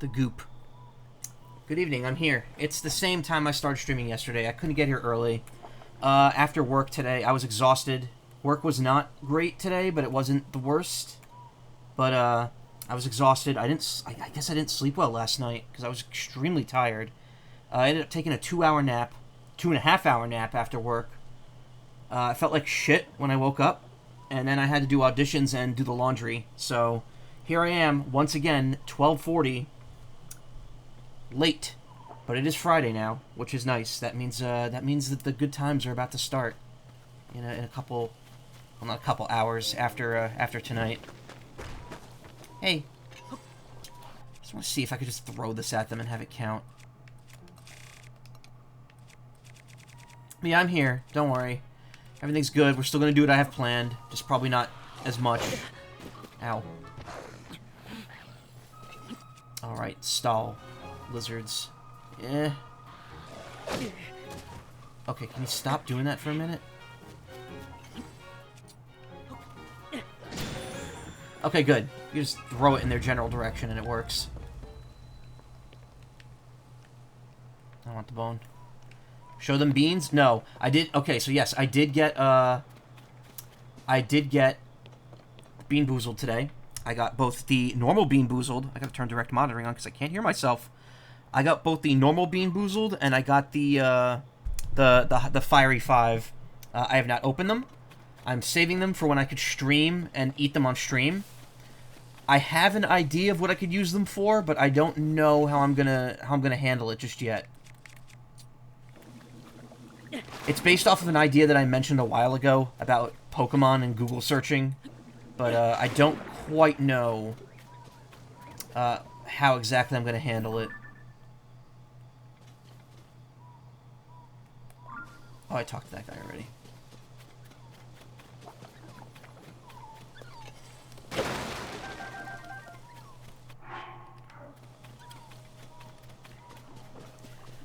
The goop. Good evening, I'm here. It's the same time I started streaming yesterday. I couldn't get here early. After work today, I was exhausted. Work was not great today, but it wasn't the worst. But, I was exhausted. I guess I didn't sleep well last night, because I was extremely tired. I ended up taking a 2-hour nap, 2.5-hour nap after work. I felt like shit when I woke up, and then I had to do auditions and do the laundry. So, here I am, once again, 12:40, late. But it is Friday now, which is nice. That means that the good times are about to start. In a couple, well, not a couple hours after tonight. Hey. Just want to see if I could just throw this at them and have it count. Yeah, I'm here. Don't worry. Everything's good. We're still going to do what I have planned. Just probably not as much. Ow. Alright, stall. Lizards. Eh. Okay, can you stop doing that for a minute? Okay, good. You just throw it in their general direction and it works. I want the bone. Show them beans? No. I did... Okay, so yes, I did get Bean Boozled today. I got both the normal Bean Boozled. I gotta turn direct monitoring on because I can't hear myself. I got both the normal Bean Boozled and I got the Fiery 5. I have not opened them. I'm saving them for when I could stream and eat them on stream. I have an idea of what I could use them for, but I don't know how I'm gonna handle it just yet. It's based off of an idea that I mentioned a while ago about Pokemon and Google searching, but I don't quite know how exactly I'm gonna handle it. Oh, I talked to that guy already.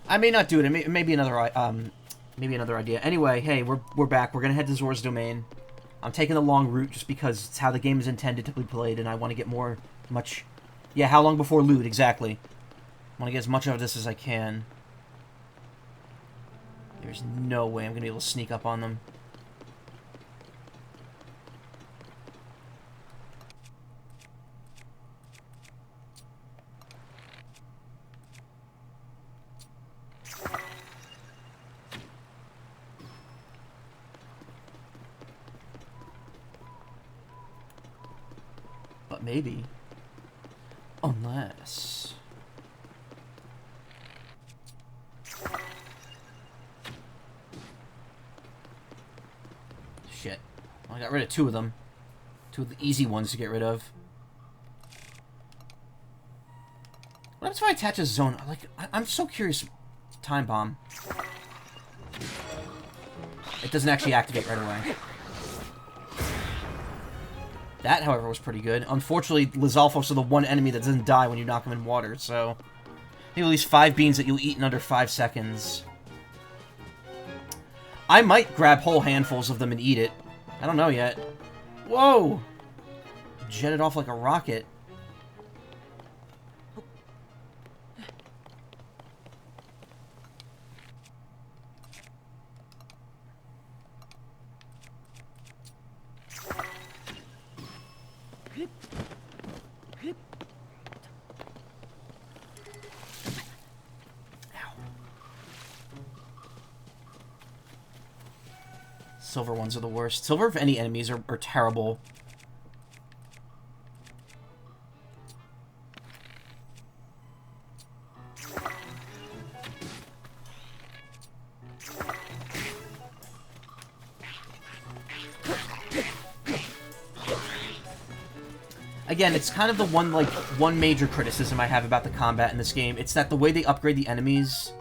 I may not do it. It may be another idea. Anyway, hey, we're back. We're gonna head to Zor's domain. I'm taking the long route just because it's how the game is intended to be played, and I want to get Yeah, how long before loot exactly? I want to get as much of this as I can. There's no way I'm gonna be able to sneak up on them. But maybe. Unless... Shit. Well, I got rid of 2 of them. 2 of the easy ones to get rid of. What happens if I attach a zone? Like, I'm so curious. Time bomb. It doesn't actually activate right away. That, however, was pretty good. Unfortunately, Lizalfos are the one enemy that doesn't die when you knock them in water, so... Maybe at least 5 beans that you'll eat in under 5 seconds. I might grab whole handfuls of them and eat it. I don't know yet. Whoa! Jetted off like a rocket. Silver ones are the worst. Silver, if any enemies, are terrible. Again, it's kind of the one major criticism I have about the combat in this game. It's that the way they upgrade the enemies...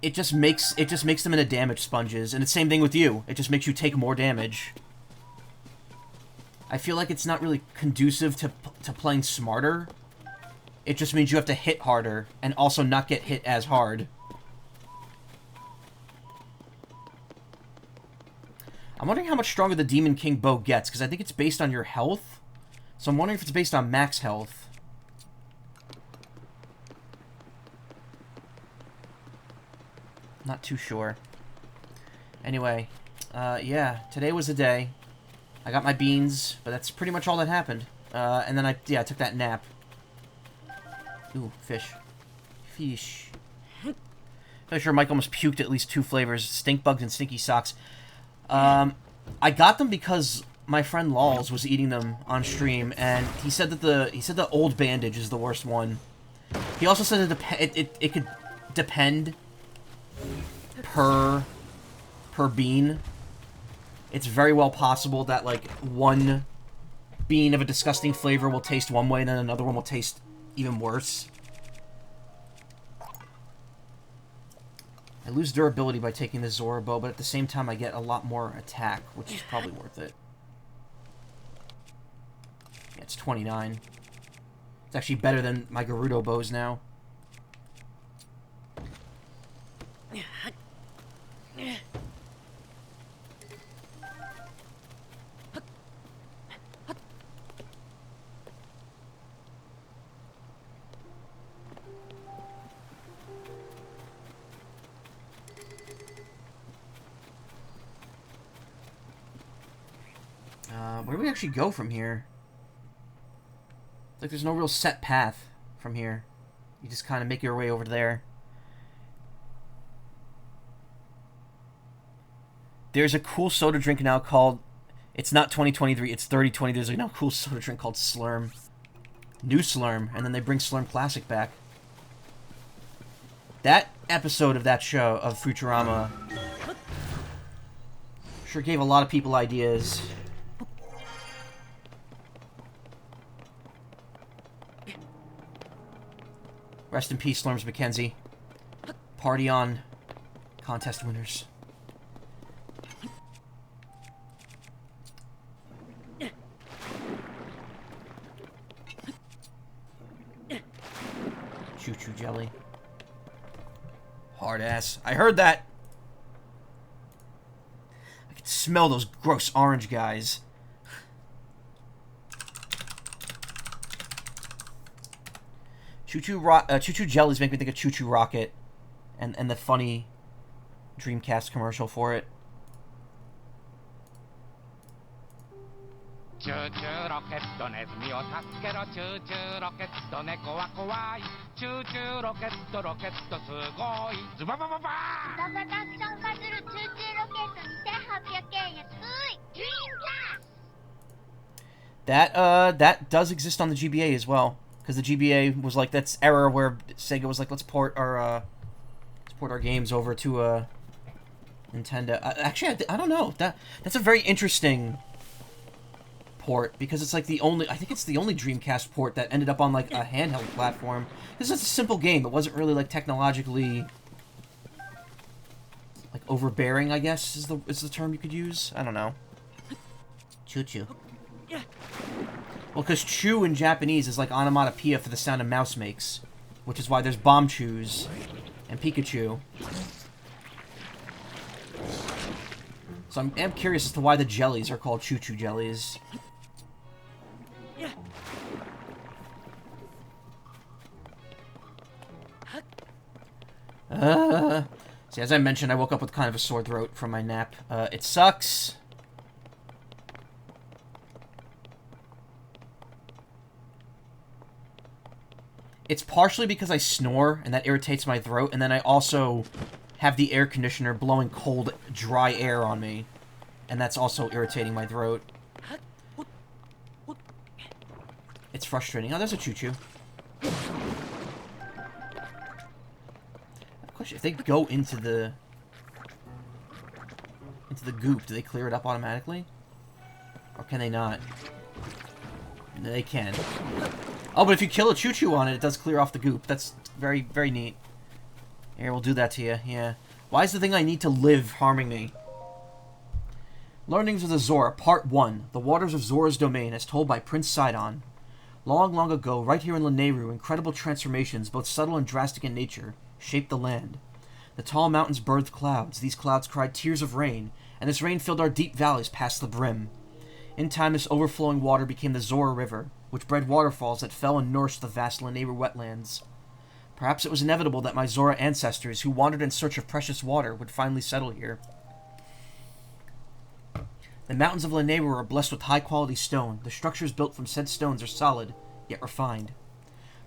It just makes them into damage sponges, and the same thing with you. It just makes you take more damage. I feel like it's not really conducive to playing smarter. It just means you have to hit harder, and also not get hit as hard. I'm wondering how much stronger the Demon King bow gets, because I think it's based on your health. So I'm wondering if it's based on max health. Not too sure. Anyway, yeah, today was the day. I got my beans, but that's pretty much all that happened. And then I took that nap. Ooh, fish. Fish. I'm sure Mike almost puked at least 2 flavors, stink bugs and stinky socks. I got them because my friend Lols was eating them on stream, and he said that the old bandage is the worst one. He also said that it could depend per bean. It's very well possible that like one bean of a disgusting flavor will taste one way, and then another one will taste even worse. I lose durability by taking the Zora bow, but at the same time I get a lot more attack, which is probably worth it. Yeah, it's 29. It's actually better than my Gerudo bows now. Where do we actually go from here? It's like there's no real set path from here. You just kind of make your way over there. There's a cool soda drink now called... It's not 2023, it's 3020. There's a now cool soda drink called Slurm. New Slurm, and then they bring Slurm Classic back. That episode of that show, of Futurama, sure gave a lot of people ideas. Rest in peace, Slurms Mackenzie. Party on, contest winners. Choo-choo jelly. Hard ass. I heard that! I can smell those gross orange guys. Choo-choo jellies make me think of Choo-choo Rocket and the funny Dreamcast commercial for it. Choo-choo rocket, ネズミを助けろ。Choo-choo rocket, 猫は怖い。Choo-choo rocket, ロケットすごい。ズババババーン。人がたくさんバズる Choo-choo ロケット2800円安い。Dreamcast. That does exist on the GBA as well. Because the GBA was like, that's error where Sega was like, let's port our games over to Nintendo. Actually, I don't know. That's a very interesting port, because it's like I think it's the only Dreamcast port that ended up on like a handheld platform. This is a simple game. It wasn't really like technologically like overbearing, I guess is the term you could use. I don't know. Choo-choo. Well, because chew in Japanese is like onomatopoeia for the sound a mouse makes, which is why there's bomb chews and Pikachu. So I'm curious as to why the jellies are called choo-choo jellies. See, as I mentioned, I woke up with kind of a sore throat from my nap. It sucks. It's partially because I snore, and that irritates my throat, and then I also have the air conditioner blowing cold, dry air on me, and that's also irritating my throat. It's frustrating. Oh, there's a choo-choo. Question: if they go into the goop, do they clear it up automatically, or can they not? No, they can. Oh, but if you kill a choo-choo on it, it does clear off the goop. That's very, very neat. Here, we'll do that to you. Yeah. Why is the thing I need to live harming me? Learnings of the Zora, Part 1. The Waters of Zora's Domain, as told by Prince Sidon. Long, long ago, right here in Lanayru, incredible transformations, both subtle and drastic in nature, shaped the land. The tall mountains birthed clouds. These clouds cried tears of rain, and this rain filled our deep valleys past the brim. In time, this overflowing water became the Zora River, which bred waterfalls that fell and nourished the vast Lanayru wetlands. Perhaps it was inevitable that my Zora ancestors, who wandered in search of precious water, would finally settle here. The mountains of Lanayru are blessed with high-quality stone. The structures built from said stones are solid, yet refined.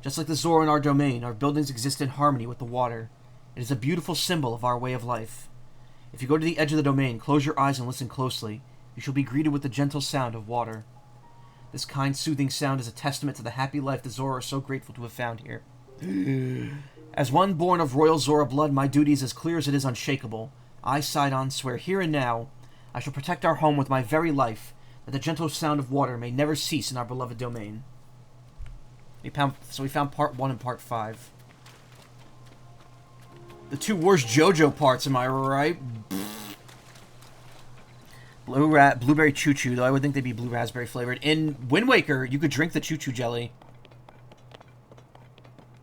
Just like the Zora in our domain, our buildings exist in harmony with the water. It is a beautiful symbol of our way of life. If you go to the edge of the domain, close your eyes and listen closely. You shall be greeted with the gentle sound of water. This kind, soothing sound is a testament to the happy life the Zora are so grateful to have found here. As one born of royal Zora blood, my duty is as clear as it is unshakable. I, Sidon, swear here and now, I shall protect our home with my very life, that the gentle sound of water may never cease in our beloved domain. We found part 1 and part 5. The 2 worst JoJo parts, am I right? Blueberry Choo Choo, though I would think they'd be blue raspberry flavored. In Wind Waker, you could drink the Choo Choo jelly.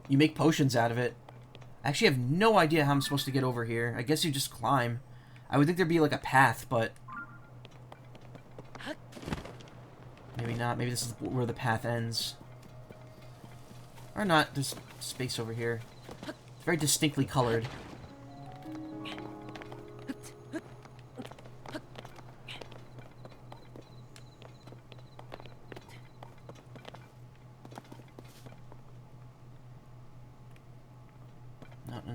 You make potions out of it. I actually have no idea how I'm supposed to get over here. I guess you just climb. I would think there'd be like a path, but maybe not. Maybe this is where the path ends. Or not. There's space over here. It's very distinctly colored.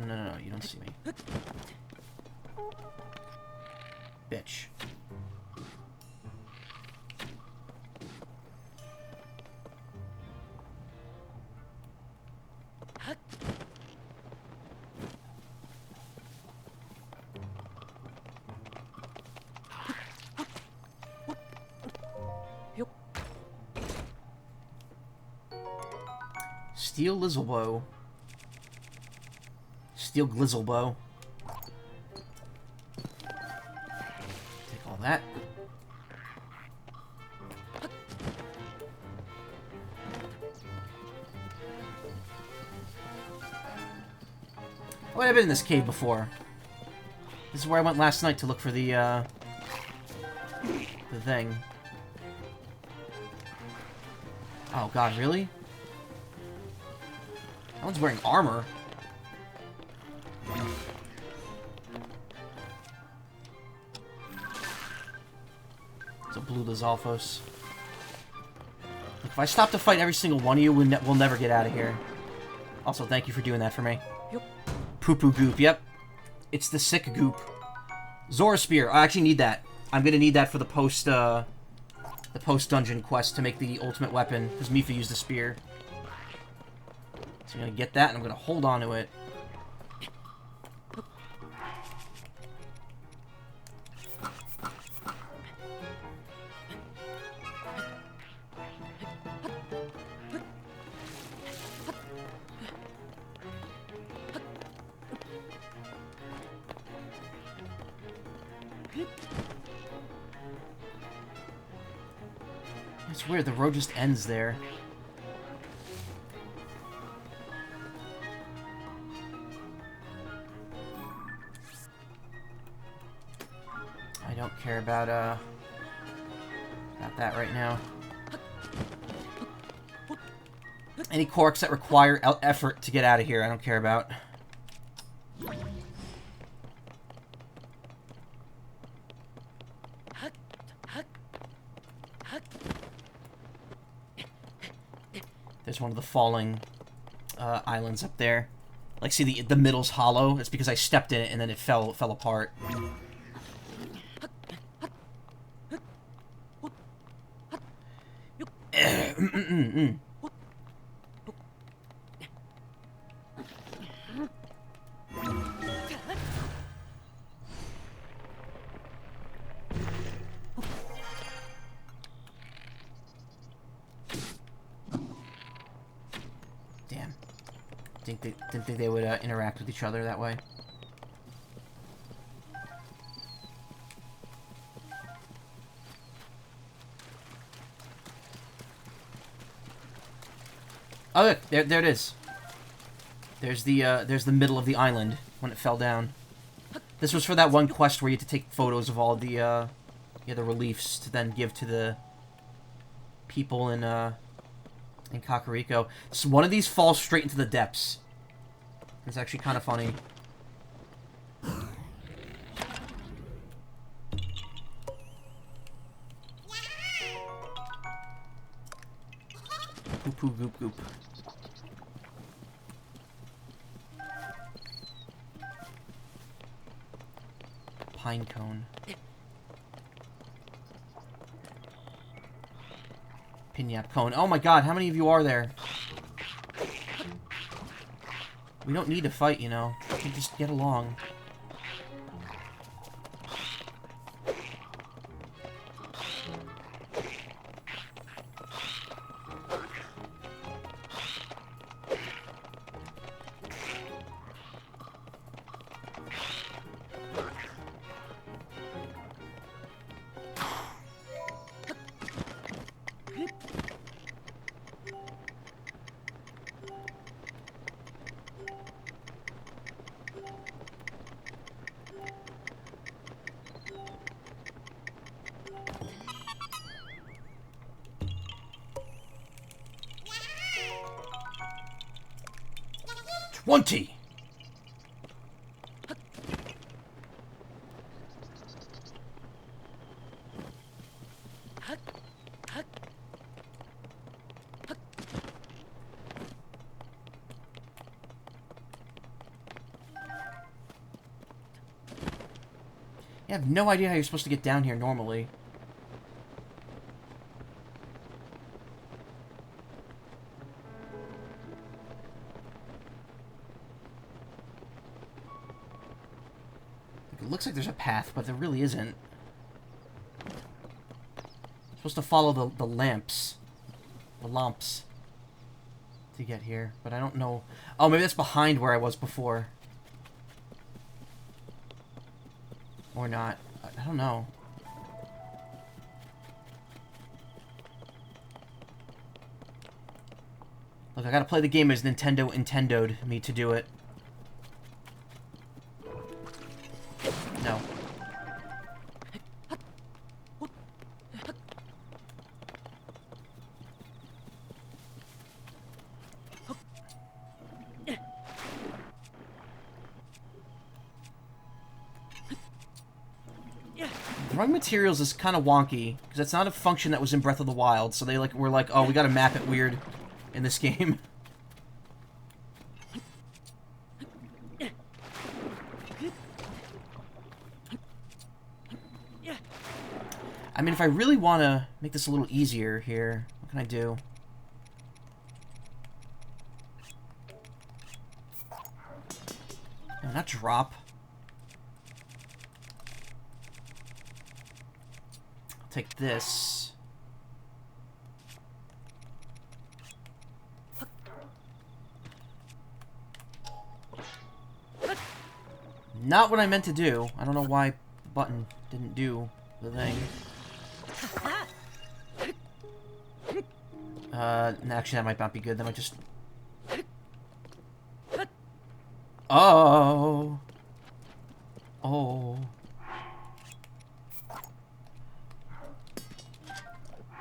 No, you don't see me. Bitch. Steel Lizzlebow. Steel Glizzlebow. Take all that. Oh, I've been in this cave before. This is where I went last night to look for the thing. Oh god, really? That one's wearing armor. It's a blue Lizalfos. If I stop to fight every single one of you, we'll never get out of here. Also, thank you for doing that for me. Yep. Poo-poo goop, yep. It's the sick goop. Zora Spear, I actually need that. I'm gonna need that for the post-dungeon quest to make the ultimate weapon, because Mipha used the spear. So I'm gonna get that, and I'm gonna hold on to it. It's weird, the road just ends there. I don't care about that right now. Any corks that require effort to get out of here, I don't care about. There's one of the falling islands up there. Like, see, the middle's hollow. It's because I stepped in it and then it fell apart. Didn't think they would interact with each other that way. Oh look, there it is. There's the middle of the island when it fell down. This was for that one quest where you had to take photos of all the reliefs to then give to the people in Kakariko. So one of these falls straight into the depths. It's actually kind of funny. Goop, goop, goop, goop. Pine cone. Pinyap cone. Oh my god, how many of you are there? We don't need to fight, you know. We can just get along. $20! I have no idea how you're supposed to get down here normally. It looks like there's a path, but there really isn't. Supposed to follow the lamps. The lamps. To get here, but I don't know. Oh, maybe that's behind where I was before. Or not. I don't know. Look, I gotta play the game as Nintendo'd me to do it. No. Throwing materials is kind of wonky, because that's not a function that was in Breath of the Wild, so they were like, oh, we gotta map it weird in this game. I mean, if I really want to make this a little easier here, what can I do? No, not drop. I'll take this. Not what I meant to do. I don't know why the button didn't do the thing. Actually, that might not be good. That might just... Oh! Oh.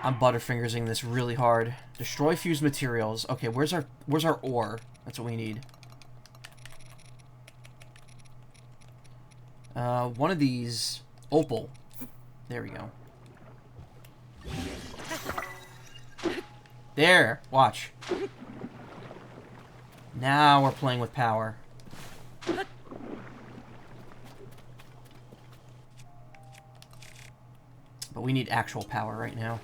I'm butterfingersing this really hard. Destroy fused materials. Okay, where's our ore? That's what we need. One of these... Opal. There we go. There! Watch. Now we're playing with power. But we need actual power right now.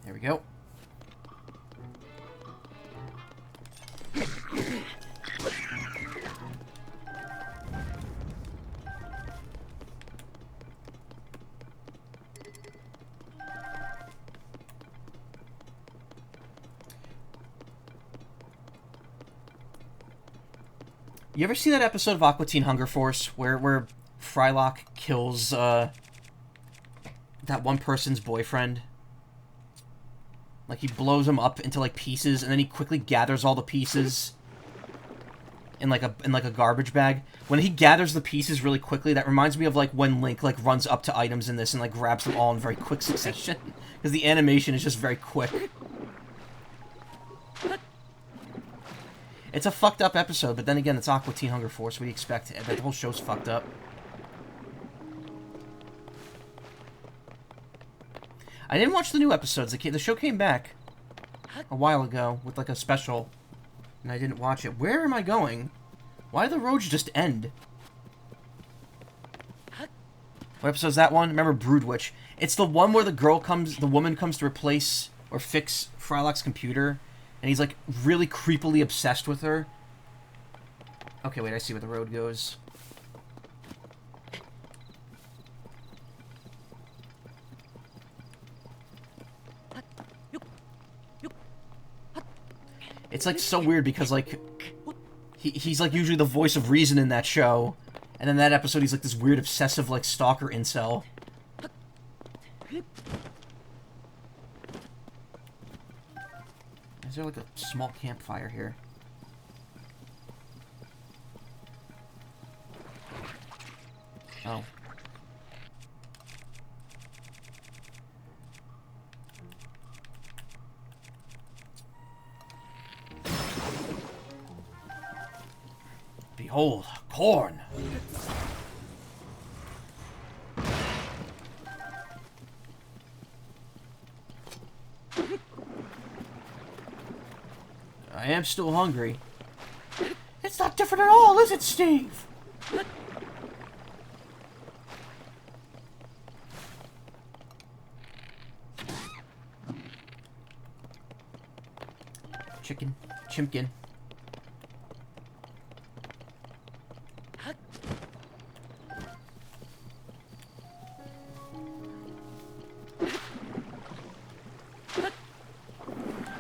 There we go. You ever see that episode of Aqua Teen Hunger Force where Frylock kills that one person's boyfriend? Like, he blows him up into, like, pieces, and then he quickly gathers all the pieces in like a garbage bag. When he gathers the pieces really quickly, that reminds me of, like, when Link, like, runs up to items in this and, like, grabs them all in very quick succession. Because the animation is just very quick. It's a fucked up episode, but then again, it's Aqua Teen Hunger Force. We expect it. The whole show's fucked up. I didn't watch the new episodes. The show came back a while ago with, like, a special, and I didn't watch it. Where am I going? Why did the roads just end? What episode is that one? Remember Brood Witch? It's the one where the woman comes to replace or fix Frylock's computer, and he's, like, really creepily obsessed with her. Okay, wait, I see where the road goes. It's, like, so weird because, like, he's, like, usually the voice of reason in that show. And in that episode, he's, like, this weird, obsessive, like, stalker incel. Is there, like, a small campfire here? Oh. Behold, corn! I am still hungry. It's not different at all, is it, Steve? Chicken. Chimkin.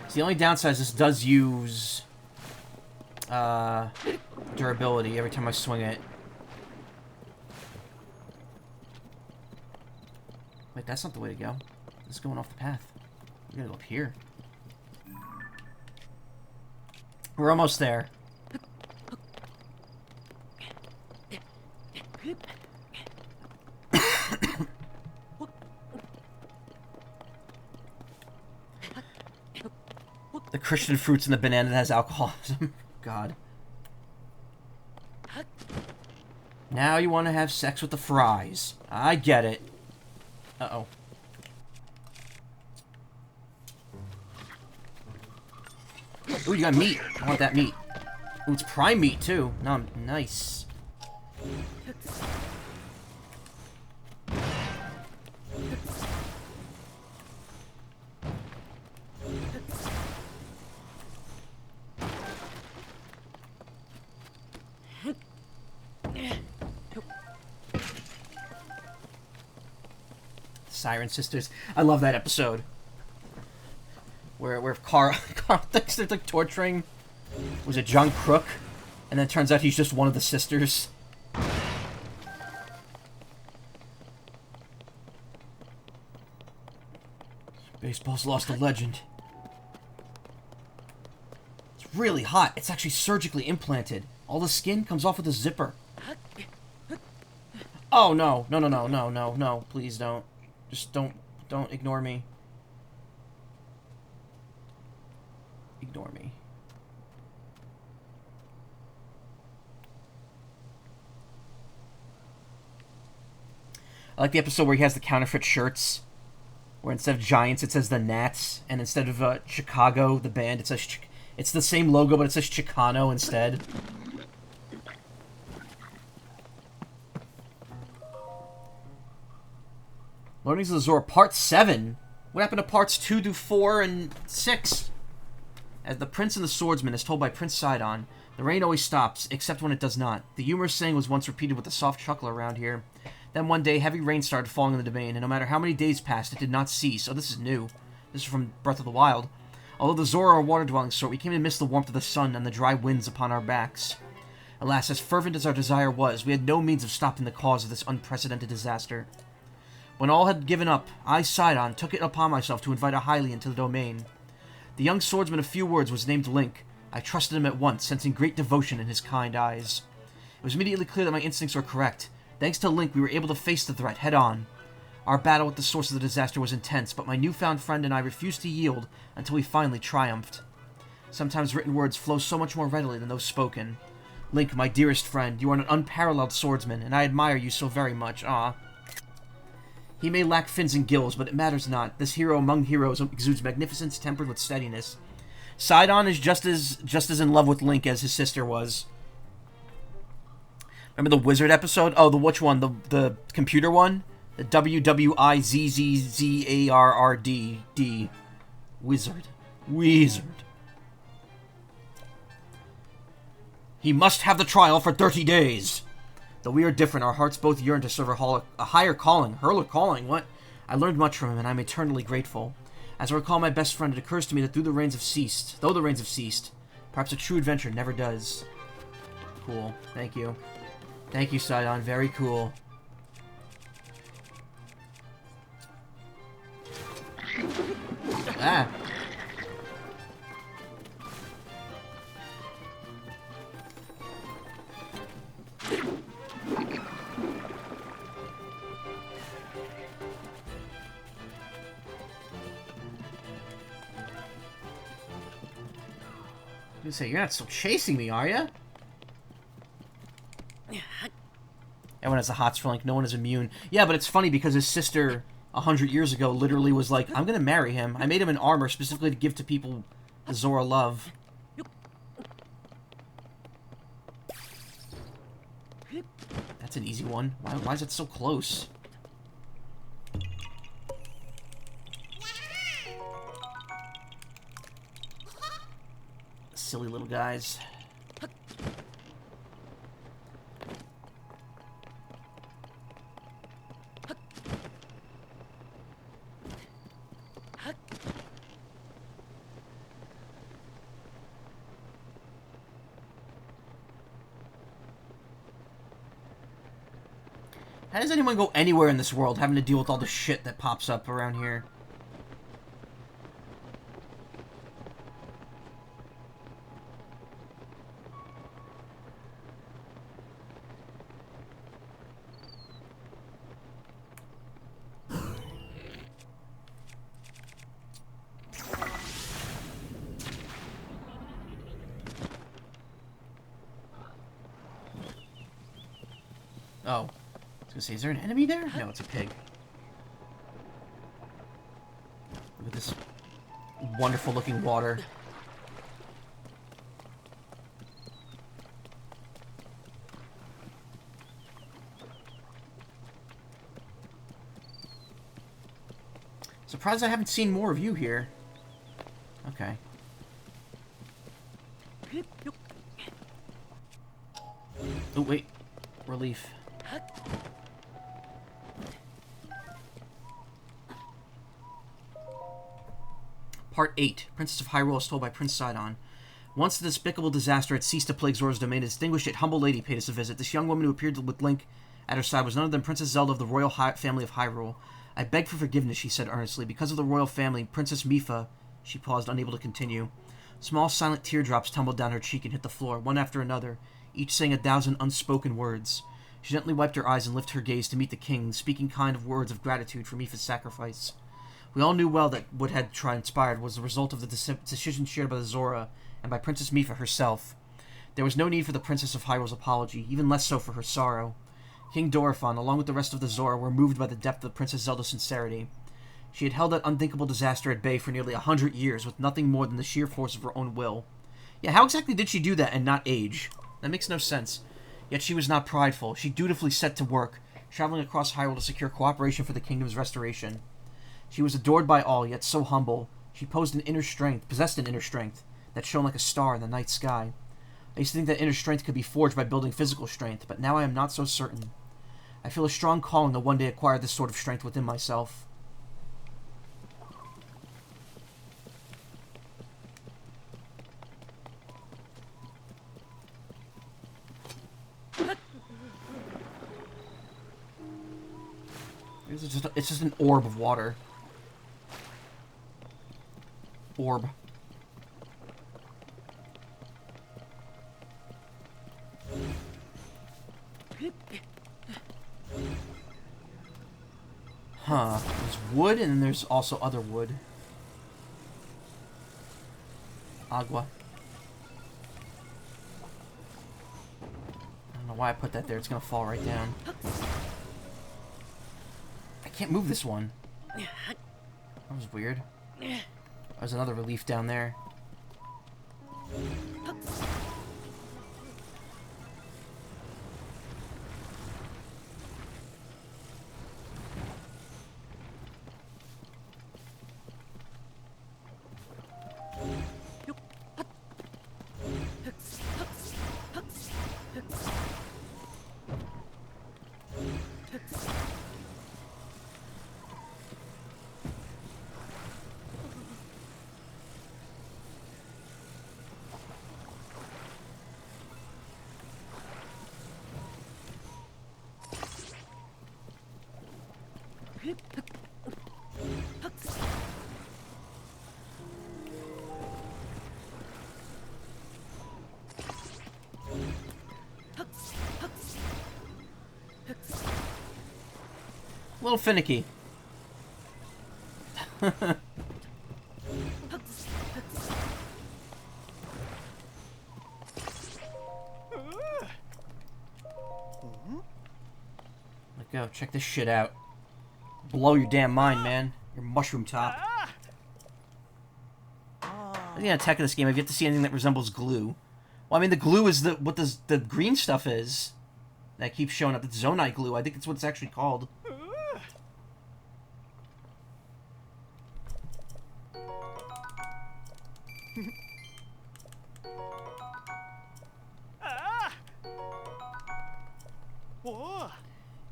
So the only downside is this does use durability every time I swing it. Wait, that's not the way to go. This is going off the path. We gotta go up here. We're almost there. The Christian fruits and the banana that has alcoholism. God. Now you want to have sex with the fries. I get it. Uh-oh. Ooh, you got meat. I want that meat. Ooh, it's prime meat, too. No, nice. Siren Sisters. I love that episode. Where Carl thinks they're like torturing, was it John Crook? And then it turns out he's just one of the sisters. Baseball's lost a legend. It's really hot. It's actually surgically implanted. All the skin comes off with a zipper. Oh no. No, no, no, no, no, no. Please don't. Just don't ignore me. Ignore me. I like the episode where he has the counterfeit shirts, where instead of Giants it says the Nats, and instead of Chicago, the band, it says it's the same logo, but it says Chicano instead. Learnings of the Zora, Part 7? What happened to Parts 2 to 4 and 6? As the Prince and the Swordsman is told by Prince Sidon, the rain always stops, except when it does not. The humorous saying was once repeated with a soft chuckle around here. Then one day, heavy rain started falling in the domain, and no matter how many days passed, it did not cease. Oh, this is new. This is from Breath of the Wild. Although the Zora are water-dwelling sort, we came to miss the warmth of the sun and the dry winds upon our backs. Alas, as fervent as our desire was, we had no means of stopping the cause of this unprecedented disaster. When all had given up, I, Sidon, took it upon myself to invite a Hylian to the domain. The young swordsman of few words was named Link. I trusted him at once, sensing great devotion in his kind eyes. It was immediately clear that my instincts were correct. Thanks to Link, we were able to face the threat head-on. Our battle with the source of the disaster was intense, but my newfound friend and I refused to yield until we finally triumphed. Sometimes written words flow so much more readily than those spoken. Link, my dearest friend, you are an unparalleled swordsman, and I admire you so very much. Ah. He may lack fins and gills, but it matters not. This hero among heroes exudes magnificence tempered with steadiness. Sidon is just as in love with Link as his sister was. Remember the wizard episode? Oh, the which one? The computer one? The WWIZZZARRD. Wizard. Wizard. He must have the trial for 30 days. Though we are different, our hearts both yearn to serve a higher calling. Hurler calling, what? I learned much from him, and I'm eternally grateful. As I recall my best friend, it occurs to me that though the rains have ceased, perhaps a true adventure never does. Cool. Thank you. Thank you, Sidon. Very cool. Ah. I was gonna say, you're not still chasing me, are you? Everyone has the hots for Link. No one is immune. Yeah, but it's funny because his sister 100 years ago literally was like, I'm gonna marry him. I made him an armor specifically to give to people the Zora love. That's an easy one. Why is it so close? Silly little guys. How does anyone go anywhere in this world having to deal with all the shit that pops up around here? Oh. I was gonna say, is there an enemy there? No, it's a pig. Look at this wonderful looking water. Surprised I haven't seen more of you here. Okay. Oh, wait. Relief. Part 8. Princess of Hyrule is told by Prince Sidon. Once the despicable disaster had ceased to plague Zora's domain, a distinguished yet humble lady paid us a visit. This young woman who appeared with Link at her side was none other than Princess Zelda of the royal family of Hyrule. I beg for forgiveness, she said earnestly. Because of the royal family, Princess Mipha... She paused, unable to continue. Small, silent teardrops tumbled down her cheek and hit the floor, one after another, each saying 1,000 unspoken words. She gently wiped her eyes and lifted her gaze to meet the king, speaking kind of words of gratitude for Mipha's sacrifice. We all knew well that what had transpired was the result of the decision shared by the Zora and by Princess Mipha herself. There was no need for the Princess of Hyrule's apology, even less so for her sorrow. King Dorephan, along with the rest of the Zora, were moved by the depth of Princess Zelda's sincerity. She had held that unthinkable disaster at bay for nearly 100 years, with nothing more than the sheer force of her own will. Yeah, how exactly did she do that and not age? That makes no sense. Yet she was not prideful. She dutifully set to work, traveling across Hyrule to secure cooperation for the kingdom's restoration. She was adored by all, yet so humble. She possessed an inner strength that shone like a star in the night sky. I used to think that inner strength could be forged by building physical strength, but now I am not so certain. I feel a strong calling to one day acquire this sort of strength within myself. It's just an orb of water. Orb. Huh. There's wood, and then there's also other wood. Agua. I don't know why I put that there. It's gonna fall right down. I can't move this one. That was weird. There's another relief down there. A little finicky. Let go. Check this shit out. Blow your damn mind, man. Your mushroom top. I think the attack of this game, I've yet to see anything that resembles glue. Well, I mean, the glue is what the green stuff is. That keeps showing up. It's Zonite glue. I think that's what it's actually called.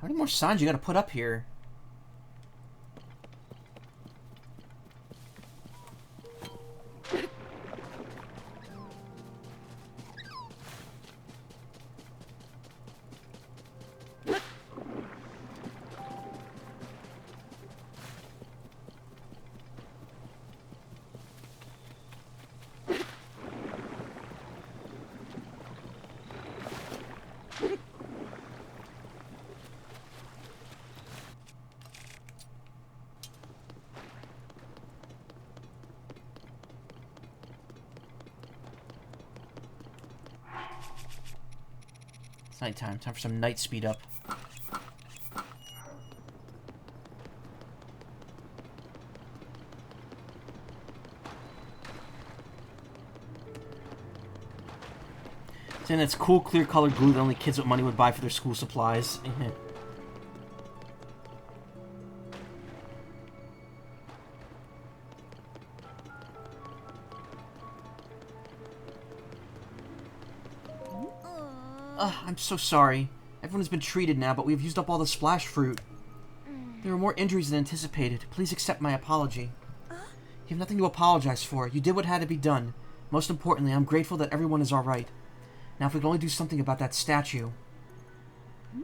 How many more signs you gotta put up here? It's nighttime. Time for some night speed up. Saying that's cool, clear colored glue that only kids with money would buy for their school supplies. I'm so sorry. Everyone has been treated now, but we have used up all the splash fruit. There were more injuries than anticipated. Please accept my apology. You have nothing to apologize for. You did what had to be done. Most importantly, I'm grateful that everyone is alright. Now if we could only do something about that statue.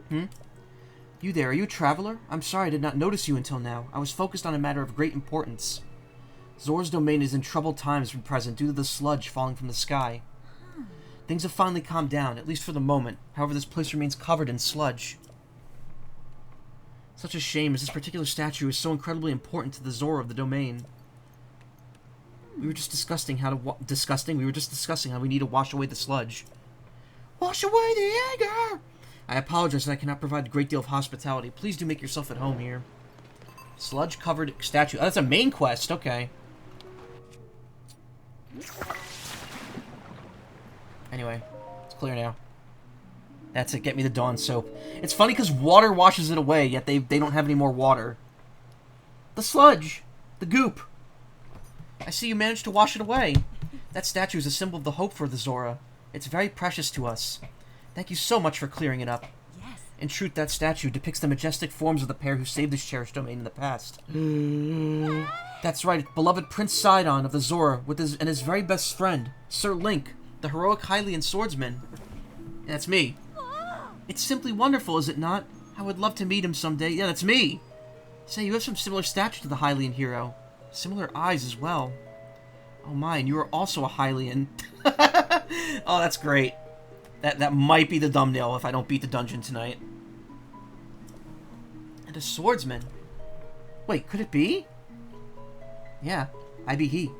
You there, are you a traveler? I'm sorry I did not notice you until now. I was focused on a matter of great importance. Zora's domain is in troubled times from present due to the sludge falling from the sky. Things have finally calmed down, at least for the moment. However, this place remains covered in sludge. Such a shame, as this particular statue is so incredibly important to the Zora of the domain. We were just discussing how we need to wash away the sludge. Wash away the anger! I apologize that I cannot provide a great deal of hospitality. Please do make yourself at home here. Sludge-covered statue. Oh, that's a main quest, okay. Anyway, it's clear now. That's it, get me the Dawn soap. It's funny because water washes it away, yet they don't have any more water. The sludge! The goop! I see you managed to wash it away. That statue is a symbol of the hope for the Zora. It's very precious to us. Thank you so much for clearing it up. Yes. In truth, that statue depicts the majestic forms of the pair who saved this cherished domain in the past. That's right, beloved Prince Sidon of the Zora with his very best friend, Sir Link, the heroic Hylian swordsman. That's me. It's simply wonderful, is it not? I would love to meet him someday. Yeah, that's me. Say, you have some similar stature to the Hylian hero. Similar eyes as well. Oh my, and you are also a Hylian. Oh, that's great. That might be the thumbnail if I don't beat the dungeon tonight. And a swordsman. Wait, could it be? Yeah, I be he.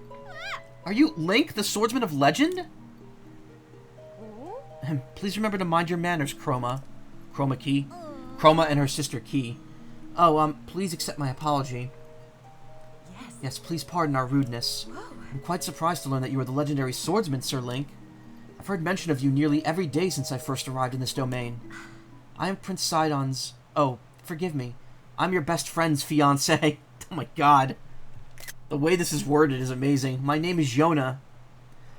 Are you Link, the swordsman of legend? Please remember to mind your manners, Chroma. Chroma Key. Chroma and her sister Key. Oh, please accept my apology. Yes, please pardon our rudeness. I'm quite surprised to learn that you are the legendary swordsman, Sir Link. I've heard mention of you nearly every day since I first arrived in this domain. I am Prince Sidon's... Oh, forgive me. I'm your best friend's fiancé. Oh my god. The way this is worded is amazing. My name is Yona.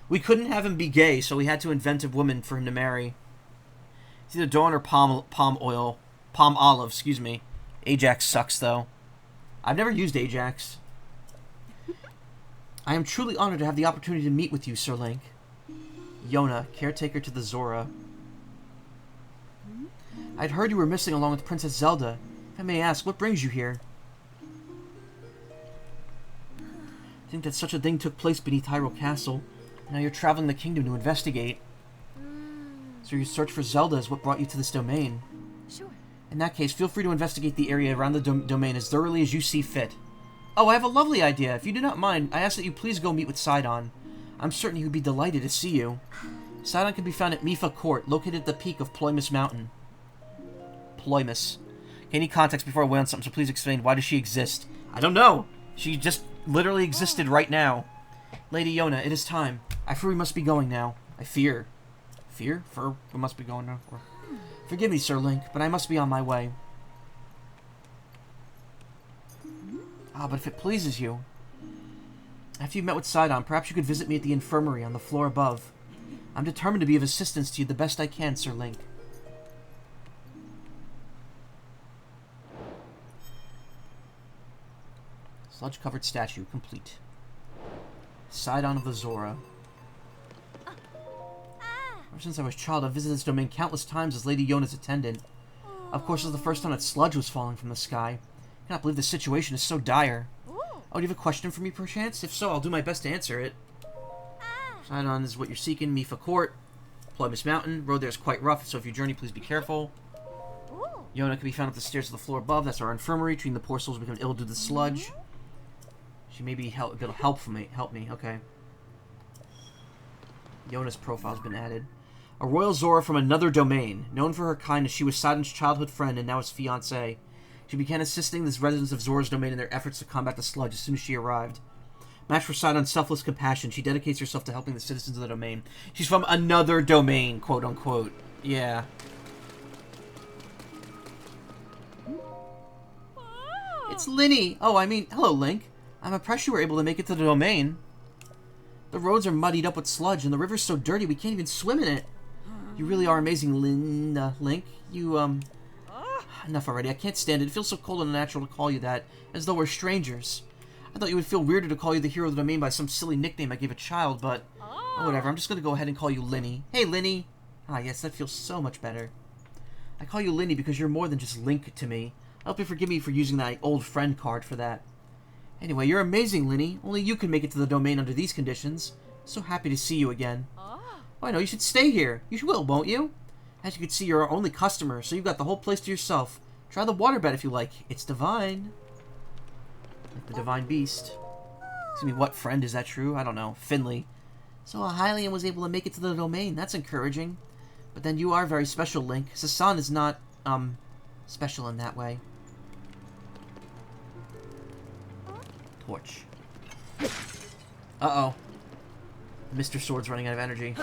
We couldn't have him be gay, so we had to invent a woman for him to marry. It's either Dawn or palm olive, excuse me. Ajax sucks, though. I've never used Ajax. I am truly honored to have the opportunity to meet with you, Sir Link. Yona, caretaker to the Zora. I'd heard you were missing along with Princess Zelda. If I may ask, what brings you here? I think that such a thing took place beneath Hyrule Castle. Now you're traveling the kingdom to investigate. So your search for Zelda is what brought you to this domain. Sure. In that case, feel free to investigate the area around the domain as thoroughly as you see fit. Oh, I have a lovely idea. If you do not mind, I ask that you please go meet with Sidon. I'm certain he would be delighted to see you. Sidon can be found at Mipha Court, located at the peak of Ploymus Mountain. Ploymus. Okay, any context before I weigh on something, so please explain, why does she exist? I don't know. She just literally existed right now. Lady Yona, it is time. I fear we must be going now. I fear. Fear? We must be going now. Forgive me, Sir Link, but I must be on my way. Ah, but if it pleases you... After you've met with Sidon, perhaps you could visit me at the infirmary on the floor above. I'm determined to be of assistance to you the best I can, Sir Link. Sludge-covered statue complete. Sidon of the Zora. Ever since I was a child, I've visited this domain countless times as Lady Yona's attendant. Of course, it was the first time that sludge was falling from the sky. I cannot believe the situation is so dire. Oh, do you have a question for me, perchance? If so, I'll do my best to answer it. Sidon is what you're seeking. Mipha Court. Ploymus Mountain. Road there is quite rough, so if you journey, please be careful. Yona can be found up the stairs to the floor above. That's our infirmary, treating the poor souls who become ill due to the sludge. She may be able to help me. Okay. Yona's profile's been added. A royal Zora from another domain. Known for her kindness, she was Sidon's childhood friend and now his fiancée. She began assisting the residents of Zora's domain in their efforts to combat the sludge as soon as she arrived. Match for Sidon's selfless compassion, she dedicates herself to helping the citizens of the domain. She's from another domain, quote-unquote. Yeah. It's Linny! Oh, I mean, hello, Link. I'm impressed you were able to make it to the domain. The roads are muddied up with sludge, and the river's so dirty we can't even swim in it. You really are amazing, Link. You, Enough already. I can't stand it. It feels so cold and unnatural to call you that, as though we're strangers. I thought you would feel weirder to call you the hero of the domain by some silly nickname I gave a child, but... Oh, whatever. I'm just gonna go ahead and call you Linny. Hey, Linny! Ah, yes, that feels so much better. I call you Linny because you're more than just Link to me. I hope you forgive me for using that old friend card for that. Anyway, you're amazing, Linny. Only you can make it to the domain under these conditions. So happy to see you again. Oh, I know. You should stay here. You will, won't you? As you can see, you're our only customer, so you've got the whole place to yourself. Try the waterbed if you like. It's divine. Like the divine beast. Excuse me, what friend? Is that true? I don't know. Finley. So a Hylian was able to make it to the domain. That's encouraging. But then you are very special, Link. Sasan is not, special in that way. Torch. Uh-oh. Mr. Sword's running out of energy.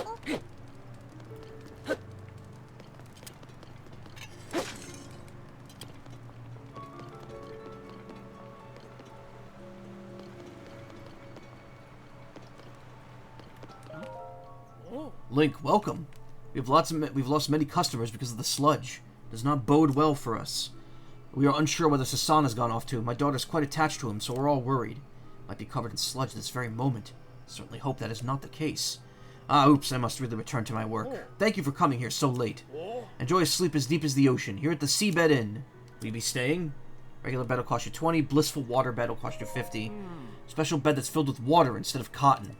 Link, welcome. We've lost many customers because of the sludge. It does not bode well for us. We are unsure whether Sasan has gone off too. My daughter's quite attached to him, so we're all worried. Might be covered in sludge this very moment. Certainly hope that is not the case. Ah, oops, I must really return to my work. Thank you for coming here so late. Enjoy a sleep as deep as the ocean, here at the Seabed Inn. Will you be staying? Regular bed will cost you 20. Blissful water bed will cost you 50. Special bed that's filled with water instead of cotton.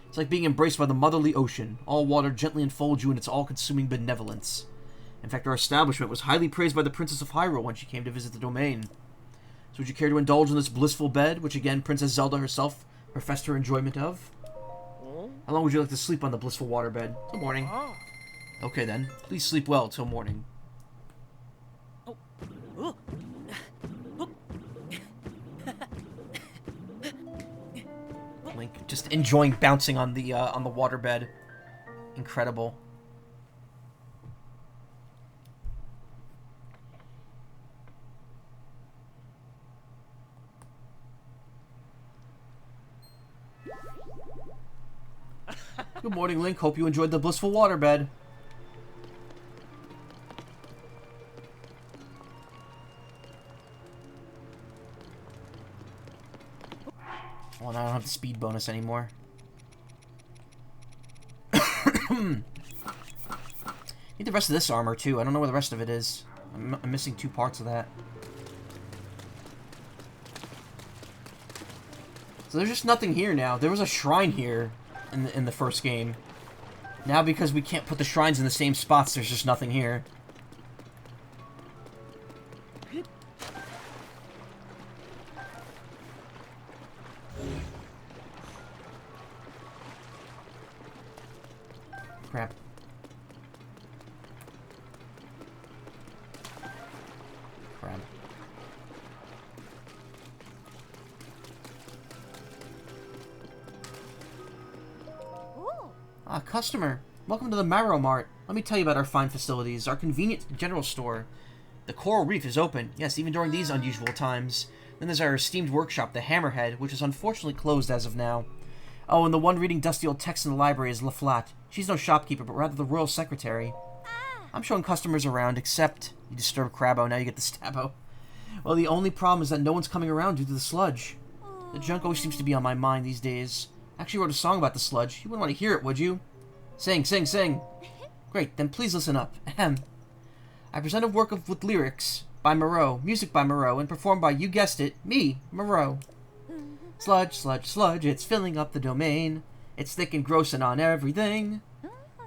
It's like being embraced by the motherly ocean. All water gently enfolds you in its all-consuming benevolence. In fact, our establishment was highly praised by the Princess of Hyrule when she came to visit the domain. So would you care to indulge in this blissful bed, which again Princess Zelda herself professed her enjoyment of? How long would you like to sleep on the blissful water bed? Till morning. Okay then, please sleep well till morning. Link just enjoying bouncing on the waterbed. Incredible. Good morning, Link. Hope you enjoyed the blissful waterbed. Well, now I don't have the speed bonus anymore. Need the rest of this armor, too. I don't know where the rest of it is. I'm missing 2 parts of that. So there's just nothing here now. There was a shrine here in the first game. Now, because we can't put the shrines in the same spots, there's just nothing here. Crap. Crap. Ah, customer. Welcome to the Macaw Mart. Let me tell you about our fine facilities. Our convenient general store. The Coral Reef is open. Yes, even during these unusual times. Then there's our esteemed workshop, the Hammerhead, which is unfortunately closed as of now. Oh, and the one reading dusty old text in the library is LaFlatte. She's no shopkeeper, but rather the royal secretary. I'm showing customers around, except you disturb Crabbo, now you get the Stabbo. Well, the only problem is that no one's coming around due to the sludge. The junk always seems to be on my mind these days. I actually wrote a song about the sludge. You wouldn't want to hear it, would you? Sing, sing, sing. Great, then please listen up. Ahem. I present a work with lyrics by Moreau, music by Moreau, and performed by, you guessed it, me, Moreau. Sludge, sludge, sludge, it's filling up the domain. It's thick and gross and on everything.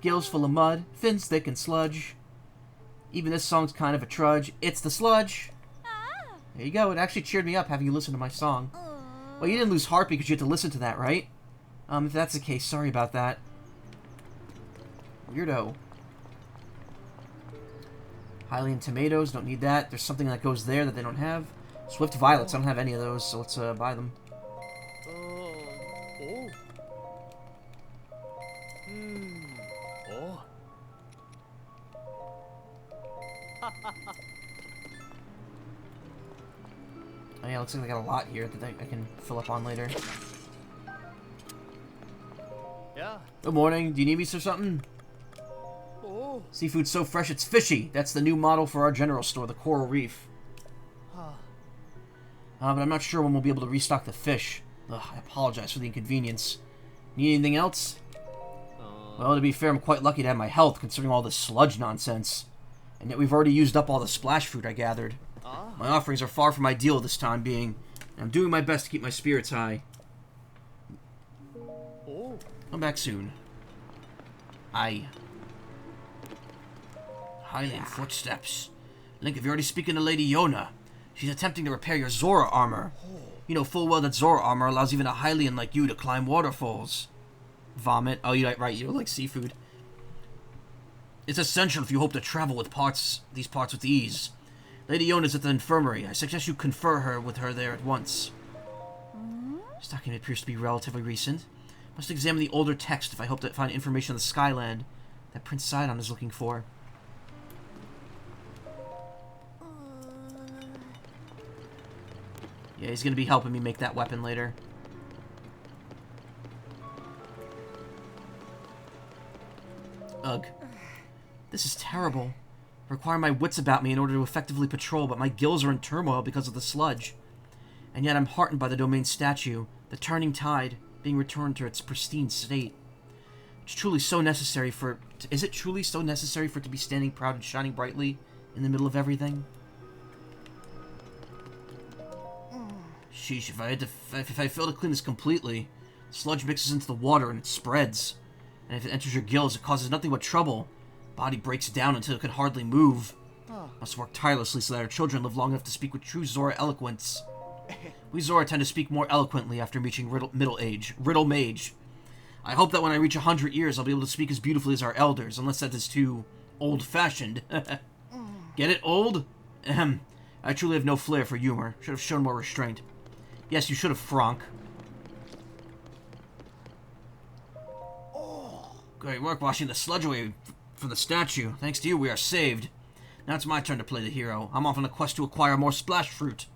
Gills full of mud, fins thick and sludge. Even this song's kind of a trudge. It's the sludge. There you go, it actually cheered me up having you listen to my song. Well, you didn't lose heart because you had to listen to that, right? If that's the case, sorry about that. Weirdo. Hylian tomatoes, don't need that. There's something that goes there that they don't have. Swift violets, I don't have any of those, so let's buy them. Oh yeah, looks like I got a lot here that I can fill up on later. Yeah. Good morning. Do you need me for something? Oh. Seafood's so fresh it's fishy. That's the new model for our general store, the Coral Reef. But I'm not sure when we'll be able to restock the fish. Ugh, I apologize for the inconvenience. Need anything else? Well, to be fair, I'm quite lucky to have my health, considering all this sludge nonsense. And yet we've already used up all the splash fruit I gathered. My offerings are far from ideal this time being, and I'm doing my best to keep my spirits high. Come back soon. Aye. Hylian footsteps. Link, have you already spoken to Lady Yona? She's attempting to repair your Zora armor. You know full well that Zora armor allows even a Hylian like you to climb waterfalls. Vomit. Oh, you're right, you don't like seafood. It's essential if you hope to travel with these parts with ease. Lady Yona's at the infirmary. I suggest you confer with her there at once. This document appears to be relatively recent. Must examine the older text if I hope to find information on the Skyland that Prince Sidon is looking for. Yeah, he's going to be helping me make that weapon later. Ugh. This is terrible. I require my wits about me in order to effectively patrol, but my gills are in turmoil because of the sludge. And yet I'm heartened by the domain statue, the turning tide, being returned to its pristine state. It's truly so necessary for... Is it truly so necessary for it to be standing proud and shining brightly in the middle of everything? Sheesh, if I fail to clean this completely, sludge mixes into the water and it spreads. And if it enters your gills, it causes nothing but trouble. Body breaks down until it can hardly move. Must work tirelessly so that our children live long enough to speak with true Zora eloquence. We Zora tend to speak more eloquently after reaching middle age. Riddle mage. I hope that when I reach 100 years, I'll be able to speak as beautifully as our elders, unless that is too old-fashioned. Get it, old? Ahem. I truly have no flair for humor. Should have shown more restraint. Yes, you should have, Franck. Great work washing the sludge away from the statue. Thanks to you, we are saved. Now it's my turn to play the hero. I'm off on a quest to acquire more splash fruit.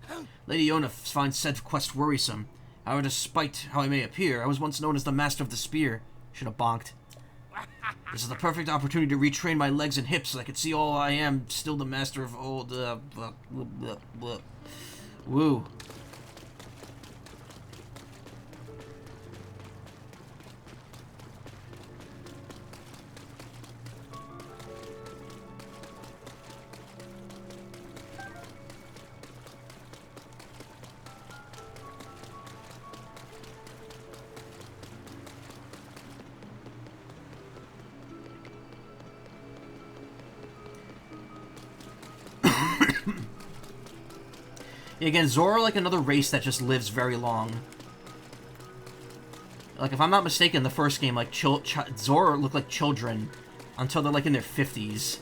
Lady Yona finds said quest worrisome. However, despite how I may appear, I was once known as the master of the spear. Should have bonked. This is the perfect opportunity to retrain my legs and hips so I can see all I am, still the master of old, Woo. Again, Zora like another race that just lives very long. Like, if I'm not mistaken, the first game, like, Zora looked like children until they're, like, in their 50s.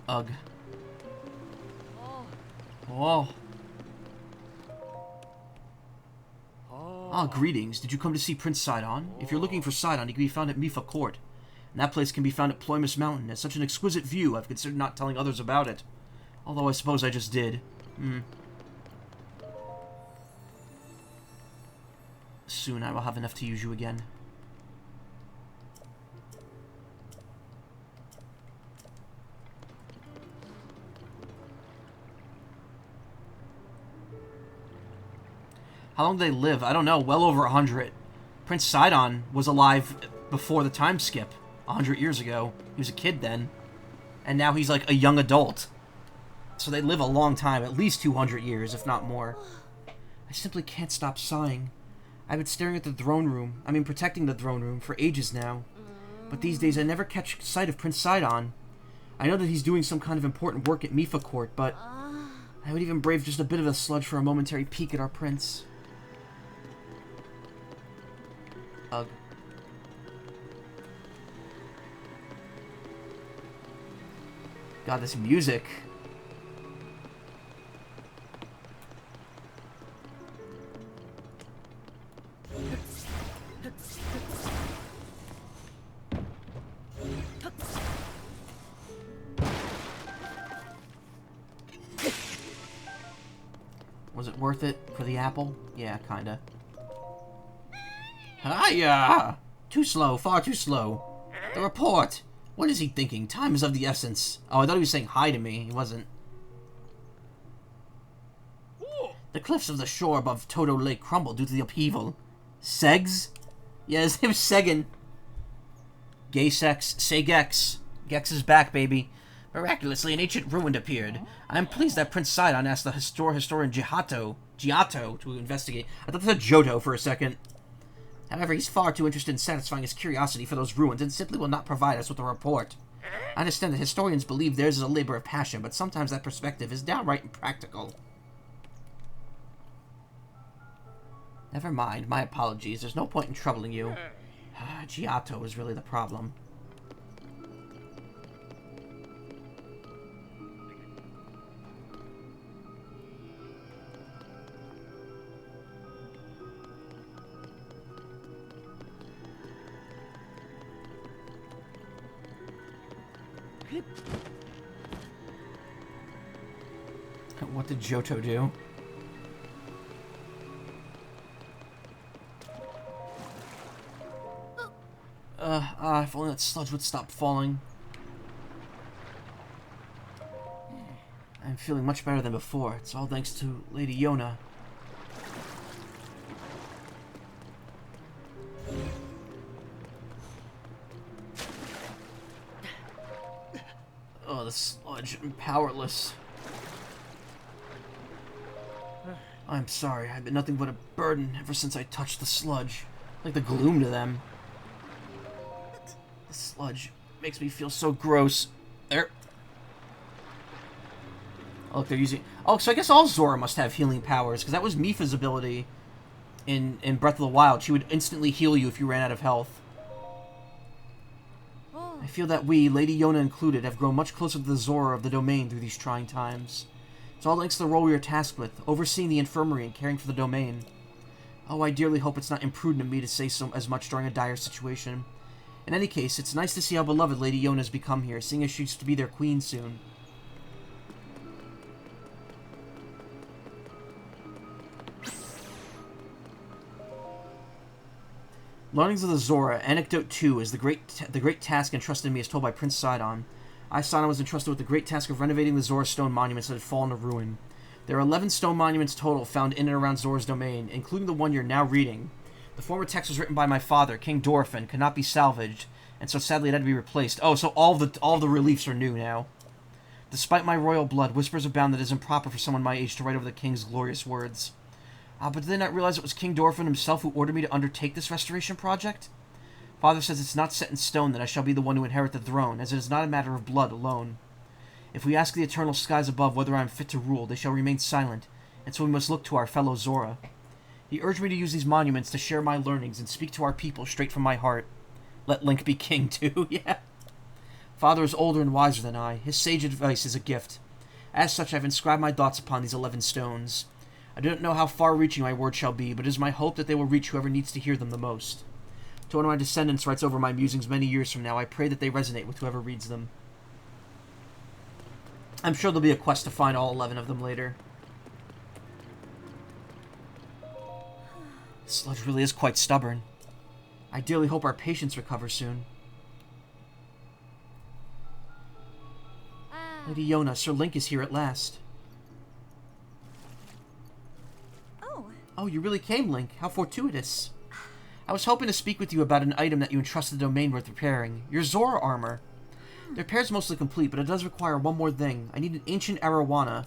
Ugh. Oh. Ah, greetings. Did you come to see Prince Sidon? If you're looking for Sidon, he can be found at Mifa Court. And that place can be found at Ploymus Mountain. It's such an exquisite view, I've considered not telling others about it. Although I suppose I just did. Soon I will have enough to use you again. How long did they live? I don't know. Well over 100. Prince Sidon was alive before the time skip. 100 years ago. He was a kid then. And now he's like a young adult. So they live a long time. At least 200 years, if not more. I simply can't stop sighing. I've been staring at the throne room. Protecting the throne room for ages now. But these days I never catch sight of Prince Sidon. I know that he's doing some kind of important work at Mifa Court, but I would even brave just a bit of a sludge for a momentary peek at our prince. Ugh. God, this music. Was it worth it for the apple? Yeah, kinda. Hiya! Too slow, far too slow. The report! What is he thinking? Time is of the essence. Oh, I thought he was saying hi to me. He wasn't. The cliffs of the shore above Toto Lake crumbled due to the upheaval. Segs? Yeah, his name is Segan. Gay sex. Say Gex. Gex is back, baby. Miraculously, an ancient ruin appeared. I am pleased that Prince Sidon asked the historian Giotto to investigate. I thought that was Johto for a second. However, he's far too interested in satisfying his curiosity for those ruins and simply will not provide us with a report. I understand that historians believe theirs is a labor of passion, but sometimes that perspective is downright impractical. Never mind, my apologies. There's no point in troubling you. Giotto is really the problem. What did Johto do? If only that sludge would stop falling. I'm feeling much better than before. It's all thanks to Lady Yona. Oh, the sludge. I'm powerless. I'm sorry. I've been nothing but a burden ever since I touched the sludge. Like the gloom to them. The sludge makes me feel so gross. There. Oh, look, they're using... Oh, so I guess all Zora must have healing powers, because that was Mipha's ability in Breath of the Wild. She would instantly heal you if you ran out of health. I feel that we, Lady Yona included, have grown much closer to the Zora of the domain through these trying times. It's all thanks to the role we are tasked with, overseeing the infirmary and caring for the domain. Oh, I dearly hope it's not imprudent of me to say so as much during a dire situation. In any case, it's nice to see how beloved Lady Yona has become here, seeing as she's to be their queen soon. Learnings of the Zora, Anecdote 2, is the great task entrusted to me as told by Prince Sidon. Sidon was entrusted with the great task of renovating the Zora stone monuments that had fallen to ruin. There are 11 stone monuments total found in and around Zora's domain, including the one you're now reading. The former text was written by my father, King Dorphin, could not be salvaged, and so sadly it had to be replaced. Oh, so all the reliefs are new now. Despite my royal blood, whispers abound that it is improper for someone my age to write over the king's glorious words. But did they not realize it was King Dorphin himself who ordered me to undertake this restoration project? Father says it's not set in stone that I shall be the one to inherit the throne, as it is not a matter of blood alone. If we ask the eternal skies above whether I am fit to rule, they shall remain silent, and so we must look to our fellow Zora. He urged me to use these monuments to share my learnings and speak to our people straight from my heart. Let Link be king, too, yeah. Father is older and wiser than I. His sage advice is a gift. As such, I have inscribed my thoughts upon these 11 stones. I do not know how far-reaching my words shall be, but it is my hope that they will reach whoever needs to hear them the most. To one of my descendants writes over my musings many years from now, I pray that they resonate with whoever reads them. I'm sure there'll be a quest to find all 11 of them later. This sludge really is quite stubborn. I dearly hope our patients recover soon. Lady Yona, Sir Link is here at last. Oh, you really came, Link. How fortuitous. I was hoping to speak with you about an item that you entrusted the domain with repairing. Your Zora armor. The repair is mostly complete, but it does require one more thing. I need an ancient arowana.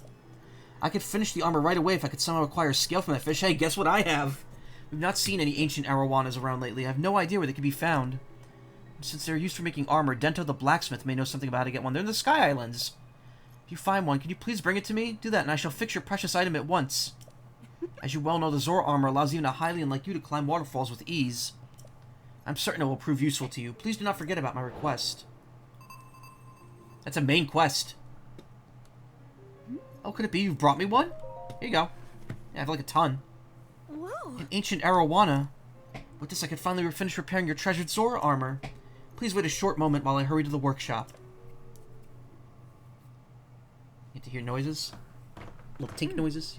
I could finish the armor right away if I could somehow acquire a scale from that fish. Hey, guess what I have? We've not seen any ancient arowanas around lately. I have no idea where they could be found. Since they're used for making armor, Dento the blacksmith may know something about how to get one. They're in the Sky Islands. If you find one, can you please bring it to me? Do that, and I shall fix your precious item at once. As you well know, the Zora armor allows even a Hylian like you to climb waterfalls with ease. I'm certain it will prove useful to you. Please do not forget about my request. That's a main quest. Oh, could it be you've brought me one? Here you go. Yeah, I have like a ton. Whoa. An ancient arowana. With this, I can finally finish repairing your treasured Zora armor. Please wait a short moment while I hurry to the workshop. Get to hear noises? Little tink noises?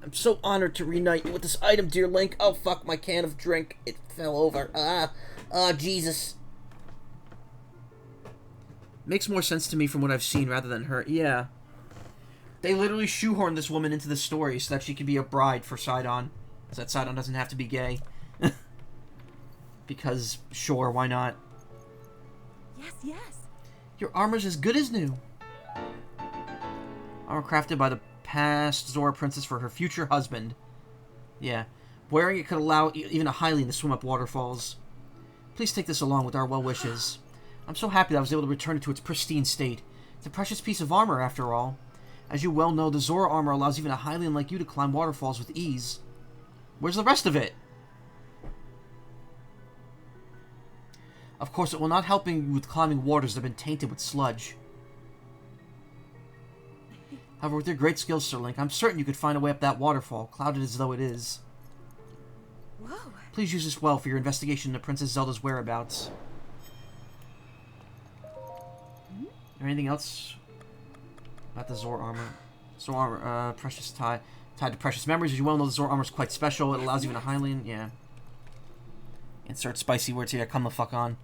I'm so honored to reunite you with this item, dear Link. Oh, fuck, my can of drink. It fell over. Jesus. Makes more sense to me from what I've seen rather than her. Yeah. They literally shoehorned this woman into the story so that she could be a bride for Sidon. So that Sidon doesn't have to be gay. Because, sure, why not? Yes, yes. Your armor's as good as new. Armor crafted by the past Zora princess for her future husband. Yeah. Wearing it could allow even a Hylian to swim up waterfalls. Please take this along with our well wishes. I'm so happy that I was able to return it to its pristine state. It's a precious piece of armor, after all. As you well know, the Zora armor allows even a Hylian like you to climb waterfalls with ease. Where's the rest of it? Of course, it will not help me with climbing waters that have been tainted with sludge. However, with your great skills, Sir Link, I'm certain you could find a way up that waterfall, clouded as though it is. Whoa. Please use this well for your investigation into Princess Zelda's whereabouts. Anything else about the Zora armor? Zora armor, precious tied to precious memories. As you well know, the Zora armor is quite special. It allows even a Hylian. Yeah. Insert spicy words here. Come the fuck on.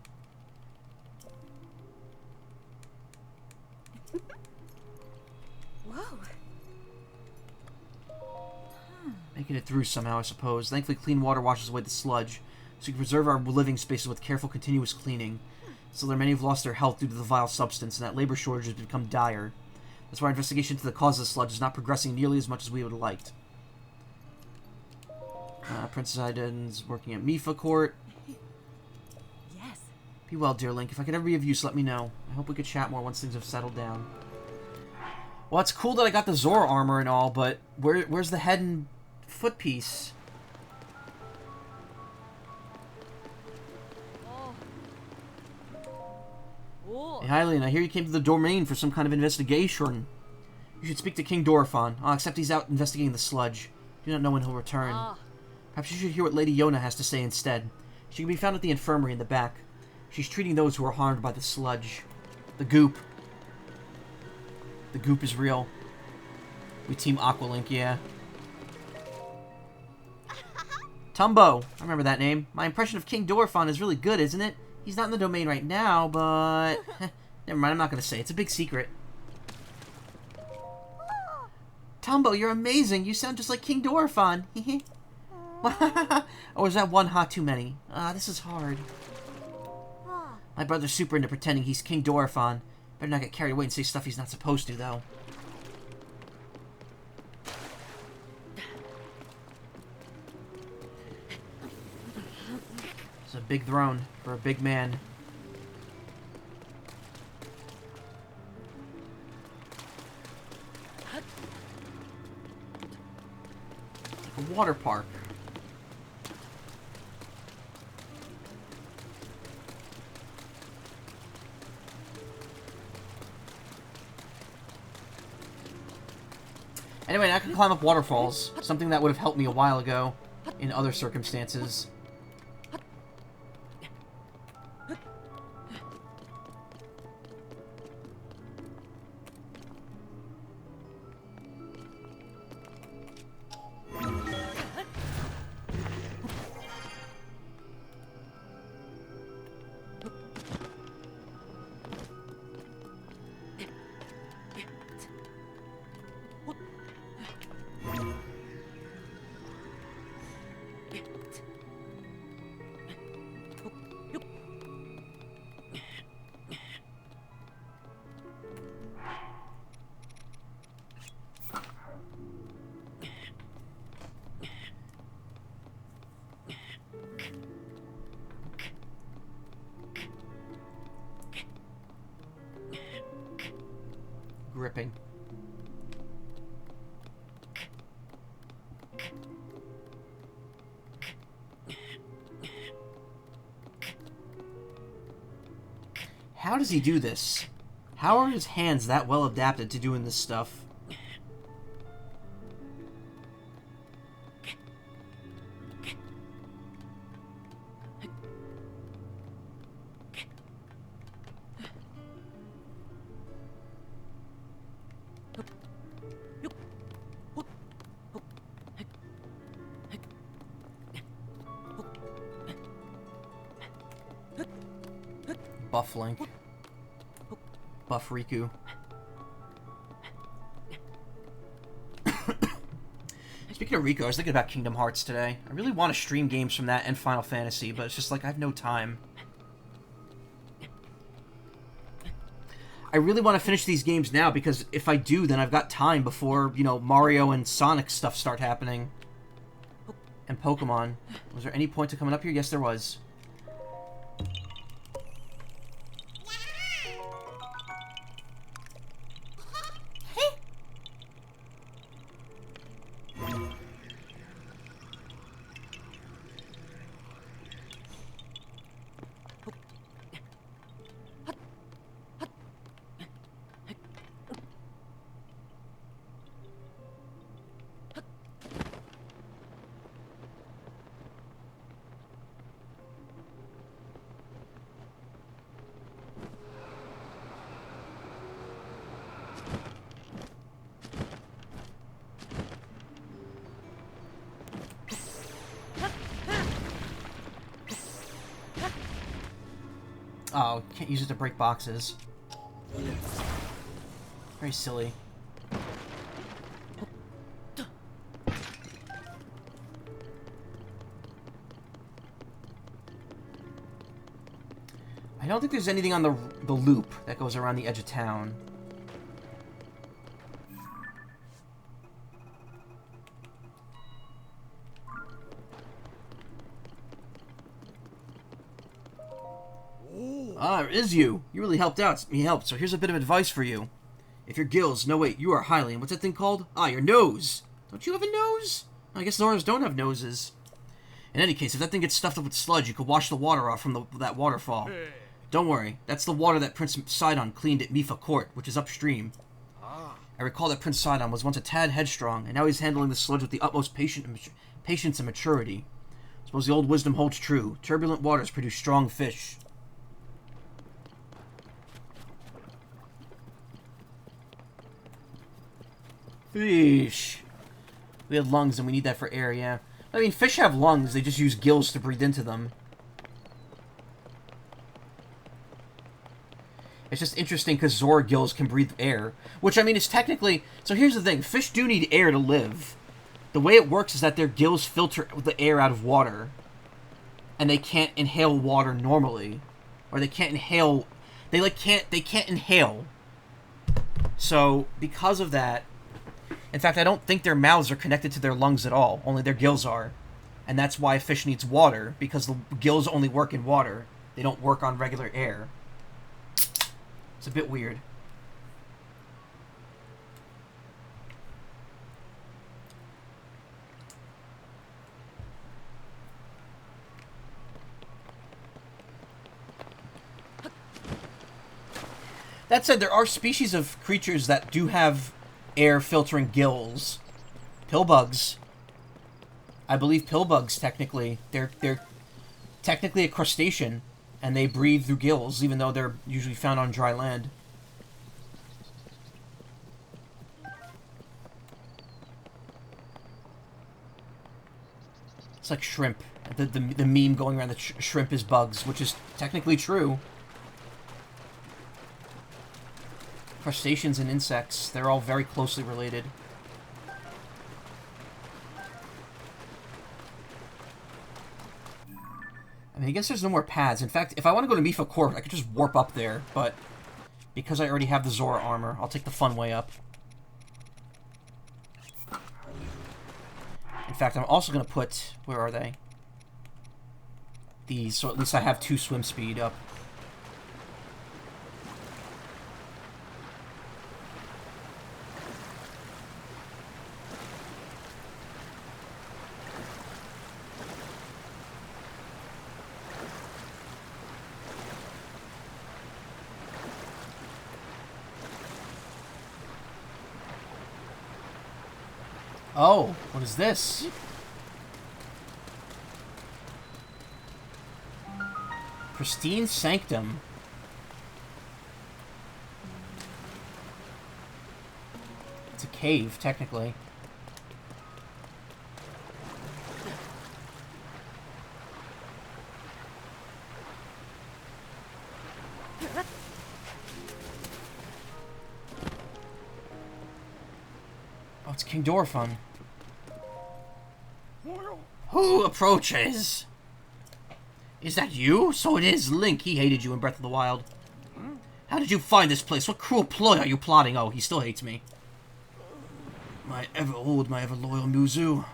Whoa. making it through somehow, I suppose. Thankfully, clean water washes away the sludge, so we can preserve our living spaces with careful, continuous cleaning. Still, there are many who've lost their health due to the vile substance, and that labor shortage has become dire. That's why our investigation into the cause of the sludge is not progressing nearly as much as we would have liked. Princess Iden's working at Mifa Court. Yes. Be well, dear Link. If I could ever be of use, let me know. I hope we could chat more once things have settled down. Well, it's cool that I got the Zora armor and all, but where's the head and foot piece? Oh. Hey, Hylian, I hear you came to the domain for some kind of investigation. You should speak to King Dorephan. Except he's out investigating the sludge. Do not know when he'll return. Perhaps you should hear what Lady Yona has to say instead. She can be found at the infirmary in the back. She's treating those who are harmed by the sludge. The goop. The goop is real. We team Aqualink, yeah. Tumbo. I remember that name. My impression of King Dorephan is really good, isn't it? He's not in the domain right now, but... never mind, I'm not going to say. It's a big secret. Tumbo, you're amazing. You sound just like King Dorephan. Or is that one ha too many? This is hard. My brother's super into pretending he's King Dorephan. Better not get carried away and say stuff he's not supposed to, though. It's a big throne for a big man. A water park. Anyway, I can climb up waterfalls. Something that would have helped me a while ago in other circumstances. Gripping. How does he do this? How are his hands that well adapted to doing this stuff? Buff Link. Buff Riku. Speaking of Riku, I was thinking about Kingdom Hearts today. I really want to stream games from that and Final Fantasy, but it's just like I have no time. I really want to finish these games now, because if I do, then I've got time before, you know, Mario and Sonic stuff start happening. And Pokemon. Was there any point to coming up here? Yes, there was. Oh, can't use it to break boxes. Very silly. don't think there's anything on the loop that goes around the edge of town. Ah, it is you. You really helped out. Me helped. So here's a bit of advice for you. If your gills... No, wait. You are Hylian. What's that thing called? Ah, your nose. Don't you have a nose? I guess Zoras don't have noses. In any case, if that thing gets stuffed up with sludge, you could wash the water off from that waterfall. Don't worry. That's the water that Prince Sidon cleaned at Mifa Court, which is upstream. I recall that Prince Sidon was once a tad headstrong, and now he's handling the sludge with the utmost patience and maturity. Suppose the old wisdom holds true. Turbulent waters produce strong fish. Fish. We had lungs and we need that for air, yeah. I mean, fish have lungs, they just use gills to breathe into them. It's just interesting because Zora gills can breathe air. Which, I mean, is technically... So here's the thing, fish do need air to live. The way it works is that their gills filter the air out of water. And they can't inhale water normally. Or they can't inhale... They can't inhale. So, because of that... In fact, I don't think their mouths are connected to their lungs at all. Only their gills are. And that's why a fish needs water, because the gills only work in water. They don't work on regular air. It's a bit weird. That said, there are species of creatures that do have air-filtering gills. Pillbugs. I believe pillbugs, technically. They're technically a crustacean, and they breathe through gills, even though they're usually found on dry land. It's like shrimp. The meme going around that shrimp is bugs, which is technically true. Crustaceans and insects, they're all very closely related. I mean, I guess there's no more paths. In fact, if I want to go to Mifa Court, I could just warp up there, but because I already have the Zora armor, I'll take the fun way up. In fact, I'm also going to put... Where are they? These, so at least I have 2 swim speed up. Oh, what is this? Pristine Sanctum. It's a cave, technically. Oh, it's King Dorfun. Who approaches? Is that you? So it is Link. He hated you in Breath of the Wild. How did you find this place? What cruel ploy are you plotting? Oh, he still hates me. My ever old, my ever loyal Muzu.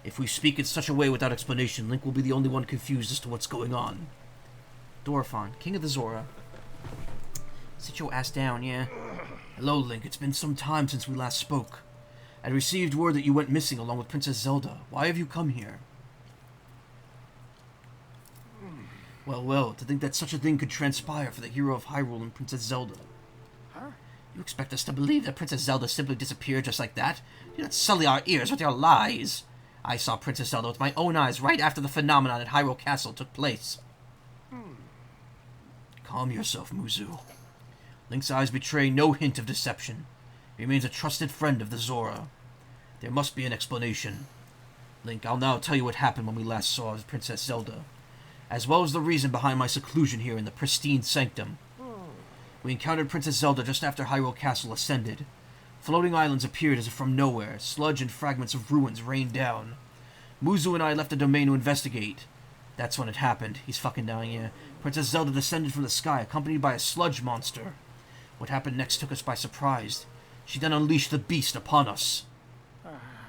If we speak in such a way without explanation, Link will be the only one confused as to what's going on. Dorfun, King of the Zora. Sit your ass down, yeah? Hello, Link. It's been some time since we last spoke. I received word that you went missing along with Princess Zelda. Why have you come here? Well, to think that such a thing could transpire for the hero of Hyrule and Princess Zelda. Huh? You expect us to believe that Princess Zelda simply disappeared just like that? Do not sully our ears with your lies. I saw Princess Zelda with my own eyes right after the phenomenon at Hyrule Castle took place. Calm yourself, Muzu. Link's eyes betray no hint of deception. He remains a trusted friend of the Zora. There must be an explanation. Link, I'll now tell you what happened when we last saw Princess Zelda, as well as the reason behind my seclusion here in the Pristine Sanctum. We encountered Princess Zelda just after Hyrule Castle ascended. Floating islands appeared as if from nowhere. Sludge and fragments of ruins rained down. Muzu and I left the domain to investigate. That's when it happened. He's fucking dying here. Princess Zelda descended from the sky, accompanied by a sludge monster. What happened next took us by surprise. She then unleashed the beast upon us.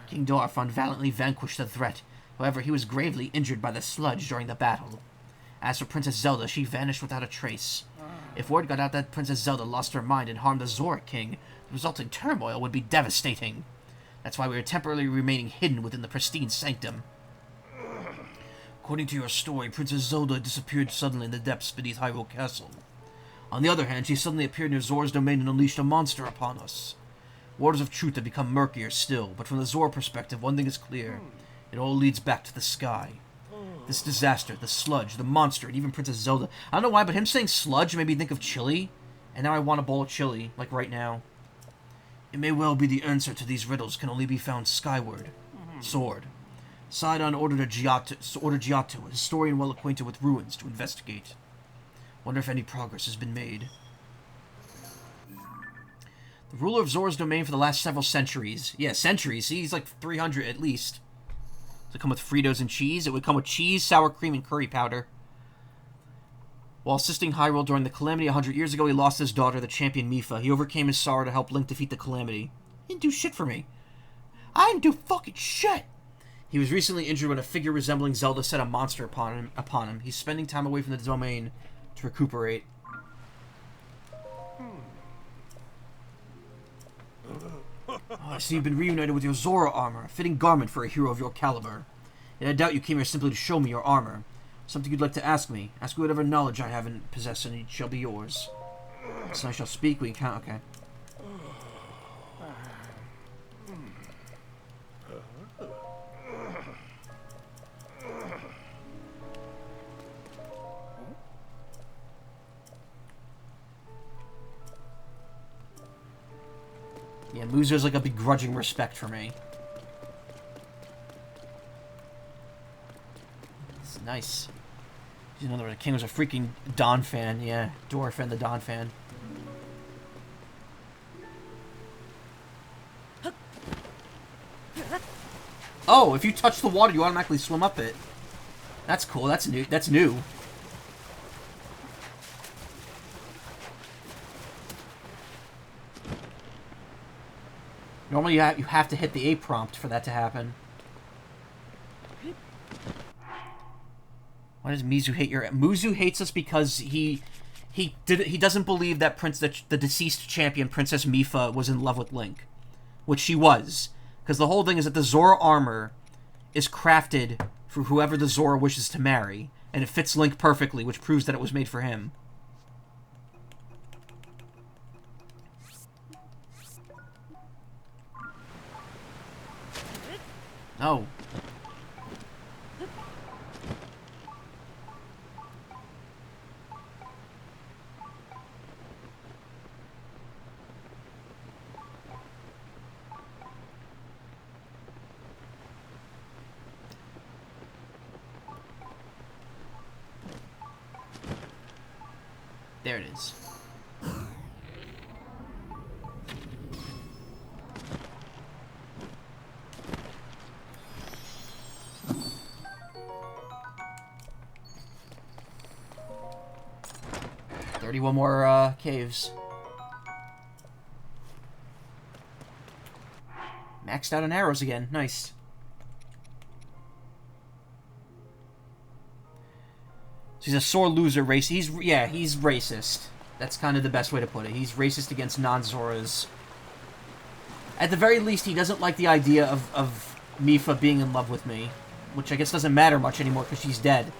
King Dorephan valiantly vanquished the threat. However, he was gravely injured by the sludge during the battle. As for Princess Zelda, she vanished without a trace. If word got out that Princess Zelda lost her mind and harmed the Zora King, the resulting turmoil would be devastating. That's why we are temporarily remaining hidden within the pristine sanctum. According to your story, Princess Zelda disappeared suddenly in the depths beneath Hyrule Castle. On the other hand, she suddenly appeared near Zora's domain and unleashed a monster upon us. Waters of truth have become murkier still, but from the Zora perspective, one thing is clear. It all leads back to the sky. This disaster, the sludge, the monster, and even Princess Zelda. I don't know why, but him saying sludge made me think of chili. And now I want a bowl of chili, like right now. It may well be the answer to these riddles can only be found skyward. Sword. Sidon ordered Giotto, a historian well acquainted with ruins, to investigate. Wonder if any progress has been made. The ruler of Zora's domain for the last several centuries. Yeah, centuries. See, he's like 300 at least. Does it come with Fritos and cheese? It would come with cheese, sour cream, and curry powder. While assisting Hyrule during the Calamity 100 years ago, he lost his daughter, the champion Mipha. He overcame his sorrow to help Link defeat the Calamity. He didn't do shit for me. I didn't do fucking shit! He was recently injured when a figure resembling Zelda set a monster upon him. He's spending time away from the domain to recuperate. I see you've been reunited with your Zora armor, a fitting garment for a hero of your caliber. Yet I doubt you came here simply to show me your armor. Something you'd like to ask me. Ask me whatever knowledge I haven't possessed, and it shall be yours. So I shall speak, we can... Okay. Yeah, Muzo's like a begrudging respect for me. It's nice. You know, the king was a freaking Don fan. Yeah, Dorephan the Don fan. Oh, if you touch the water, you automatically swim up it. That's cool. That's new. That's new. Normally, you have to hit the A prompt for that to happen. Why does Mizu hate your... Muzu hates us because he doesn't believe that the deceased champion, Princess Mipha, was in love with Link. Which she was. Because the whole thing is that the Zora armor is crafted for whoever the Zora wishes to marry. And it fits Link perfectly, which proves that it was made for him. No. There it is. One more caves. Maxed out on arrows again. Nice. So he's a sore loser race. He's racist. That's kind of the best way to put it. He's racist against non-Zoras. At the very least, he doesn't like the idea of Mipha being in love with me. Which I guess doesn't matter much anymore because she's dead.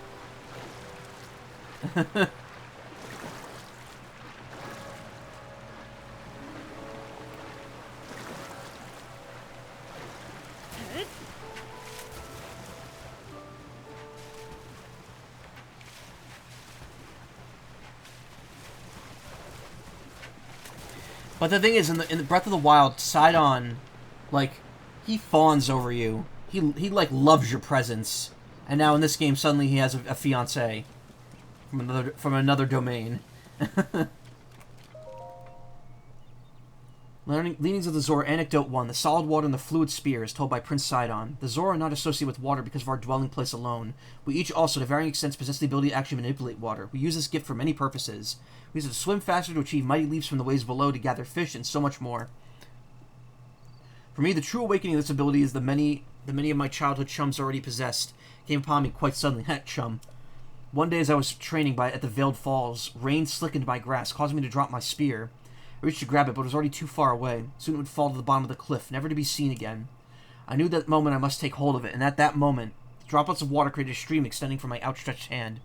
But the thing is, in the Breath of the Wild, Sidon, like, he fawns over you. He like loves your presence. And now in this game, suddenly he has a fiancé from another domain. Leanings of the Zora, Anecdote 1. The solid water and the fluid spear is told by Prince Sidon. The Zora are not associated with water because of our dwelling place alone. We each also, to varying extents, possess the ability to actually manipulate water. We use this gift for many purposes. We use it to swim faster, to achieve mighty leaps from the waves below, to gather fish, and so much more. For me, the true awakening of this ability is the many of my childhood chums already possessed. It came upon me quite suddenly. Chum. One day as I was training at the Veiled Falls, rain slickened my grass, causing me to drop my spear. I reached to grab it, but it was already too far away. Soon it would fall to the bottom of the cliff, never to be seen again. I knew that moment I must take hold of it, and at that moment, droplets of water created a stream extending from my outstretched hand.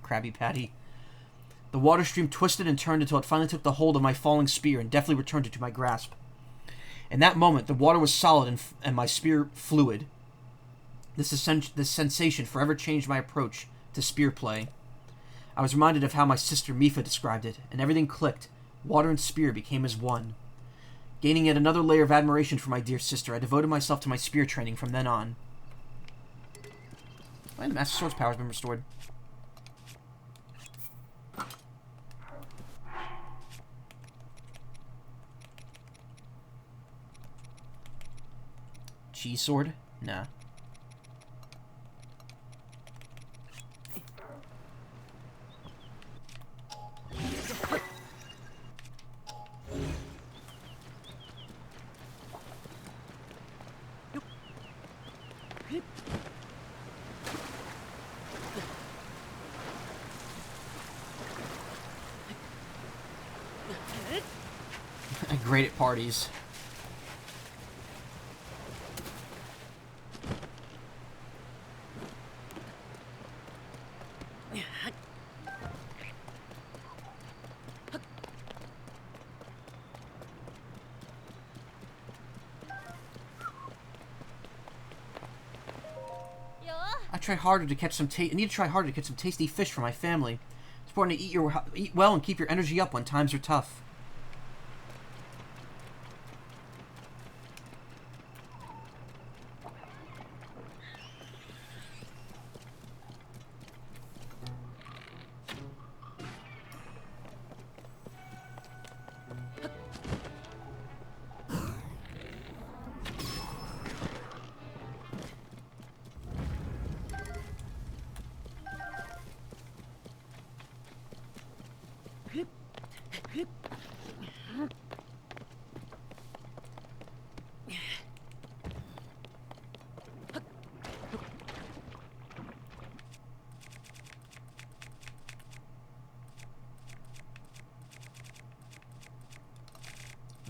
Krabby Patty. The water stream twisted and turned until it finally took the hold of my falling spear and deftly returned it to my grasp. In that moment, the water was solid and my spear fluid. This sensation forever changed my approach to spear play. I was reminded of how my sister Mifa described it, and everything clicked. Water and spear became as one. Gaining yet another layer of admiration for my dear sister, I devoted myself to my spear training from then on. Why, the Master Sword's power has been restored. Cheese sword? Nah. I'm great at parties. I need to try harder to catch some tasty fish for my family. It's important to eat well and keep your energy up when times are tough.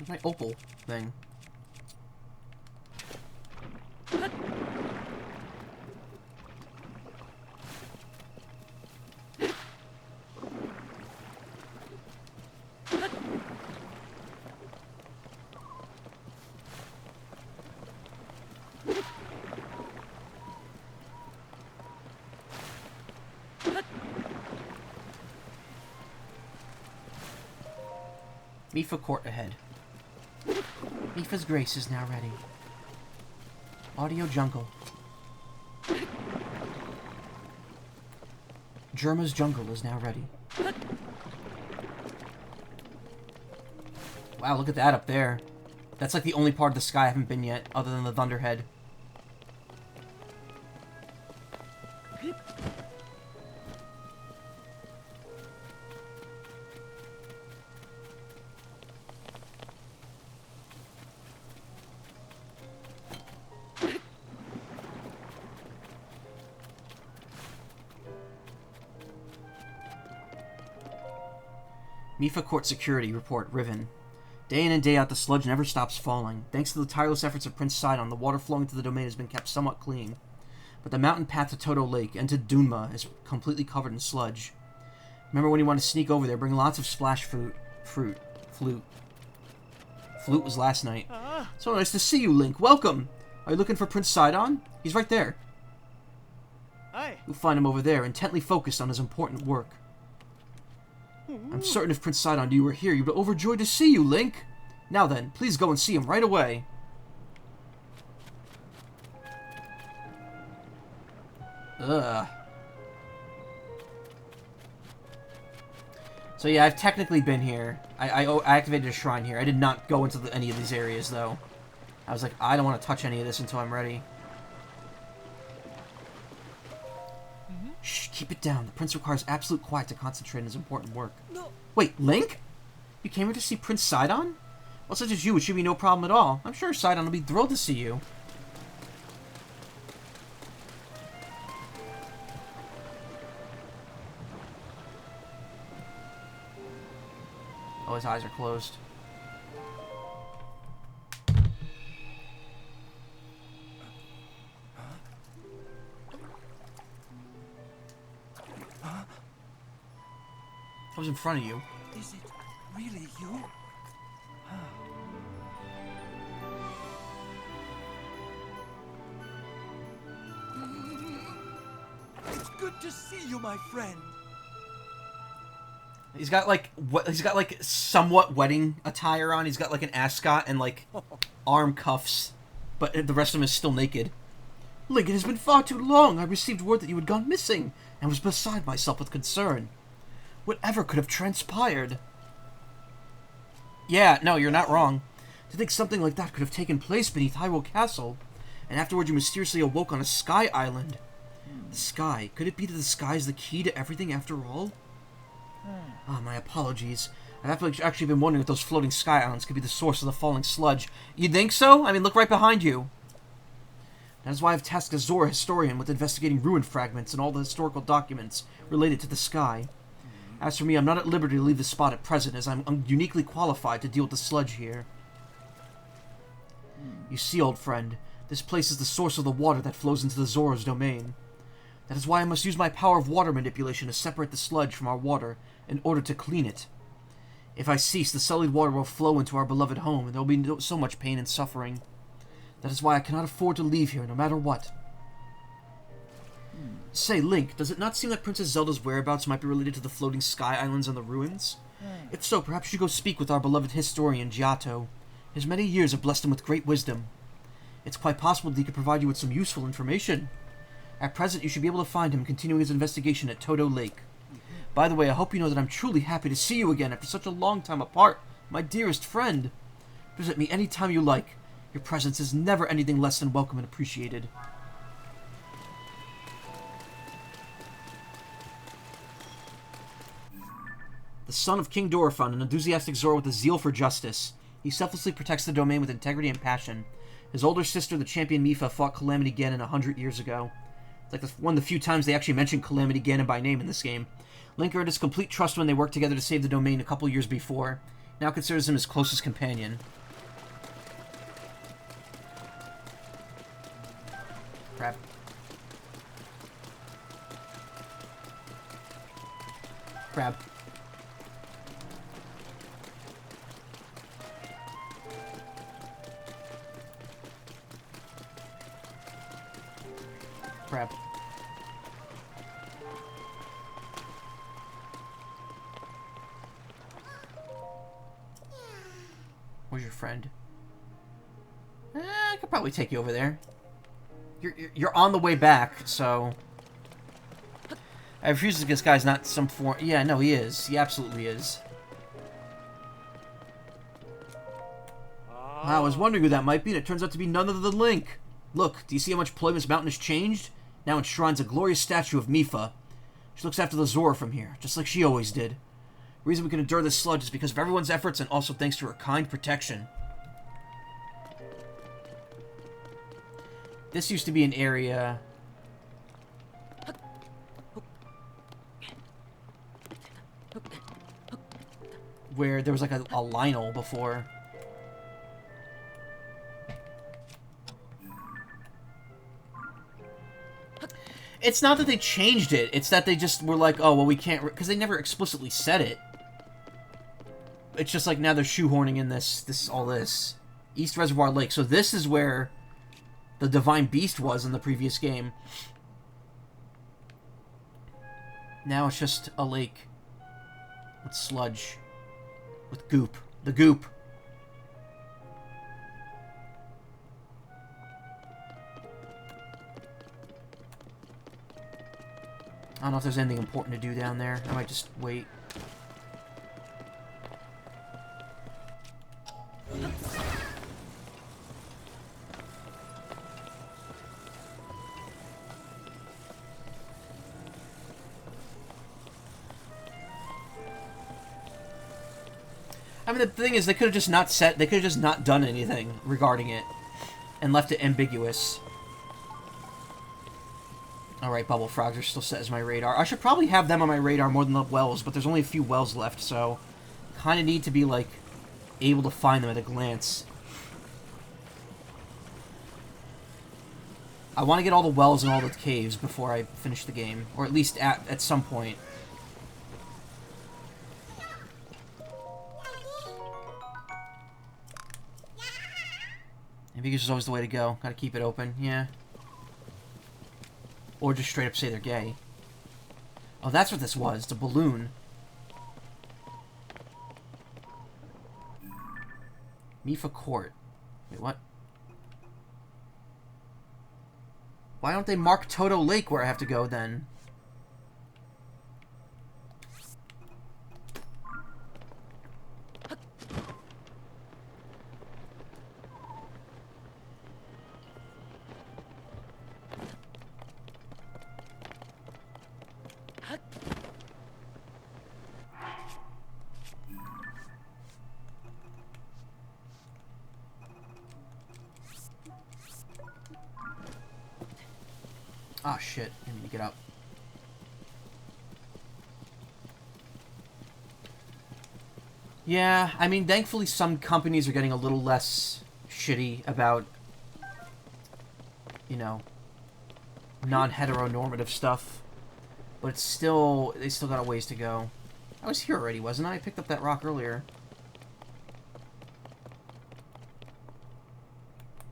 Where's my opal thing? Mifa Court ahead. Mifa's Grace is now ready. Audio Jungle. Germa's Jungle is now ready. Wow, look at that up there. That's like the only part of the sky I haven't been yet, other than the Thunderhead. Mifa Court Security Report, Riven. Day in and day out, the sludge never stops falling. Thanks to the tireless efforts of Prince Sidon, the water flowing to the domain has been kept somewhat clean. But the mountain path to Toto Lake and to Dunma is completely covered in sludge. Remember when you want to sneak over there, bring lots of splash flute. Flute was last night. So nice to see you, Link. Welcome! Are you looking for Prince Sidon? He's right there. Hi. You'll find him over there, intently focused on his important work. I'm certain if Prince Sidon knew you were here, you'd be overjoyed to see you, Link. Now then, please go and see him right away. Ugh. So yeah, I've technically been here. I activated a shrine here. I did not go into any of these areas, though. I was like, I don't want to touch any of this until I'm ready. Shh, keep it down. The prince requires absolute quiet to concentrate on his important work. No. Wait, Link? You came here to see Prince Sidon? Well, such as you, it should be no problem at all. I'm sure Sidon will be thrilled to see you. Oh, his eyes are closed. I was in front of you. Is it really you? It's good to see you, my friend. He's got like somewhat wedding attire on. He's got like an ascot and like arm cuffs, but the rest of him is still naked. Link, it has been far too long. I received word that you had gone missing and was beside myself with concern. Whatever could have transpired? Yeah, no, you're not wrong. To think something like that could have taken place beneath Hyrule Castle, and afterward you mysteriously awoke on a sky island. The sky. Could it be that the sky is the key to everything after all? Ah, my apologies. I've actually been wondering if those floating sky islands could be the source of the falling sludge. You think so? I mean, look right behind you. That is why I've tasked a Zora historian with investigating ruin fragments and all the historical documents related to the sky. As for me, I'm not at liberty to leave the spot at present, as I'm uniquely qualified to deal with the sludge here. You see, old friend, this place is the source of the water that flows into the Zora's domain. That is why I must use my power of water manipulation to separate the sludge from our water in order to clean it. If I cease, the sullied water will flow into our beloved home, and there will be so much pain and suffering. That is why I cannot afford to leave here, no matter what. Say, Link, does it not seem that Princess Zelda's whereabouts might be related to the floating sky islands and the ruins? If so, perhaps you should go speak with our beloved historian, Giotto. His many years have blessed him with great wisdom. It's quite possible that he could provide you with some useful information. At present, you should be able to find him continuing his investigation at Todo Lake. By the way, I hope you know that I'm truly happy to see you again after such a long time apart, my dearest friend. Visit me any time you like. Your presence is never anything less than welcome and appreciated. The son of King Dorephan, an enthusiastic Zora with a zeal for justice. He selflessly protects the domain with integrity and passion. His older sister, the champion Mipha, fought Calamity Ganon 100 years ago. It's like one of the few times they actually mentioned Calamity Ganon by name in this game. Link earned his complete trust when they worked together to save the domain a couple years before. Now considers him his closest companion. Crap. Crab. Crap. Where's your friend? I could probably take you over there. You're on the way back, so... I refuse to think this guy's not some form... Yeah, no, he is. He absolutely is. I was wondering who that might be, and it turns out to be none other than Link. Look, do you see how much Ploymus Mountain has changed? Now enshrines a glorious statue of Mipha. She looks after the Zora from here, just like she always did. The reason we can endure this sludge is because of everyone's efforts and also thanks to her kind protection. This used to be an area... where there was like a Lionel before. It's not that they changed it, it's that they just were like, oh, well, we can't... Because they never explicitly said it. It's just like now they're shoehorning in all this. East Reservoir Lake. So this is where the Divine Beast was in the previous game. Now it's just a lake with sludge. With goop. The goop. I don't know if there's anything important to do down there. I might just wait. I mean, the thing is, they could have just not said... They could have just not done anything regarding it. And left it ambiguous. Alright, bubble frogs are still set as my radar. I should probably have them on my radar more than the wells, but there's only a few wells left, so... Kind of need to be, like, able to find them at a glance. I want to get all the wells and all the caves before I finish the game. Or at least at some point. Ambiguous is always the way to go. Gotta keep it open, yeah. Or just straight up say they're gay. Oh, that's what this was. The balloon. Mifa Court. Wait, what? Why don't they mark Toto Lake where I have to go, then? Ah, shit. I need to get up. Yeah, I mean, thankfully some companies are getting a little less shitty about, you know, non-heteronormative stuff. But it's still, they still got a ways to go. I was here already, wasn't I? I picked up that rock earlier.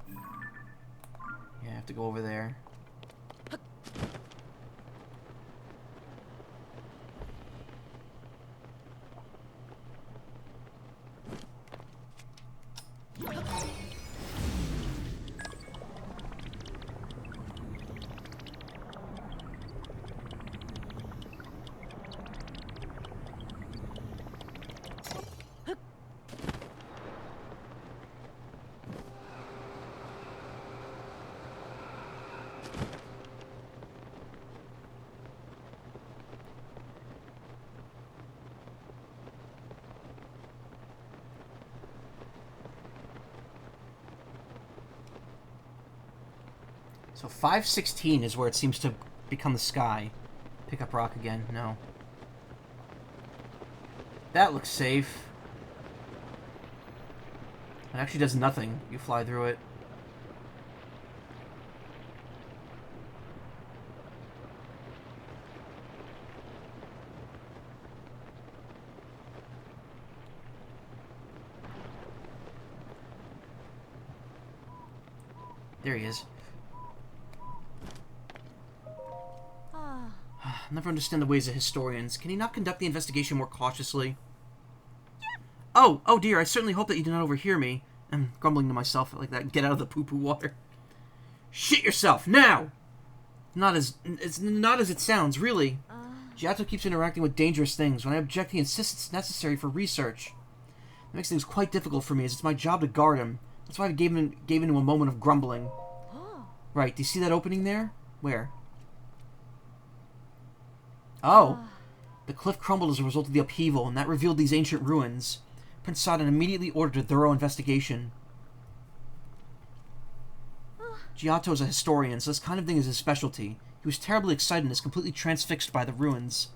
Yeah, I have to go over there. So 516 is where it seems to become the sky. Pick up rock again. No. That looks safe. It actually does nothing. You fly through it. There he is. I'll never understand the ways of historians. Can he not conduct the investigation more cautiously? Oh dear, I certainly hope that you did not overhear me. I'm grumbling to myself like that. Get out of the poo-poo water. Shit yourself, now! It's not as it sounds, really. Giotto keeps interacting with dangerous things. When I object, he insists it's necessary for research. It makes things quite difficult for me, as it's my job to guard him. That's why I gave in to a moment of grumbling. Right, do you see that opening there? Where? Oh! The cliff crumbled as a result of the upheaval, and that revealed these ancient ruins. Prince Sodden immediately ordered a thorough investigation. Giotto is a historian, so this kind of thing is his specialty. He was terribly excited and is completely transfixed by the ruins.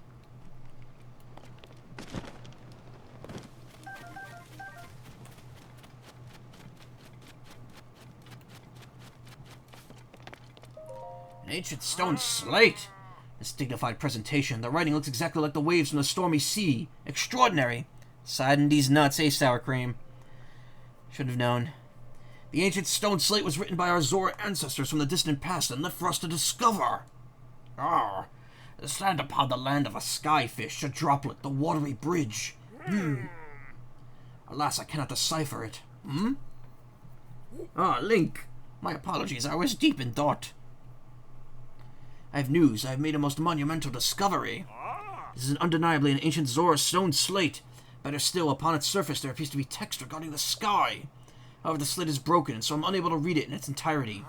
An ancient stone slate! This dignified presentation. The writing looks exactly like the waves from the stormy sea. Extraordinary! Siding these nuts, eh, sour cream? Should have known. The ancient stone slate was written by our Zora ancestors from the distant past and left for us to discover. Stand upon the land of a skyfish, a droplet, the watery bridge. Alas, I cannot decipher it. Link. My apologies, I was deep in thought. I have news. I have made a most monumental discovery. This is undeniably an ancient Zora stone slate. Better still, upon its surface there appears to be text regarding the sky. However, the slate is broken, and so I'm unable to read it in its entirety.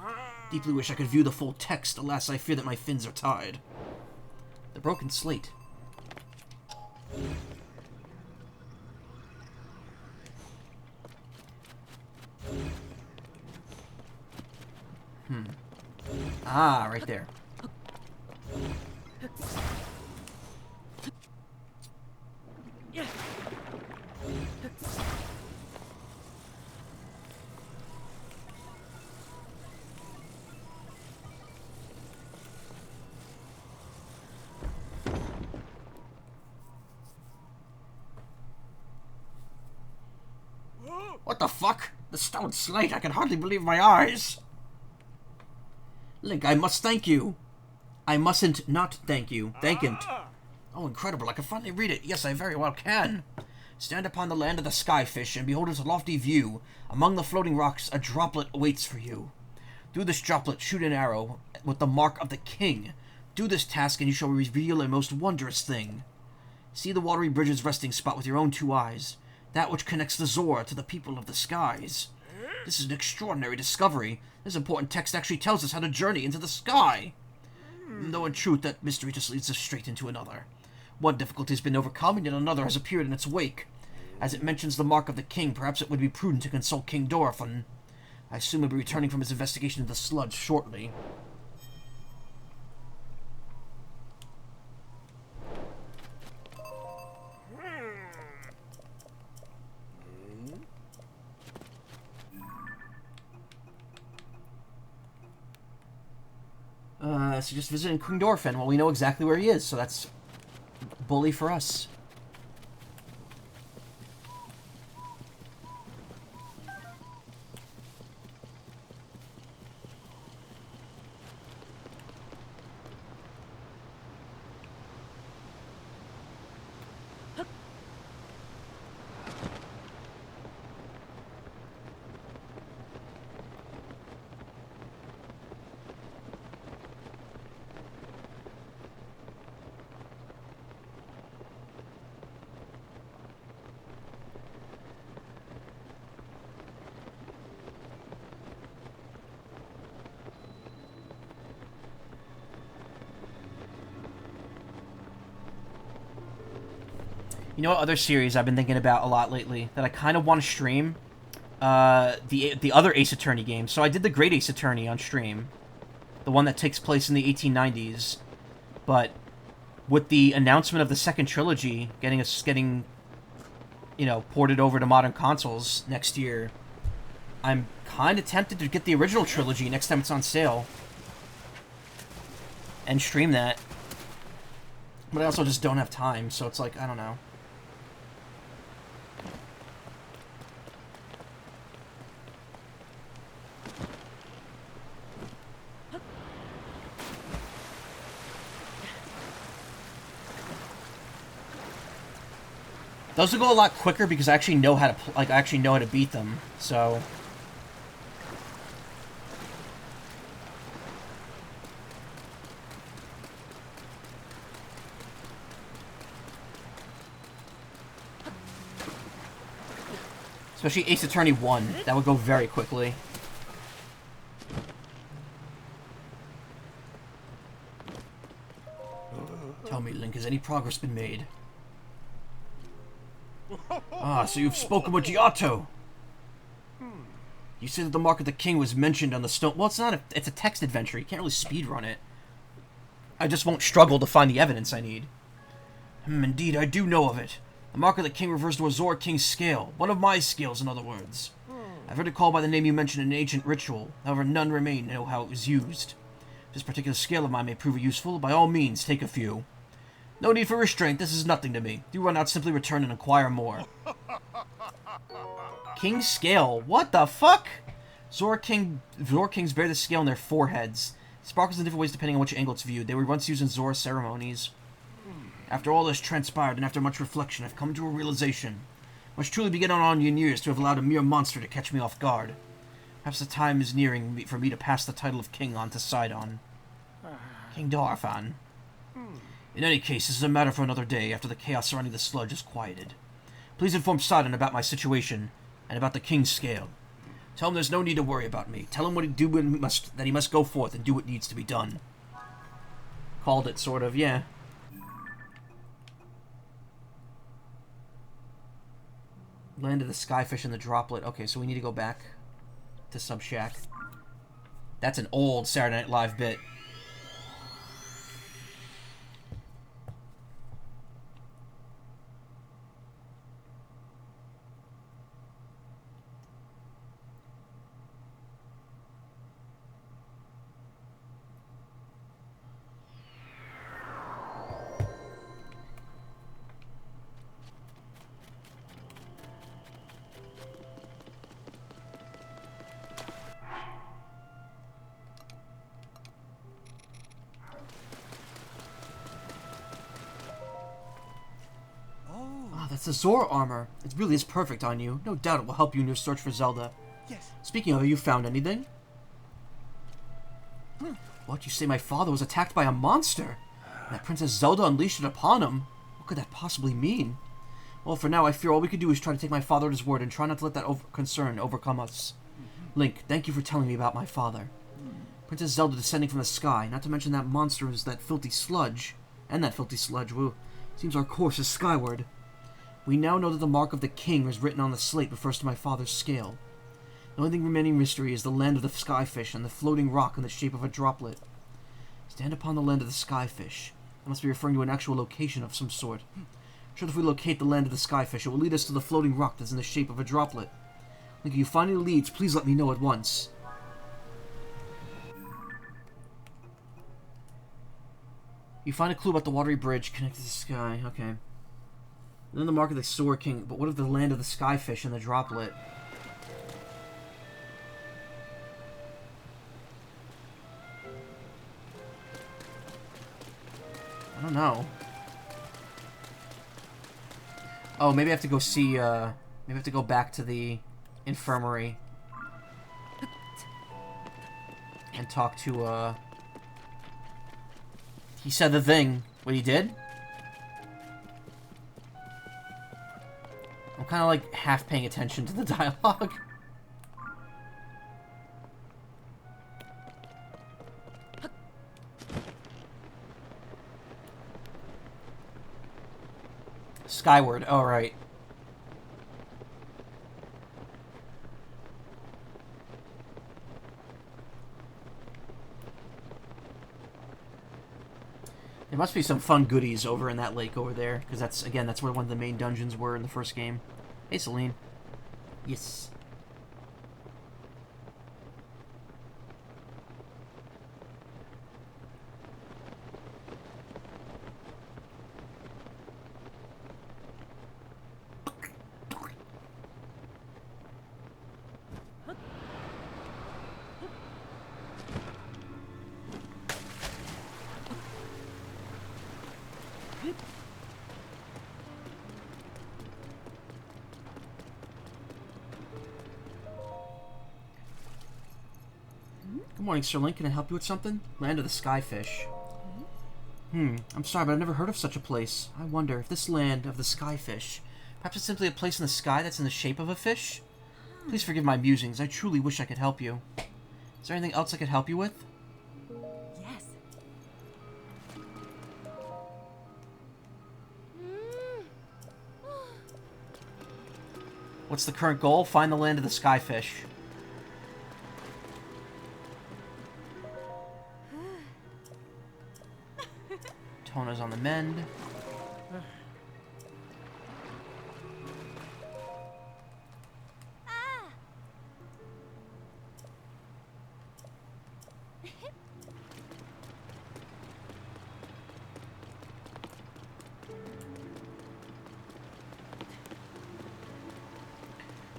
Deeply wish I could view the full text. Alas, I fear that my fins are tied. The broken slate. Ah, right there. What the fuck? The stone slate, I can hardly believe my eyes. Link, I must thank you. I mustn't not thank you. Thankn't. Oh, incredible, I can finally read it. Yes, I very well can. Stand upon the land of the skyfish, and behold its lofty view. Among the floating rocks, a droplet waits for you. Through this droplet, shoot an arrow with the mark of the king. Do this task, and you shall reveal a most wondrous thing. See the watery bridge's resting spot with your own 2 eyes. That which connects the Zora to the people of the skies. This is an extraordinary discovery. This important text actually tells us how to journey into the sky. Though in truth, that mystery just leads us straight into another. One difficulty has been overcome, and yet another has appeared in its wake. As it mentions the mark of the king, perhaps it would be prudent to consult King Dorephan. I assume he'll be returning from his investigation of the sludge shortly. So just visiting King Dorephan. Well, we know exactly where he is, so that's bully for us. You know what other series I've been thinking about a lot lately that I kind of want to stream? The other Ace Attorney game. So I did the Great Ace Attorney on stream. The one that takes place in the 1890s. But with the announcement of the second trilogy getting ported over to modern consoles next year, I'm kind of tempted to get the original trilogy next time it's on sale and stream that. But I also just don't have time, so it's like, I don't know. Those will go a lot quicker because I actually know how to beat them. So especially Ace Attorney 1, that would go very quickly. Tell me, Link, has any progress been made? Ah, so you've spoken with Giotto. You said that the mark of the king was mentioned on the stone. Well, it's a text adventure. You can't really speedrun it. I just won't struggle to find the evidence I need. Indeed, I do know of it. The mark of the king refers to a Zora King's scale. One of my scales, in other words. I've heard it called by the name you mentioned in an ancient ritual. However, none remain to know how it was used. If this particular scale of mine may prove useful, by all means, take a few. No need for restraint, this is nothing to me. Do run out, simply return and inquire more. King's scale? What the fuck? Zora Kings bear the scale on their foreheads. It sparkles in different ways depending on which angle it's viewed. They were once used in Zora ceremonies. After all this transpired, and after much reflection, I've come to a realization. I must truly be getting on in years to have allowed a mere monster to catch me off guard. Perhaps the time is nearing for me to pass the title of king on to Sidon. King Dorephan. In any case, this is a matter for another day, after the chaos surrounding the sludge is quieted. Please inform Sidon about my situation, and about the king's scale. Tell him there's no need to worry about me. Tell him that he must go forth and do what needs to be done. Called it, sort of, yeah. Land of the Skyfish and the Droplet. Okay, so we need to go back to Subshack. That's an old Saturday Night Live bit. That's the Zora armor. It really is perfect on you. No doubt it will help you in your search for Zelda. Yes. Speaking of, have you found anything? What? You say my father was attacked by a monster? And that Princess Zelda unleashed it upon him? What could that possibly mean? Well, for now, I fear all we could do is try to take my father at his word and try not to let that concern overcome us. Link, thank you for telling me about my father. Princess Zelda descending from the sky, not to mention that monster is that filthy sludge. And that filthy sludge, woo. Seems our course is skyward. We now know that the mark of the king is written on the slate refers to my father's scale. The only thing remaining mystery is the land of the skyfish and the floating rock in the shape of a droplet. Stand upon the land of the skyfish. That must be referring to an actual location of some sort. I'm sure if we locate the land of the skyfish, it will lead us to the floating rock that's in the shape of a droplet. If you find any leads, please let me know at once. You find a clue about the watery bridge connected to the sky. Okay. Then the mark of the Sword King, but what of the land of the skyfish and the droplet? I don't know. Oh, maybe I have to go see, maybe I have to go back to the infirmary. And talk to, he said the thing. What he did? I'm kind of like half paying attention to the dialogue. Skyward, oh right. There must be some fun goodies over in that lake over there, because that's, again, that's where one of the main dungeons were in the first game. Hey, Celine. Yes. Good morning, Sir Link. Can I help you with something? Land of the Skyfish. I'm sorry, but I've never heard of such a place. I wonder if this land of the Skyfish, perhaps it's simply a place in the sky that's in the shape of a fish? Please forgive my musings. I truly wish I could help you. Is there anything else I could help you with? Yes. What's the current goal? Find the land of the Skyfish. Tona's on the mend.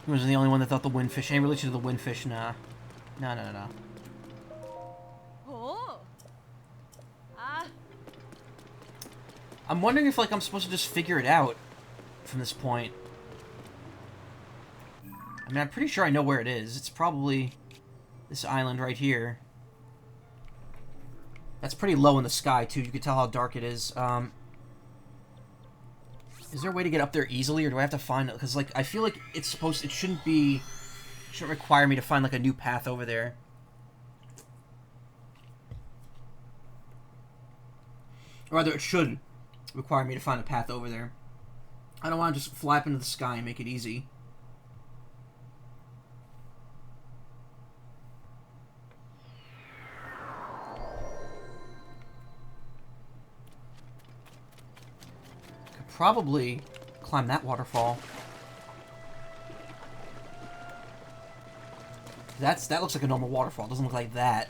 He was the only one that thought the windfish ain't related to the windfish. Nah. No. Oh. I'm wondering if, like, I'm supposed to just figure it out from this point. I mean, I'm pretty sure I know where it is. It's probably this island right here. That's pretty low in the sky, too. You can tell how dark it is. Is there a way to get up there easily, or do I have to find it? Because, like, I feel like it's supposed... It shouldn't require me to find, like, a new path over there. Or rather, it should require me to find a path over there. I don't want to just fly up into the sky and make it easy. probably climb that waterfall. That looks like a normal waterfall. It doesn't look like that.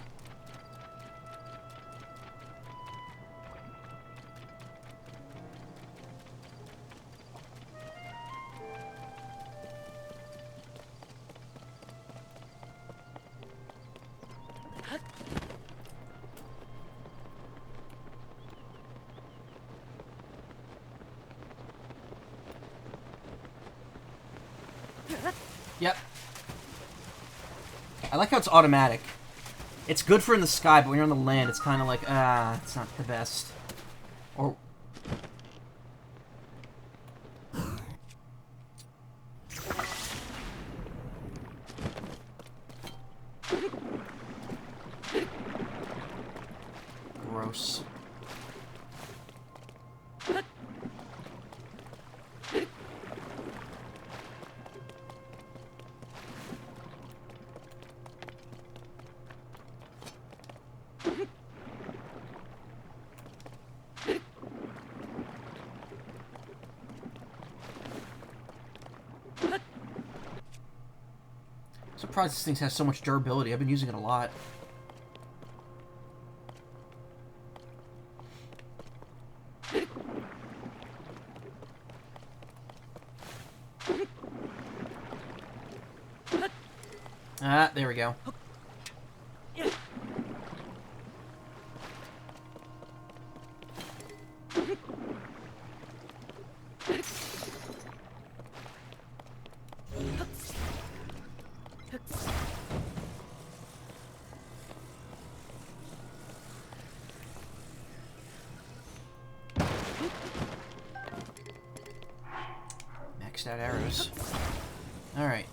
Yep. I like how it's automatic. It's good for in the sky, but when you're on the land, it's kind of like, it's not the best. Or... Gross. Surprised this thing has so much durability. I've been using it a lot. Ah, there we go. Maxed out arrows. Alright.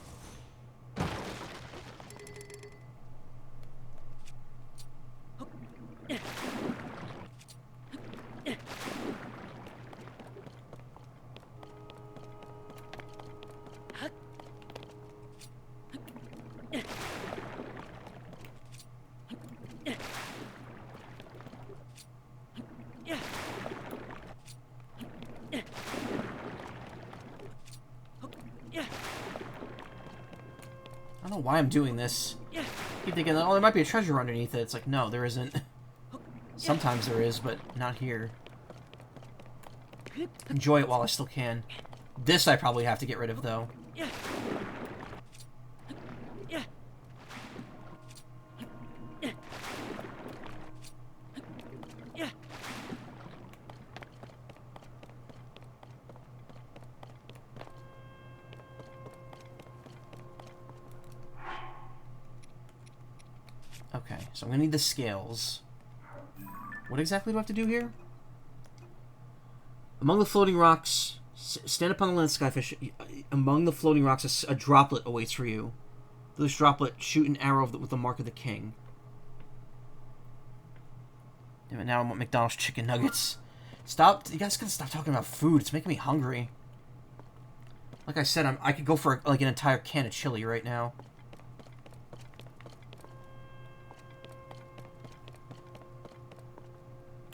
I don't know why I'm doing this. I keep thinking, oh, there might be a treasure underneath it. It's like, no, there isn't. Sometimes there is, but not here. Enjoy it while I still can. This I probably have to get rid of, though. Okay, so I'm gonna need the scales. What exactly do I have to do here? Among the floating rocks, stand upon the land, Skyfish. Among the floating rocks, a droplet awaits for you. For this droplet, shoot an arrow with the mark of the king. Damn it, now I want McDonald's chicken nuggets. Stop! You guys gotta stop talking about food. It's making me hungry. Like I said, I could go for like an entire can of chili right now.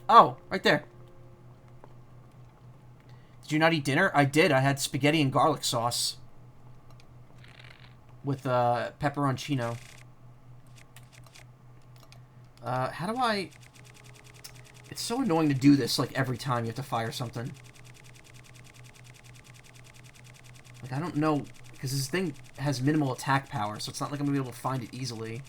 Oh, right there. Did you not eat dinner? I did. I had spaghetti and garlic sauce. With, pepperoncino. How do I... It's so annoying to do this, like, every time you have to fire something. Like, I don't know... Because this thing has minimal attack power, so it's not like I'm going to be able to find it easily.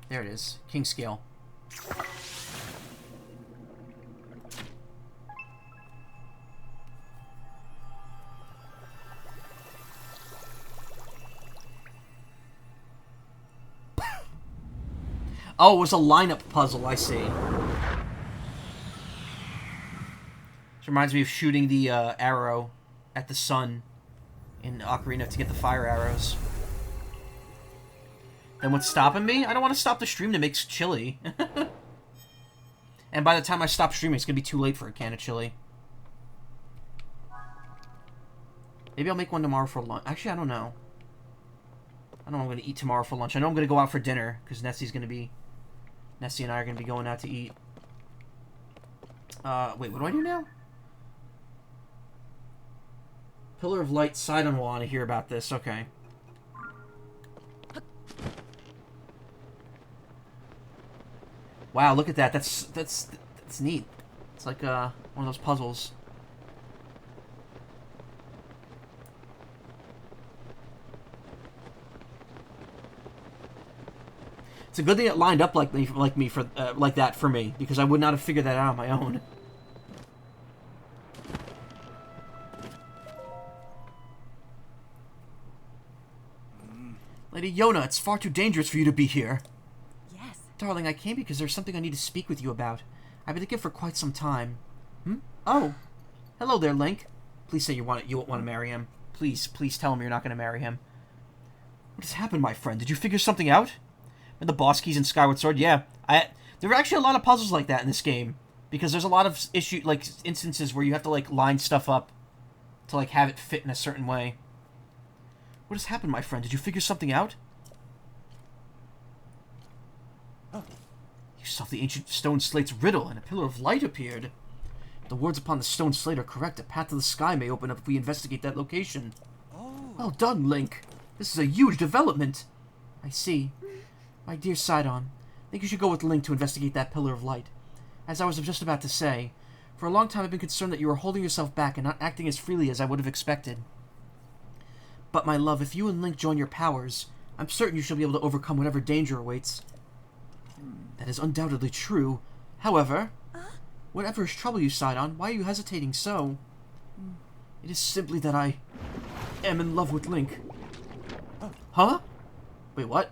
There it is. King scale. Oh, it was a lineup puzzle, I see. Which reminds me of shooting the arrow at the sun in Ocarina to get the fire arrows. Then what's stopping me? I don't want to stop the stream to make chili. And by the time I stop streaming, it's going to be too late for a can of chili. Maybe I'll make one tomorrow for lunch. Actually, I don't know. I don't know what I'm going to eat tomorrow for lunch. I know I'm going to go out for dinner, because Nessie's going to be Nessie and I are going to be going out to eat. Wait, what do I do now? Pillar of Light, side on wall. I want to hear about this. Okay. Wow, look at that. That's neat. It's like one of those puzzles. It's a good thing it lined up like that for me, because I would not have figured that out on my own. Lady Yona, it's far too dangerous for you to be here. Yes. Darling, I came because there's something I need to speak with you about. I've been thinking for quite some time. Oh. Hello there, Link. Please say you won't want to marry him. Please tell him you're not going to marry him. What has happened, my friend? Did you figure something out? And the boss keys in Skyward Sword? Yeah. There are actually a lot of puzzles like that in this game. Because there's a lot of instances where you have to, line stuff up to, have it fit in a certain way. What has happened, my friend? Did you figure something out? You solved the ancient stone slate's riddle, and a pillar of light appeared. The words upon the stone slate are correct. A path to the sky may open up if we investigate that location. Oh. Well done, Link. This is a huge development. I see. My dear Sidon, I think you should go with Link to investigate that pillar of light. As I was just about to say, for a long time I've been concerned that you were holding yourself back and not acting as freely as I would have expected. But, my love, if you and Link join your powers, I'm certain you shall be able to overcome whatever danger awaits. That is undoubtedly true. However, whatever has troubled you, Sidon, why are you hesitating so? It is simply that I am in love with Link. Huh? Wait, what?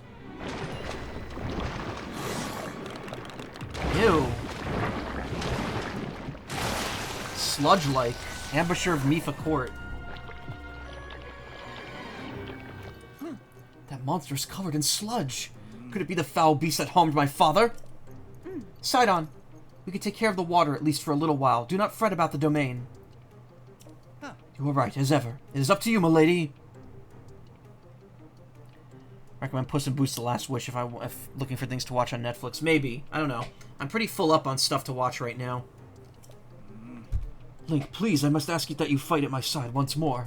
Ew. Sludge-like. Ambusher of Mifa Court. That monster is covered in sludge. Could it be the foul beast that harmed my father? Sidon, we can take care of the water, at least for a little while. Do not fret about the domain. You are right, as ever. It is up to you, my lady. Recommend Puss in Boots: The Last Wish if looking for things to watch on Netflix. Maybe. I don't know. I'm pretty full up on stuff to watch right now. Link, please, I must ask you that you fight at my side once more.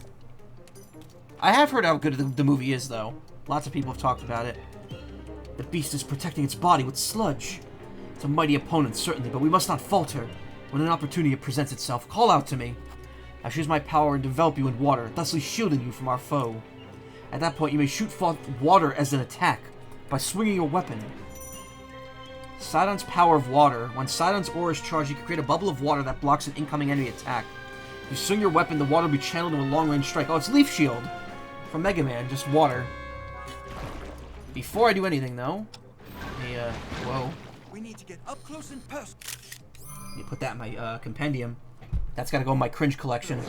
I have heard how good the movie is, though. Lots of people have talked about it. The beast is protecting its body with sludge. It's a mighty opponent, certainly, but we must not falter. When an opportunity presents itself, call out to me. I shall use my power and develop you in water, thusly shielding you from our foe. At that point, you may shoot forth water as an attack by swinging your weapon. Sidon's power of water. When Sidon's aura is charged, you can create a bubble of water that blocks an incoming enemy attack. If you swing your weapon, the water will be channeled into a long-range strike. Oh, it's Leaf Shield from Mega Man, just water. Before I do anything, though, whoa. We need to get up close and personal. Let me put that in my compendium. That's got to go in my cringe collection.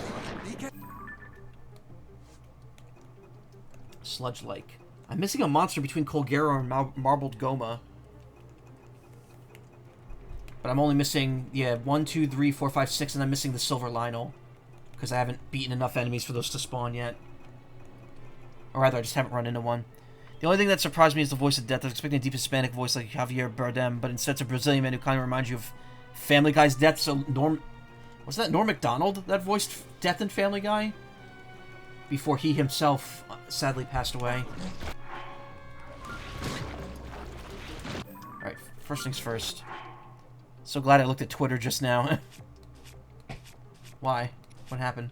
Sludge-like. I'm missing a monster between Colgero and Marbled Goma. But I'm only missing, 1, 2, 3, 4, 5, 6, and I'm missing the Silver Lionel. Because I haven't beaten enough enemies for those to spawn yet. Or rather, I just haven't run into one. The only thing that surprised me is the voice of death. I was expecting a deep Hispanic voice like Javier Bardem, but instead it's a Brazilian man who kind of reminds you of Family Guy's death. So was that Norm Macdonald that voiced Death in Family Guy? Before he himself sadly passed away. Alright, first things first. So glad I looked at Twitter just now. Why? What happened?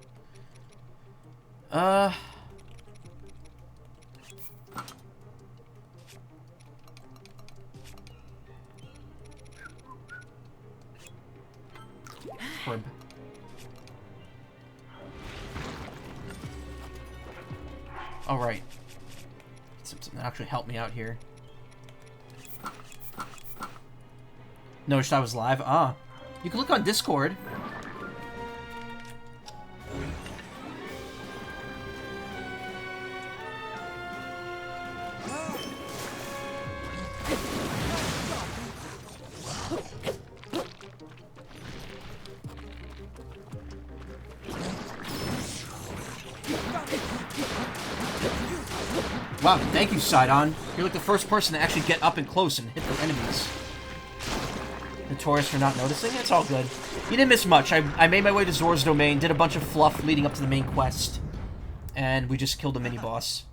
Crib. All right. Something that actually helped me out here. Noticed I was live. Ah, you can look on Discord. Wow, thank you, Sidon. You're like the first person to actually get up and close and hit the enemies. Notorious for not noticing. It's all good. You didn't miss much. I made my way to Zora's domain, did a bunch of fluff leading up to the main quest, and we just killed a mini-boss.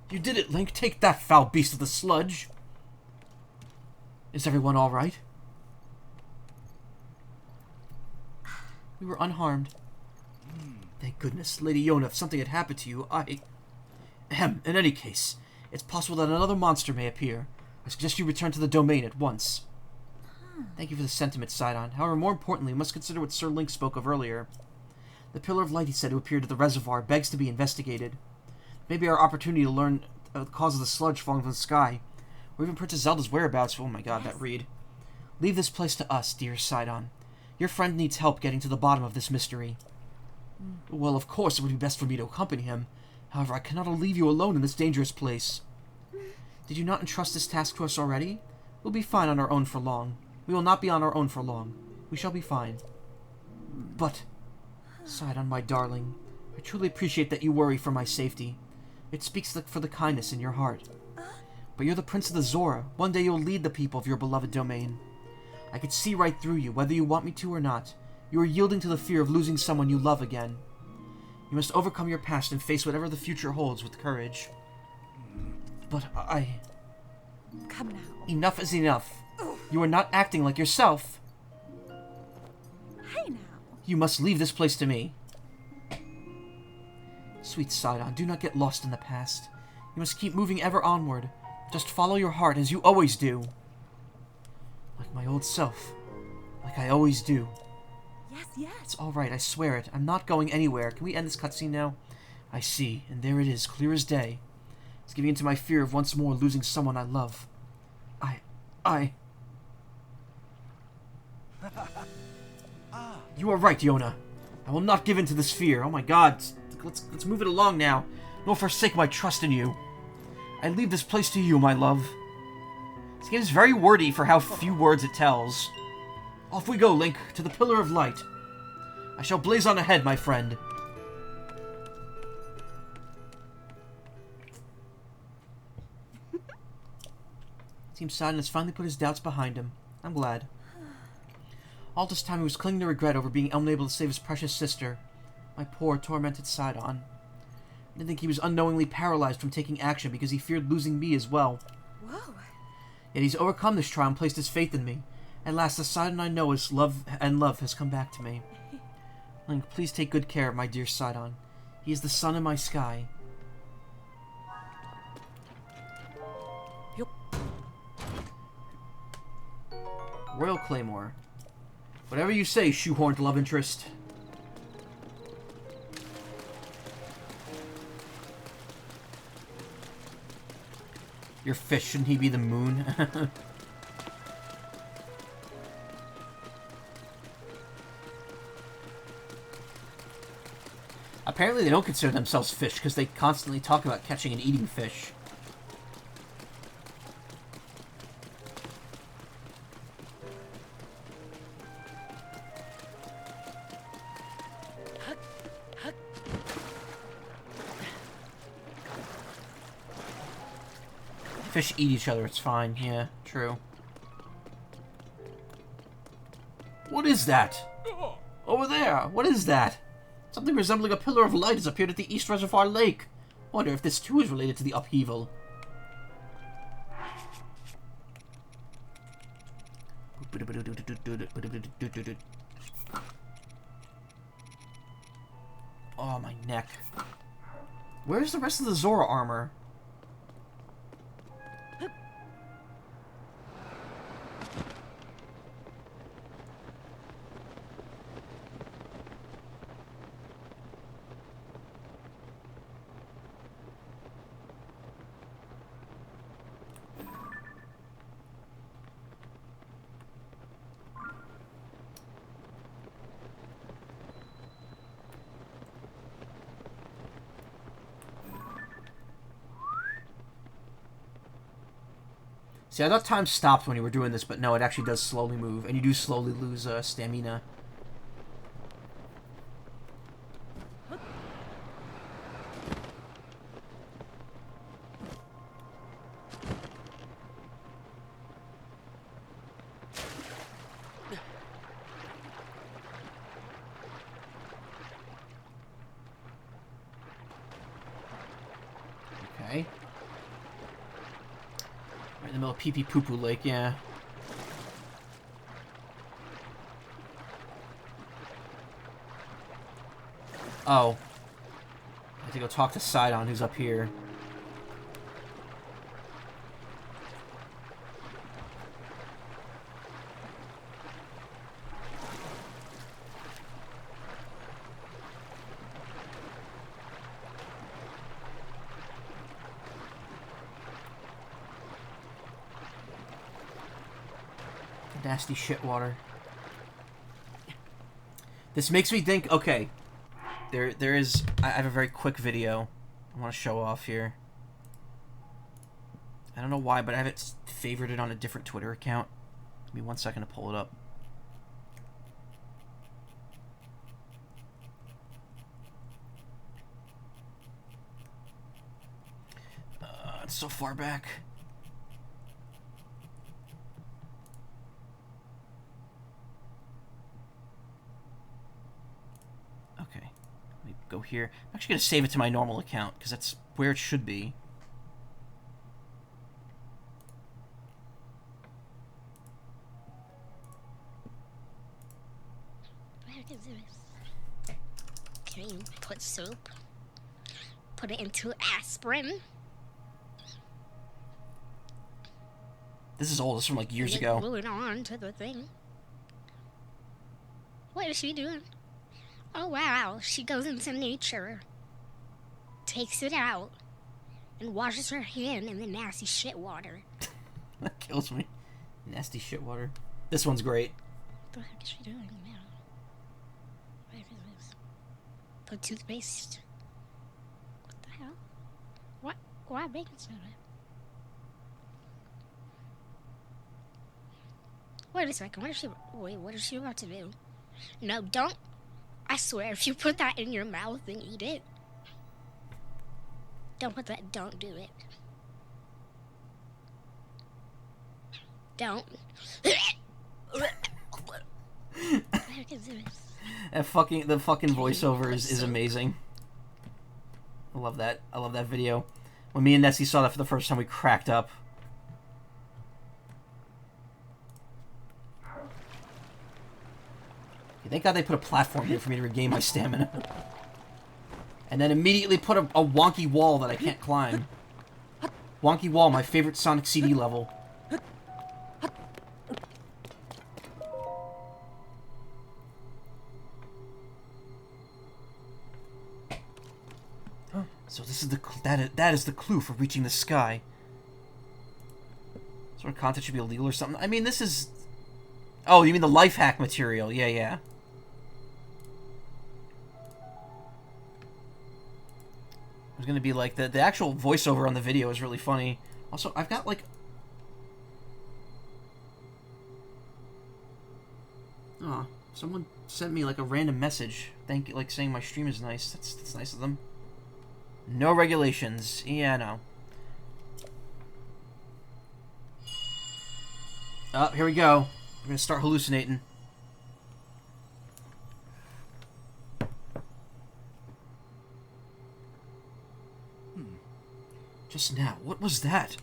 You did it, Link. Take that, foul beast of the sludge. Is everyone all right? We were unharmed. Thank goodness. Lady Yona, if something had happened to you, in any case, it's possible that another monster may appear. I suggest you return to the domain at once. Thank you for the sentiment, Sidon. However, more importantly, we must consider what Sir Link spoke of earlier. The Pillar of Light he said who appeared at the reservoir begs to be investigated. Maybe our opportunity to learn the cause of the sludge falling from the sky, or even Princess Zelda's whereabouts. Oh my god, that read. Leave this place to us, dear Sidon. Your friend needs help getting to the bottom of this mystery. Well, of course, it would be best for me to accompany him. However, I cannot leave you alone in this dangerous place. Did you not entrust this task to us already? We'll be fine on our own for long. We will not be on our own for long. We shall be fine. But, Sidon, my darling, I truly appreciate that you worry for my safety. It speaks for the kindness in your heart. But you're the Prince of the Zora. One day you'll lead the people of your beloved domain. I can see right through you, whether you want me to or not. You are yielding to the fear of losing someone you love again. You must overcome your past and face whatever the future holds with courage. But Come now. Enough is enough. You are not acting like yourself. Hey now. You must leave this place to me. Sweet Sidon, do not get lost in the past. You must keep moving ever onward. Just follow your heart as you always do. Like my old self. Like I always do. Yes, yes. It's alright, I swear it. I'm not going anywhere. Can we end this cutscene now? I see, and there it is, clear as day. It's giving into my fear of once more losing someone I love. You are right, Yona. I will not give in to this fear. Oh my god. Let's move it along now. Nor forsake my trust in you. I leave this place to you, my love. This game is very wordy for how few words it tells. Off we go, Link, to the Pillar of Light. I shall blaze on ahead, my friend. Seems Sidon has finally put his doubts behind him. I'm glad. All this time he was clinging to regret over being unable to save his precious sister. My poor, tormented Sidon. I didn't think he was unknowingly paralyzed from taking action because he feared losing me as well. Whoa. Yet he's overcome this trial and placed his faith in me. At last, the Sidon I know is love has come back to me. Link, please take good care of my dear Sidon. He is the sun in my sky. Yup. Royal Claymore. Whatever you say, shoehorned love interest. Your fish, shouldn't he be the moon? Apparently they don't consider themselves fish because they constantly talk about catching and eating fish. Fish eat each other, it's fine. Yeah, true. What is that? Over there, what is that? Something resembling a pillar of light has appeared at the East Reservoir Lake. Wonder if this too is related to the upheaval. Oh, my neck. Where's the rest of the Zora armor? See, I thought time stopped when you were doing this, but no, it actually does slowly move, and you do slowly lose stamina. the middle of Pee Pee Poo Poo Lake, yeah. Oh. I have to go talk to Sidon, who's up here. Nasty shit water. This makes me think, okay, there is, I have a very quick video I want to show off here. I don't know why, but I have it favorited on a different Twitter account. Give me 1 second to pull it up. It's so far back. Okay, let me go here. I'm actually going to save it to my normal account, because that's where it should be. Where is this? Can you put soap? Put it into aspirin? This is old. This is from like years ago. Glue it on to the thing. What is she doing? Oh wow, she goes into nature, takes it out, and washes her hand in the nasty shit water. That kills me. Nasty shit water. This one's great. What the heck is she doing now? What is this? Put toothpaste. What the hell? What? Why baking soda? Wait a second, what is she, wait, what is she about to do? No, don't, I swear, if you put that in your mouth and eat it, don't put that, don't do it. Don't. What the heck is this? The fucking voiceover is amazing. I love that. I love that video. When me and Nessie saw that for the first time, we cracked up. Thank God they put a platform here for me to regain my stamina. And then immediately put a wonky wall that I can't climb. Wonky wall, my favorite Sonic CD level. So this is that is the clue for reaching the sky. Sort of content should be illegal or something. I mean, this is... Oh, you mean the life hack material? Yeah, yeah. It was gonna be like the actual voiceover on the video is really funny. Also, I've got like... Oh, someone sent me like a random message. Thank you, like saying my stream is nice. That's nice of them. No regulations. Yeah, no. Oh, here we go. We're gonna start hallucinating. Just now, what was that?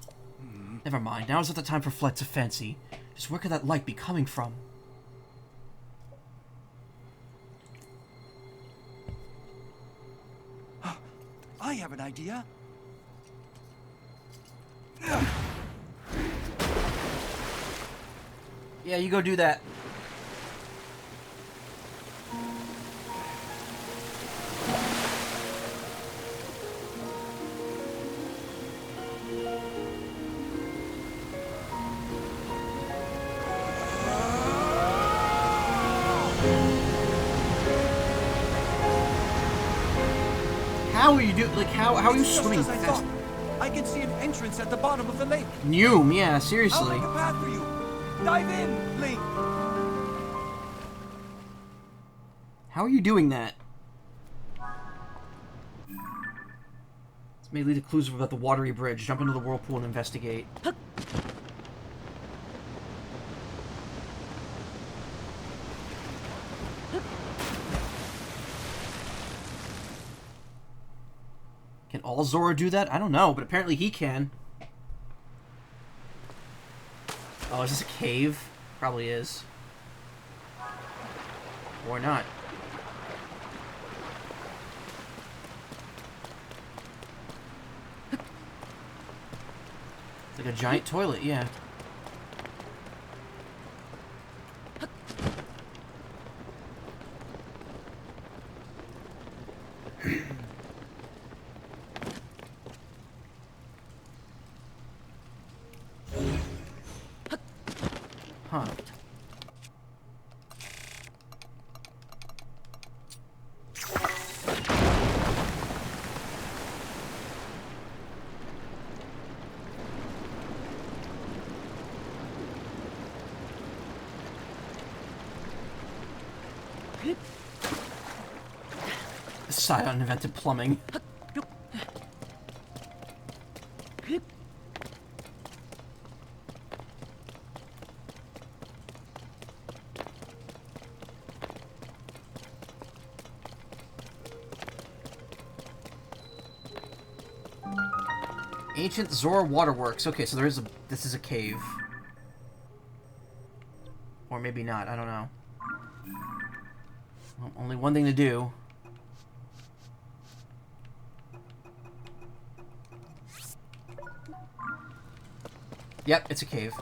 Never mind, now is not the time for flights of fancy. Just where could that light be coming from? I have an idea. Yeah, you go do that. How are you doing? Like, how are you Just swimming as I fast? thought. I can see an entrance at the bottom of the lake. Noom, yeah, I'll seriously. make a path for you. Dive in, Link. How are you doing that? This may lead to clues about the watery bridge. Jump into the whirlpool and investigate. Can all Zora do that? I don't know, but apparently he can. Oh, is this a cave? Probably is. Or not. It's like a giant toilet, yeah. Huh. Scion invented plumbing. Ancient Zora Waterworks. Okay, so this is a cave. Or maybe not, I don't know. Well, only one thing to do. Yep, it's a cave.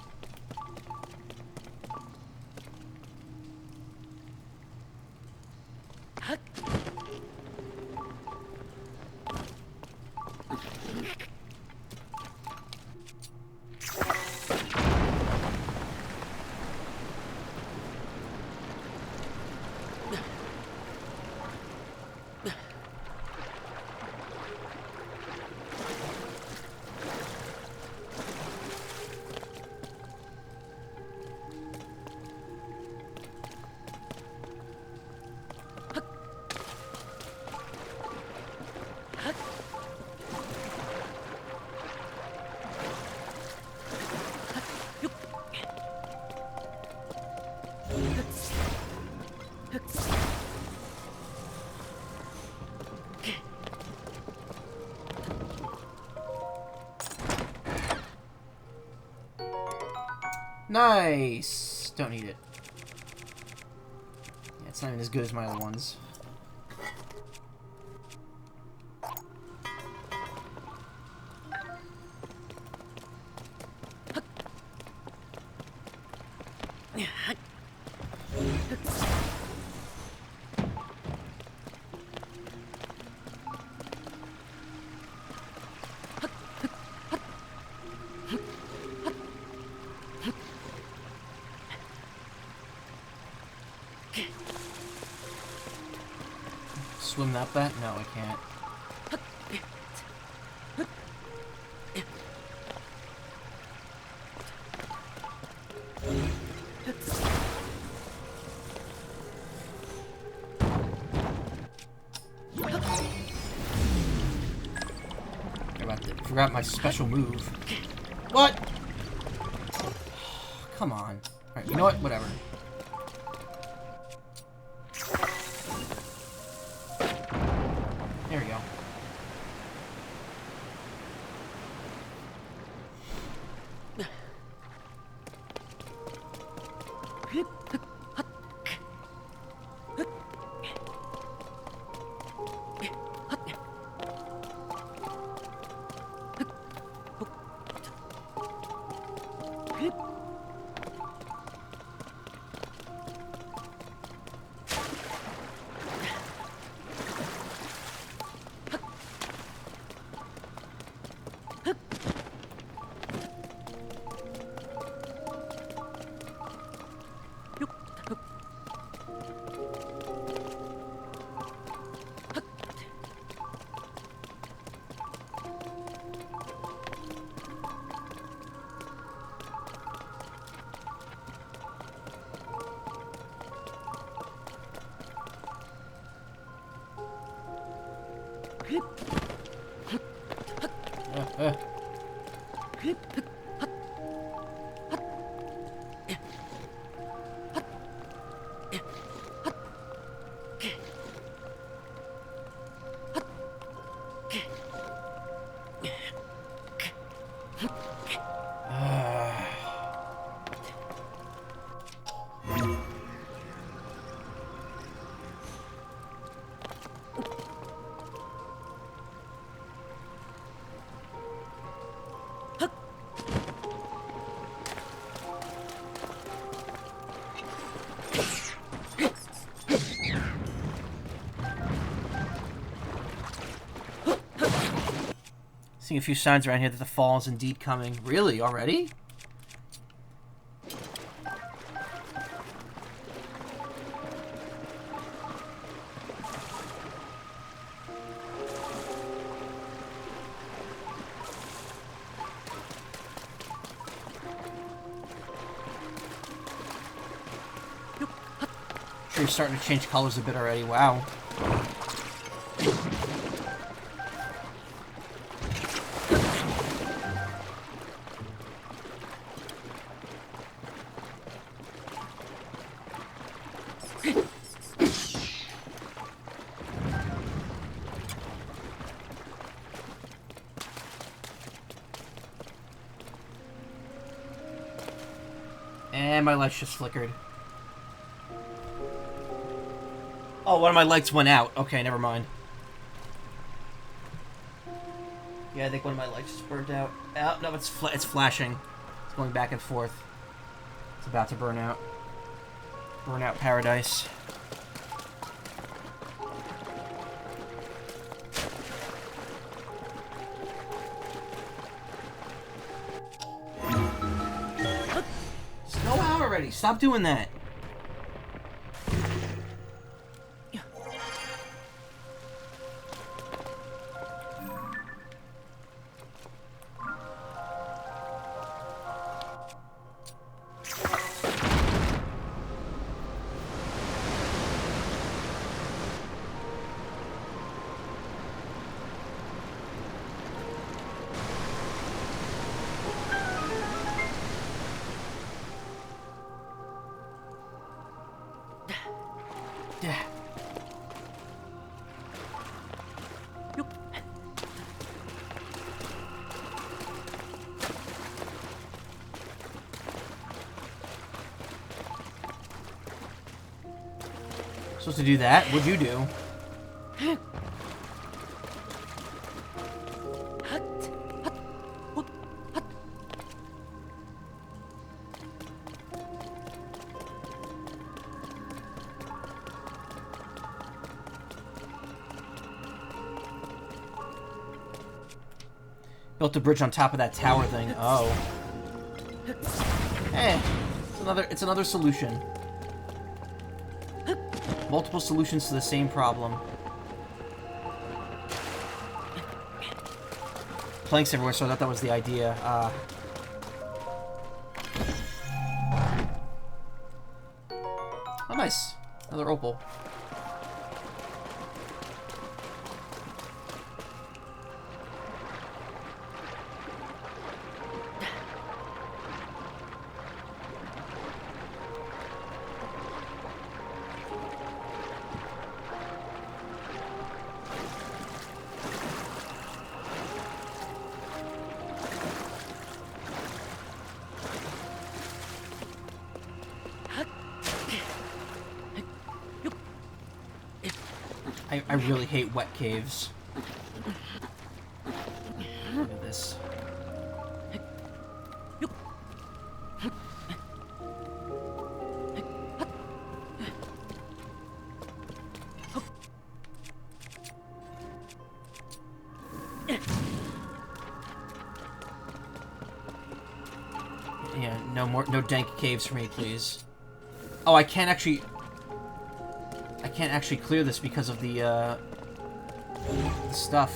Nice! Don't need it. Yeah, it's not even as good as my other ones. Swim up that? No, I can't. Forgot my special move. What? Come on. Alright, you know what? Whatever. There we go. Seeing a few signs around here that the fall is indeed coming. Really? Already? Sure, you're starting to change colors a bit already. Wow. And my lights just flickered. Oh, one of my lights went out. Okay, never mind. Yeah, I think one of my lights just burned out. Oh, no, it's flashing. It's going back and forth. It's about to burn out. Burn out paradise. Just go out already. Stop doing that. Yeah. Supposed to do that? What'd you do? Built a bridge on top of that tower thing. Oh. Hey, it's another solution. Multiple solutions to the same problem. Planks everywhere, so I thought that was the idea. Oh, nice. Another opal. I really hate wet caves. Look at this. Yeah, no dank caves for me, please. Oh, I can't actually clear this because of the stuff.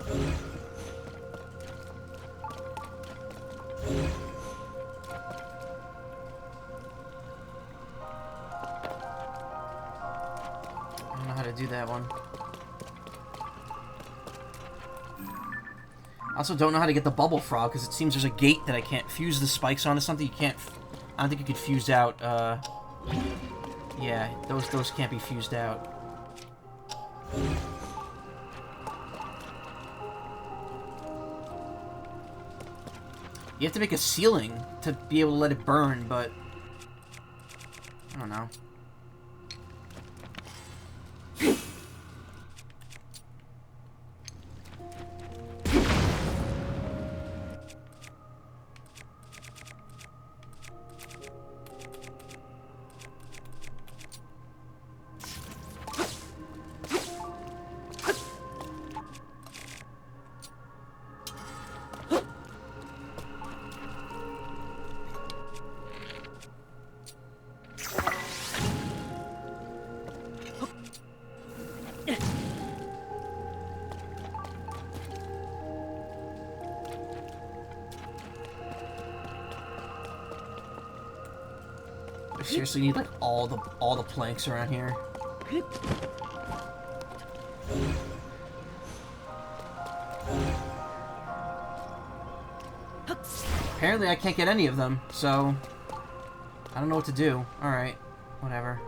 I don't know how to do that one. I also don't know how to get the bubble frog, because it seems there's a gate that I can't fuse the spikes onto something. You can't... I don't think you could fuse out, yeah, those can't be fused out. You have to make a ceiling to be able to let it burn, but... I don't know. Seriously need like all the planks around here. Apparently I can't get any of them, so I don't know what to do. Alright, whatever.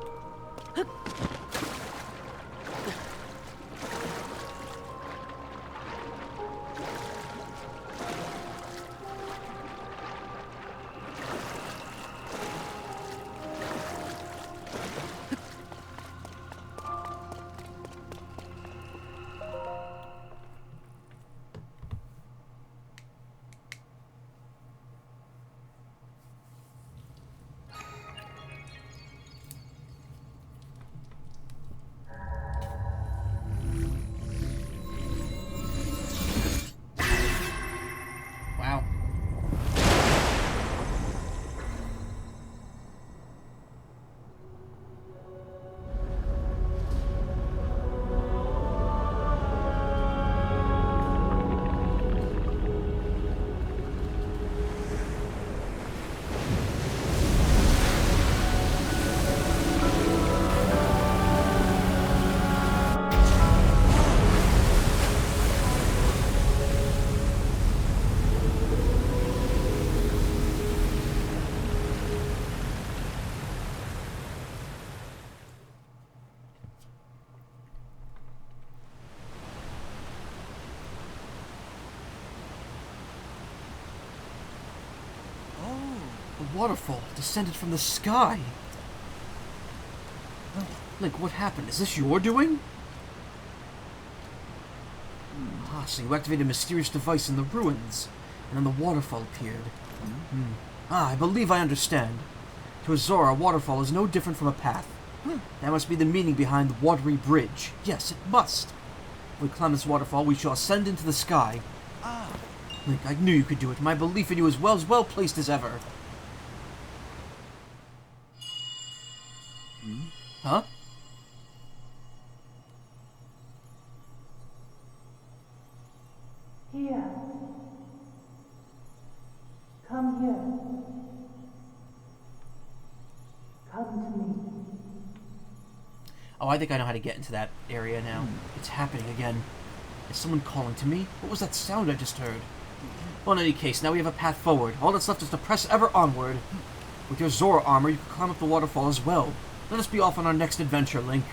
Wow. A waterfall descended from the sky. Link, what happened? Is this your doing? Ah, so you activated a mysterious device in the ruins, and then the waterfall appeared. Ah, I believe I understand. To Azora, a waterfall is no different from a path. That must be the meaning behind the watery bridge. Yes, it must. If we climb this waterfall, we shall ascend into the sky. Ah, Link, I knew you could do it. My belief in you is well placed as ever. Huh? Here. Come here. Come to me. Oh, I think I know how to get into that area now. It's happening again. Is someone calling to me? What was that sound I just heard? Well, in any case, now we have a path forward. All that's left is to press ever onward. With your Zora armor, you can climb up the waterfall as well. Let us be off on our next adventure, Link.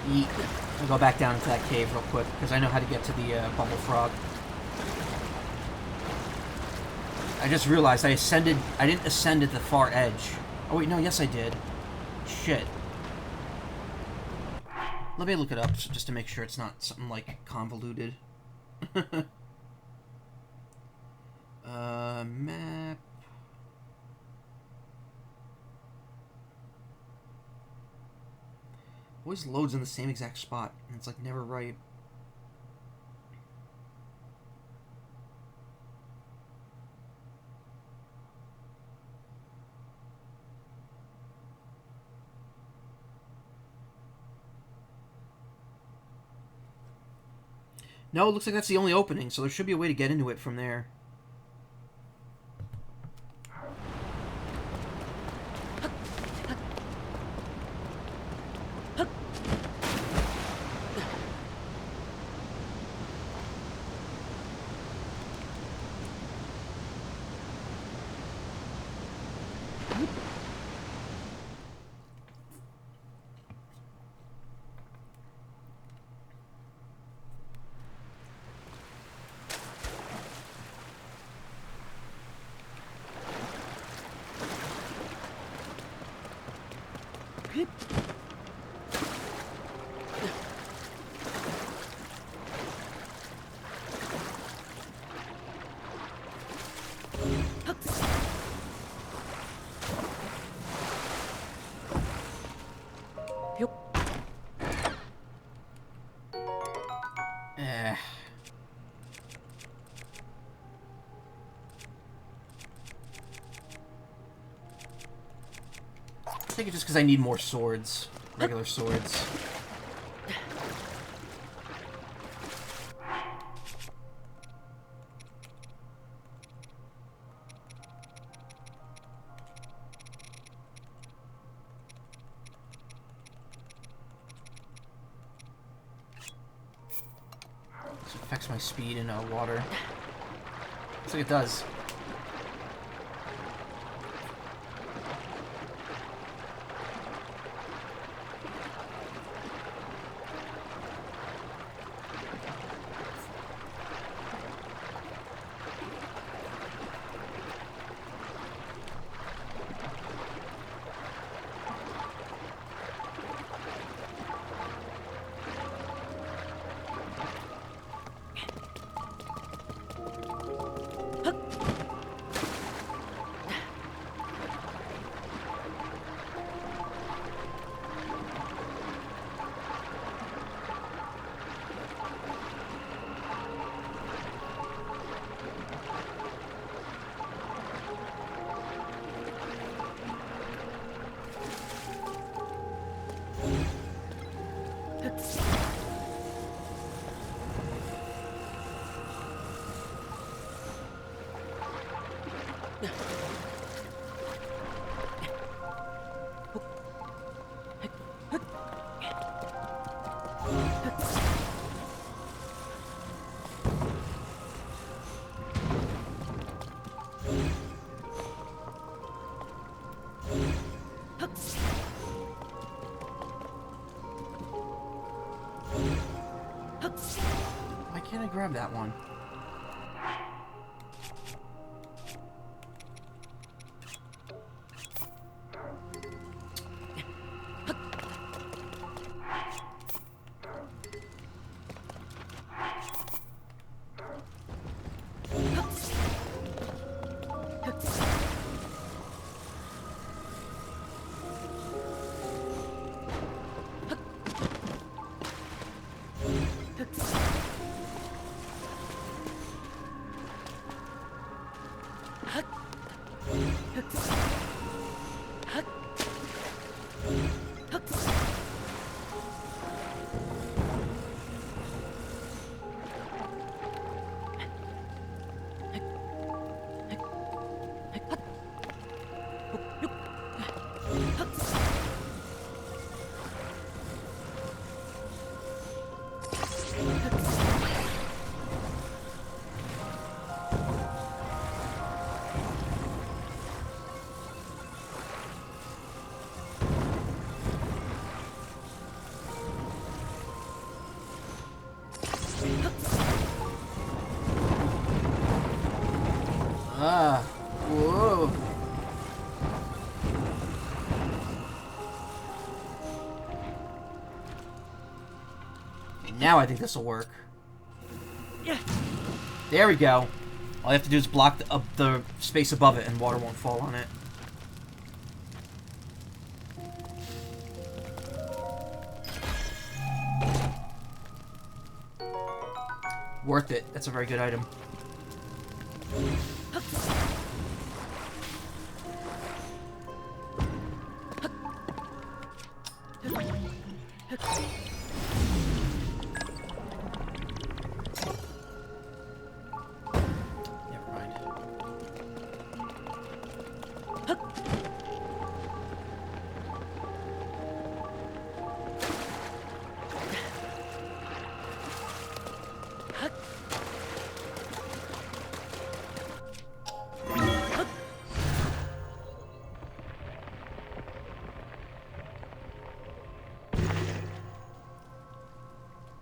Yeet. I'll go back down into that cave real quick, because I know how to get to the bubble frog. I just realized I didn't ascend at the far edge. Oh wait, no, yes I did. Shit. Let me look it up just to make sure it's not something like convoluted. Map. Always loads in the same exact spot, and it's like never right. No, it looks like that's the only opening, so there should be a way to get into it from there. Eh. think it's just because I need more swords. Regular swords. This affects my speed in water. Looks like it does. Why can't I grab that one? Whoa. Now I think this will work. There we go. All I have to do is block the space above it and water won't fall on it. Worth it. That's a very good item. Never mind.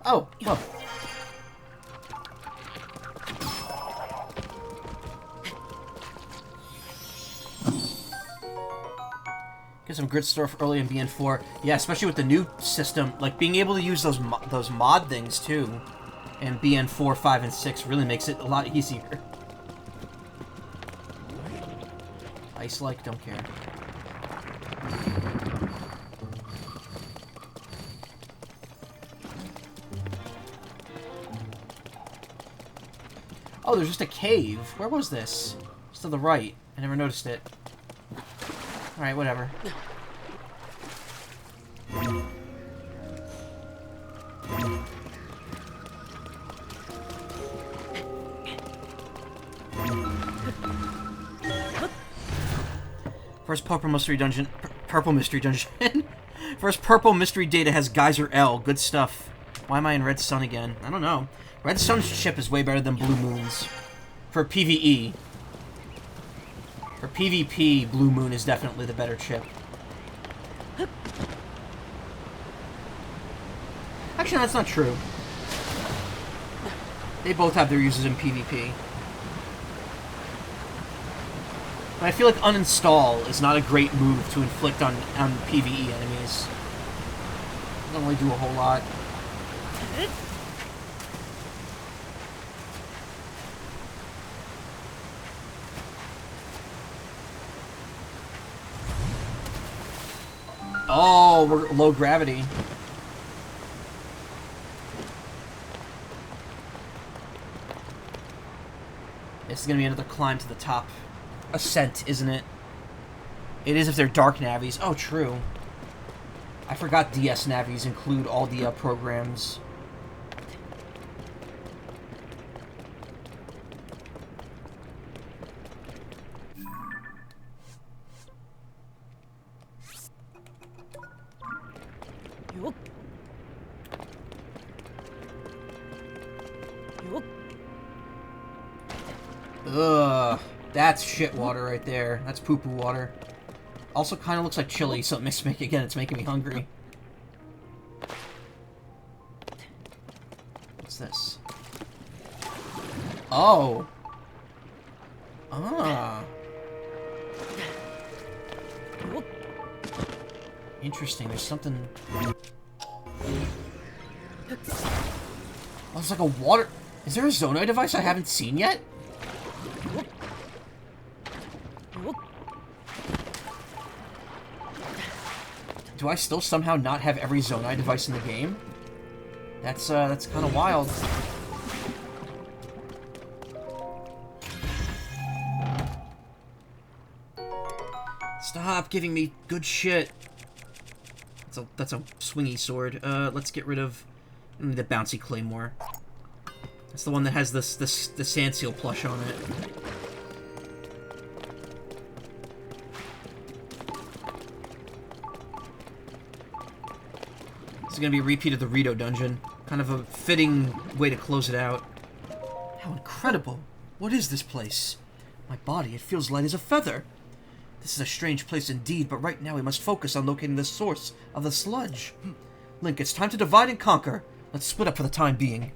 Oh, well. Get some good stuff early in BN4. Yeah, especially with the new system, like being able to use those mod things too, in BN4, 5, and 6 really makes it a lot easier. Ice-like, don't care. Oh, there's just a cave. Where was this? It's to the right. I never noticed it. Alright, whatever. First purple mystery dungeon. Purple mystery dungeon. First purple mystery data has Geyser L. Good stuff. Why am I in Red Sun again? I don't know. Red Sun's chip is way better than Blue Moon's. For PvE. For PvP, Blue Moon is definitely the better chip. Actually, that's not true. They both have their uses in PvP. But I feel like uninstall is not a great move to inflict on PvE enemies. Doesn't really do a whole lot. Oh, we're low gravity. This is gonna be another climb to the top. Ascent, isn't it? It is if they're dark navies. Oh, true. I forgot DS navies include all the programs. Ugh, that's shit water right there. That's poo-poo water. Also kind of looks like chili, so it makes me, again, it's making me hungry. What's this? Oh. Ah. Interesting, there's something... Oh, it's like a water... Is there a Zonai device I haven't seen yet? Do I still somehow not have every Zonai device in the game? That's kind of wild. Stop giving me good shit. That's a swingy sword. Let's get rid of the bouncy claymore. That's the one that has the sand seal plush on it. This is gonna be a repeat of the Rito dungeon. Kind of a fitting way to close it out. How incredible! What is this place? My body, it feels light as a feather. This is a strange place indeed, but right now we must focus on locating the source of the sludge. Link, it's time to divide and conquer. Let's split up for the time being.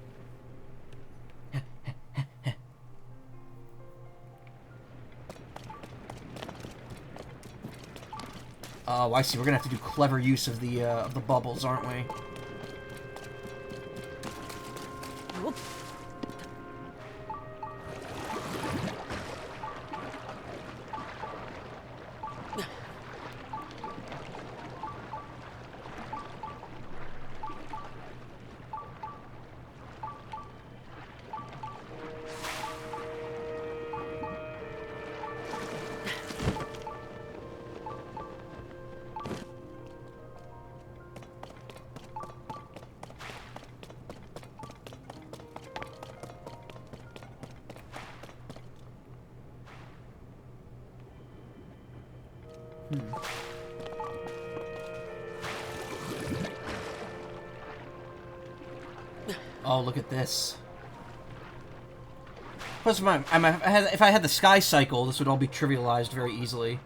Oh, I see. We're gonna have to do clever use of the bubbles, aren't we? Oh, look at this. Plus, if I had the sky cycle, this would all be trivialized very easily.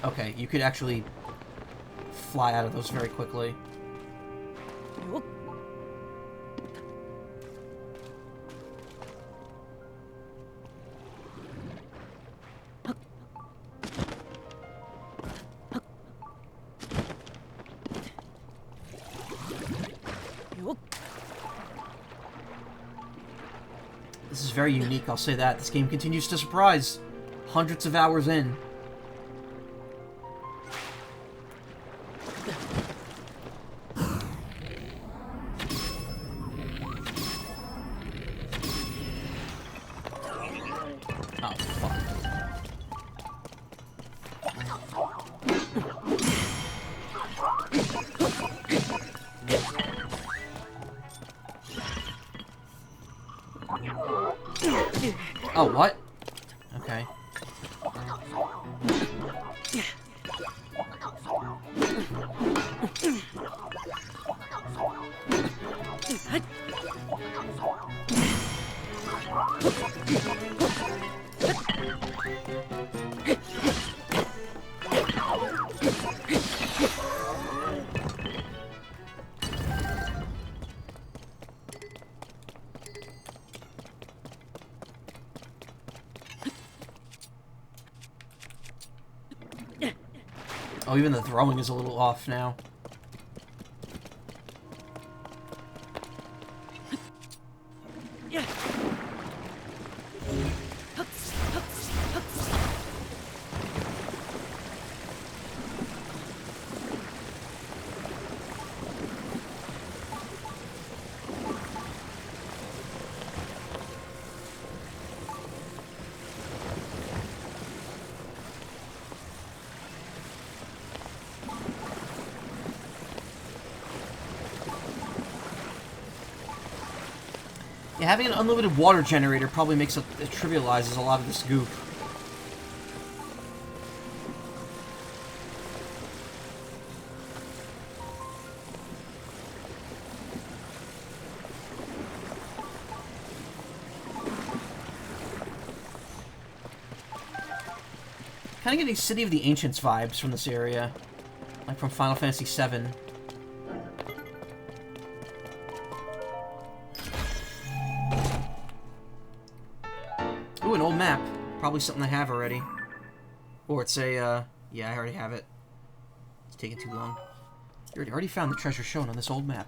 Okay, you could actually fly out of those very quickly. This is very unique, I'll say that. This game continues to surprise. Hundreds of hours in. Oh, fuck. Oh, what? Oh, even the throwing is a little off now. Yeah, having an unlimited water generator probably makes it trivializes a lot of this goop. Kind of getting City of the Ancients vibes from this area, like from Final Fantasy VII. Ooh, an old map. Probably something I have already. Or it's a, yeah, I already have it. It's taking too long. You already found the treasure shown on this old map.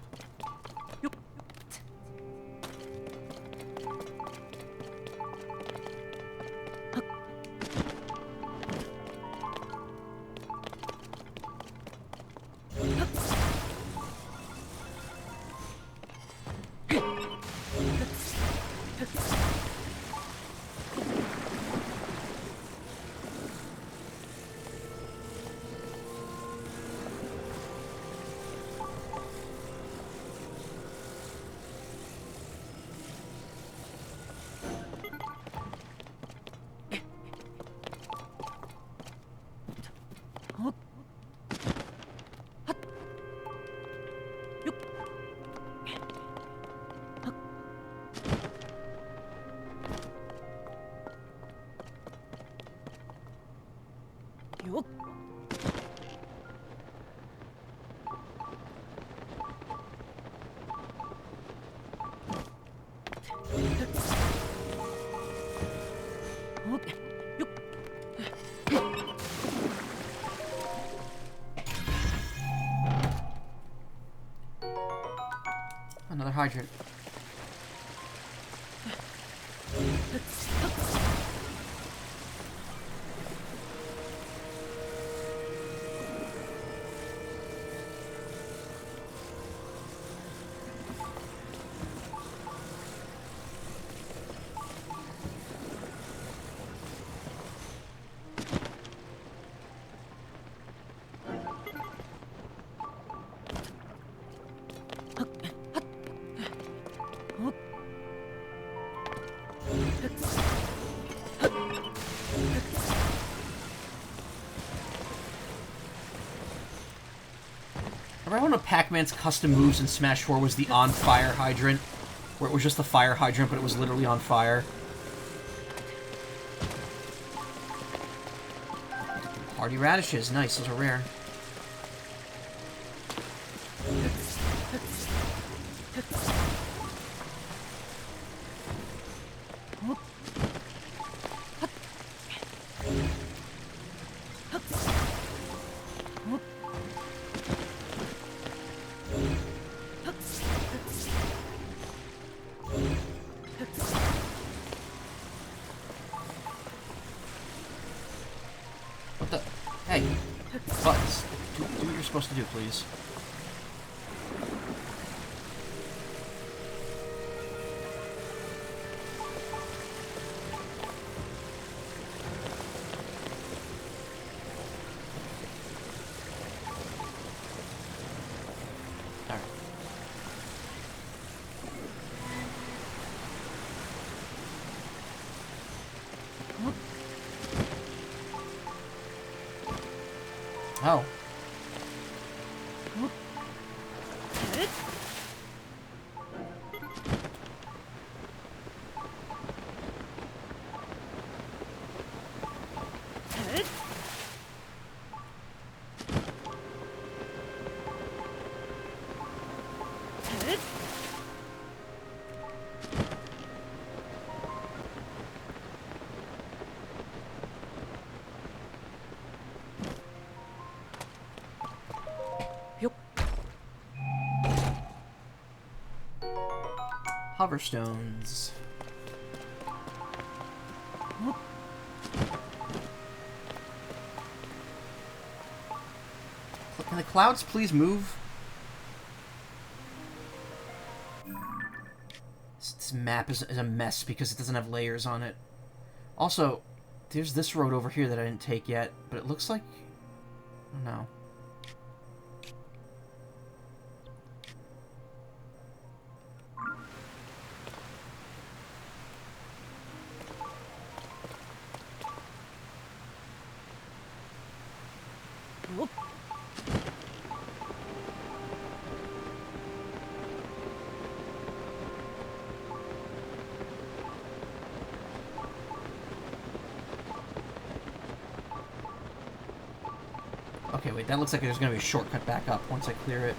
Another hydrant. Remember one of Pac-Man's custom moves in Smash 4 was the on-fire hydrant? Where it was just the fire hydrant, but it was literally on fire. Hardy radishes, nice, those are rare. What the? Hey, Buzz, do what you're supposed to do, please. Oh. Hoverstones. Can the clouds please move? This map is a mess because it doesn't have layers on it. Also, there's this road over here that I didn't take yet, but it looks like... I don't know. Okay, wait, that looks like there's gonna be a shortcut back up once I clear it.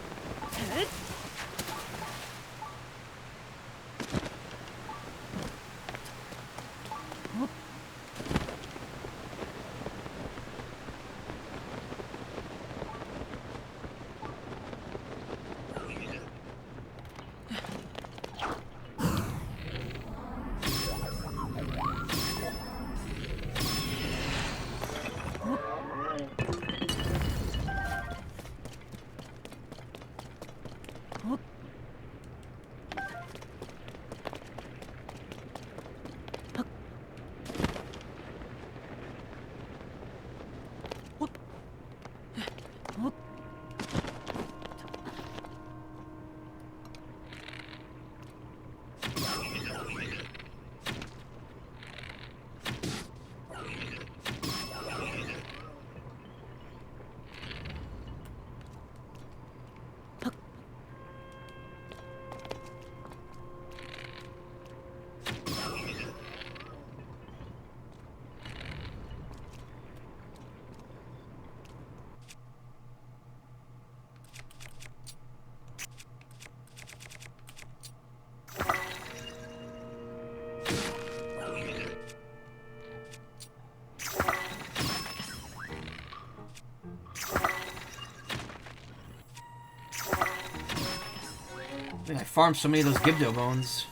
I farmed so many of those Gibdo bones.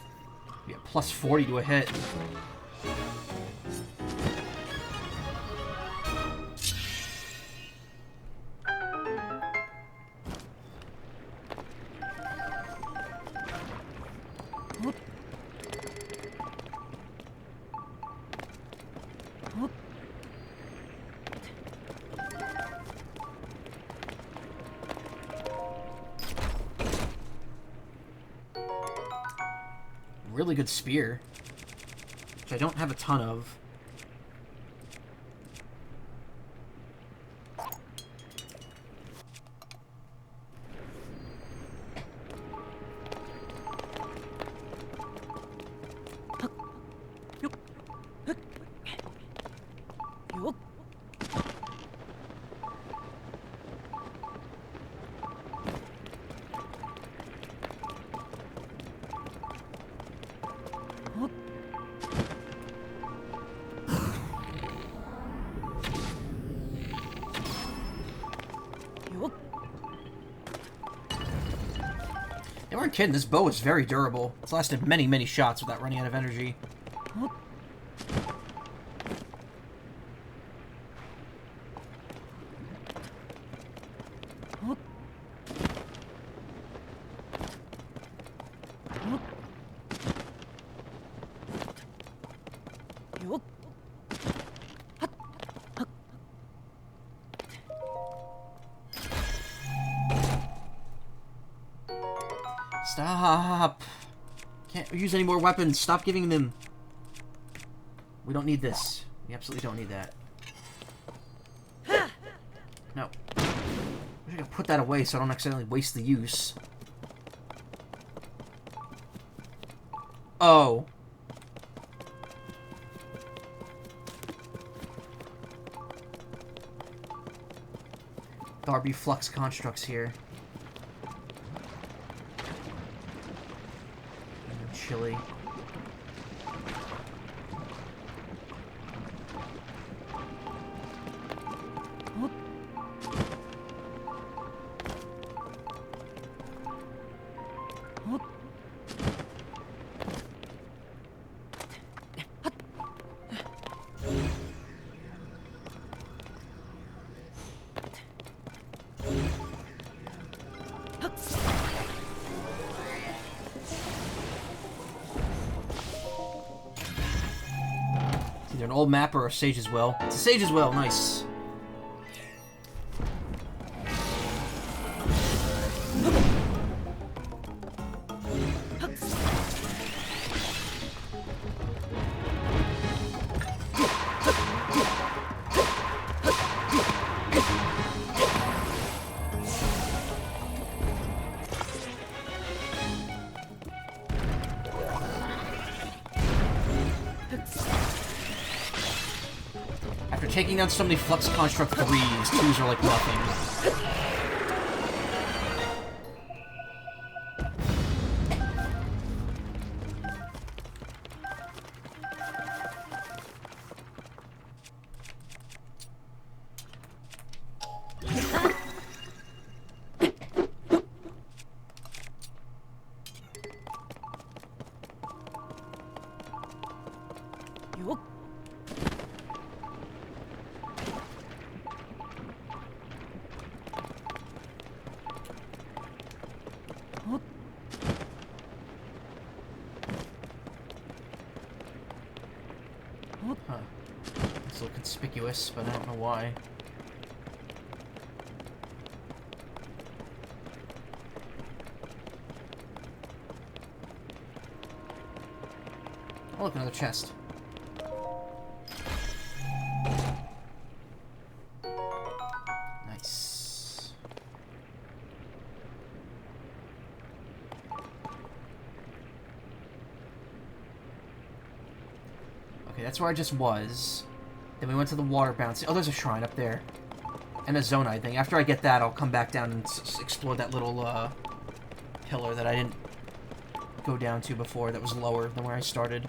Yeah, plus 40 to a hit. Really good spear, which I don't have a ton of. They weren't kidding, this bow is very durable. It's lasted many, many shots without running out of energy. Stop! Can't use any more weapons. Stop giving them. We don't need this. We absolutely don't need that. No. I gotta put that away so I don't accidentally waste the use. Oh. Darby flux constructs here. chilly. It's either an old map or a sage's well. It's a sage's well, nice. After taking down so many Flux Construct 3s, 2s are like nothing. Huh. It's a little conspicuous, but I don't know why. Oh, look, another chest. Nice. Okay, that's where I just was. Then we went to the water bounce. Oh, there's a shrine up there. And a Zonai thing. After I get that, I'll come back down and explore that little, pillar that I didn't go down to before that was lower than where I started.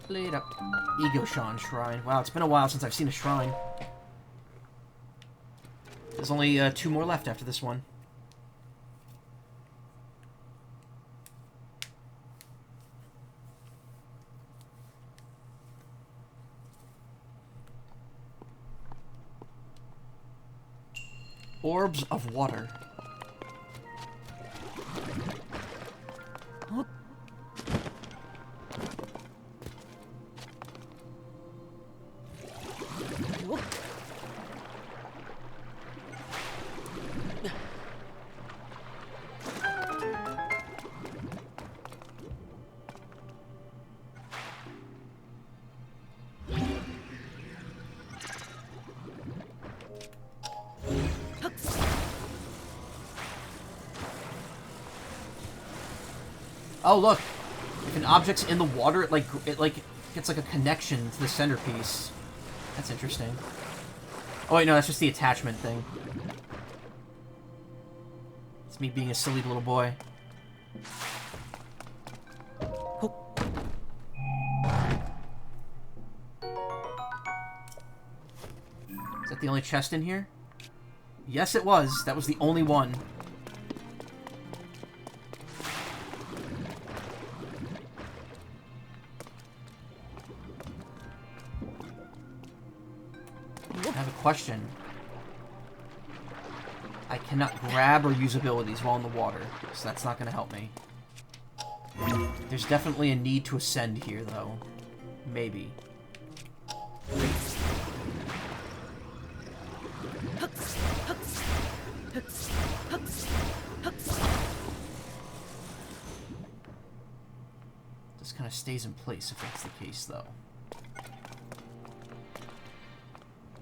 Lead up. Ego-shan Shrine. Wow, it's been a while since I've seen a shrine. There's only 2 more left after this one. Orbs of water. Oh, look! If an object's in the water, it gets like a connection to the centerpiece. That's interesting. Oh wait, no, that's just the attachment thing. It's me being a silly little boy. Is that the only chest in here? Yes, it was. That was the only one. I have a question. I cannot grab or use abilities while in the water, so that's not going to help me. There's definitely a need to ascend here, though. Maybe. This kind of stays in place if that's the case, though.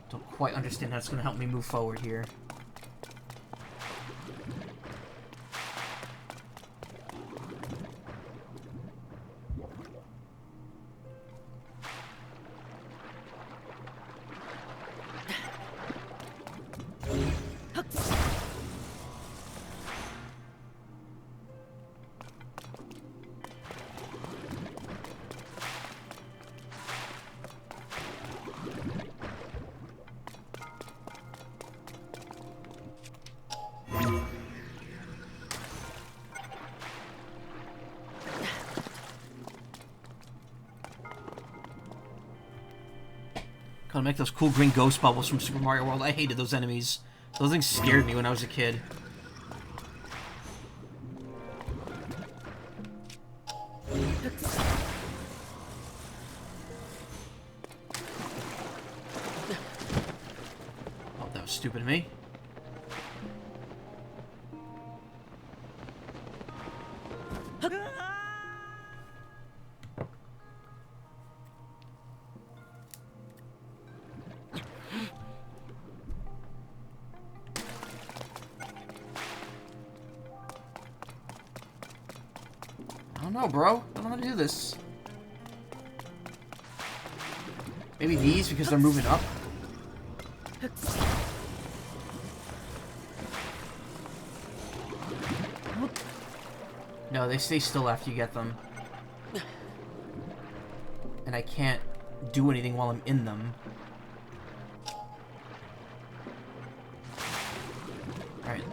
Don't quite understand how it's going to help me move forward here. Gonna make those cool green ghost bubbles from Super Mario World. I hated those enemies. Those things scared me when I was a kid. Oh, that was stupid of me. I don't know, bro. I don't know how to do this. Maybe these because they're moving up? No, they stay still after you get them. And I can't do anything while I'm in them. Alright,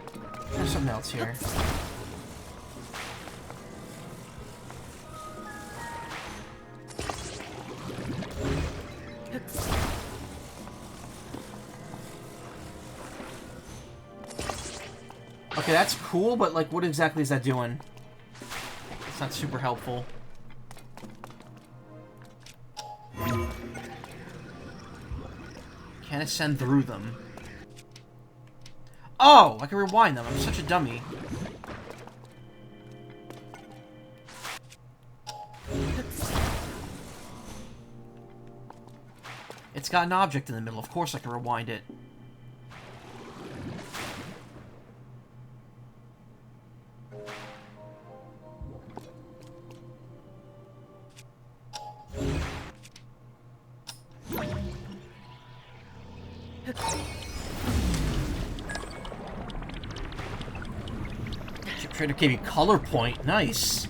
there's something else here. Okay, that's cool, but like, what exactly is that doing? It's not super helpful. Can't ascend through them. Oh, I can rewind them. I'm such a dummy. It's got an object in the middle. Of course I can rewind it. Chip Trader gave me color point. Nice.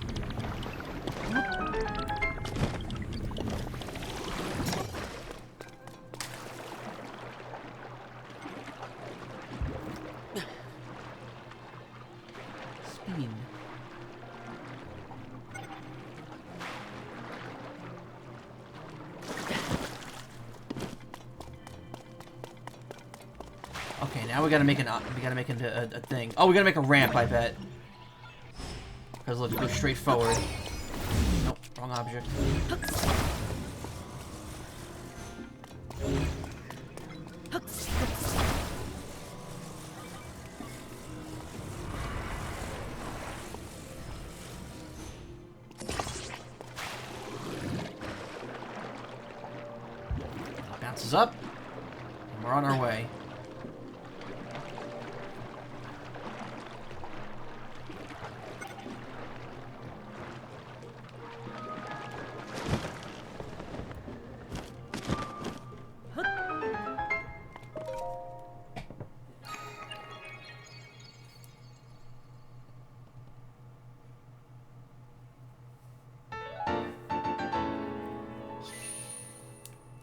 Spin. Okay, now we gotta make a thing. Oh, we gotta make a ramp, I bet. Because let's go straight forward. Nope, wrong object. Bounces up, and we're on our way.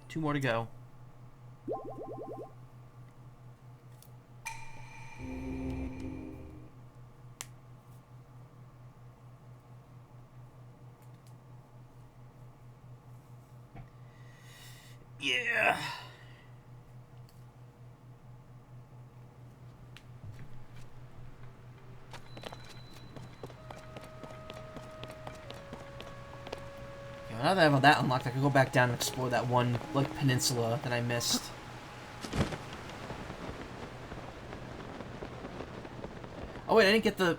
Two more to go. Yeah. Now that I have that unlocked, I can go back down and explore that one, like, peninsula that I missed. Oh wait, I didn't get the...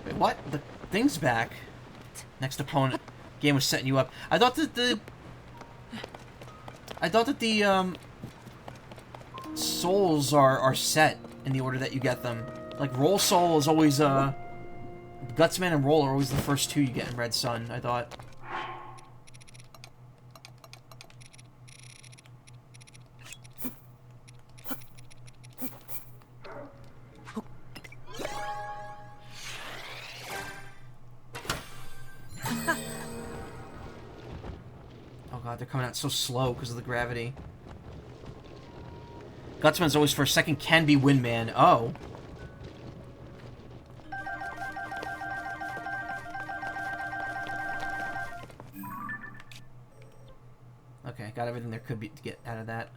Wait, what? The thing's back. Next opponent. Game was setting you up. I thought that the souls are set in the order that you get them. Like, Roll Soul is always, Gutsman and Roll are always the first two you get in Red Sun, I thought. Oh god, they're coming out so slow because of the gravity. Gutsman's always first, second can be Windman. Oh. Okay, got everything there could be to get out of that.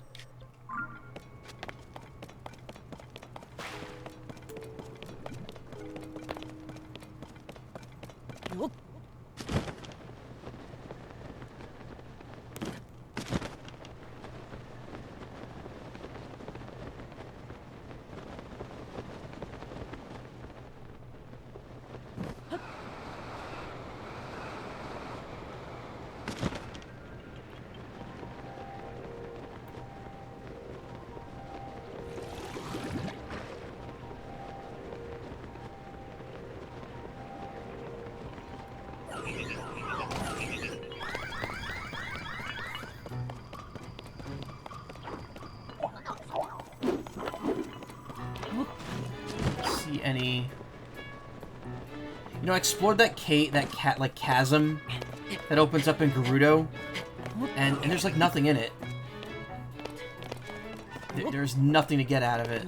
Any... You know, I explored that chasm that opens up in Gerudo, and there's like nothing in it. There's nothing to get out of it.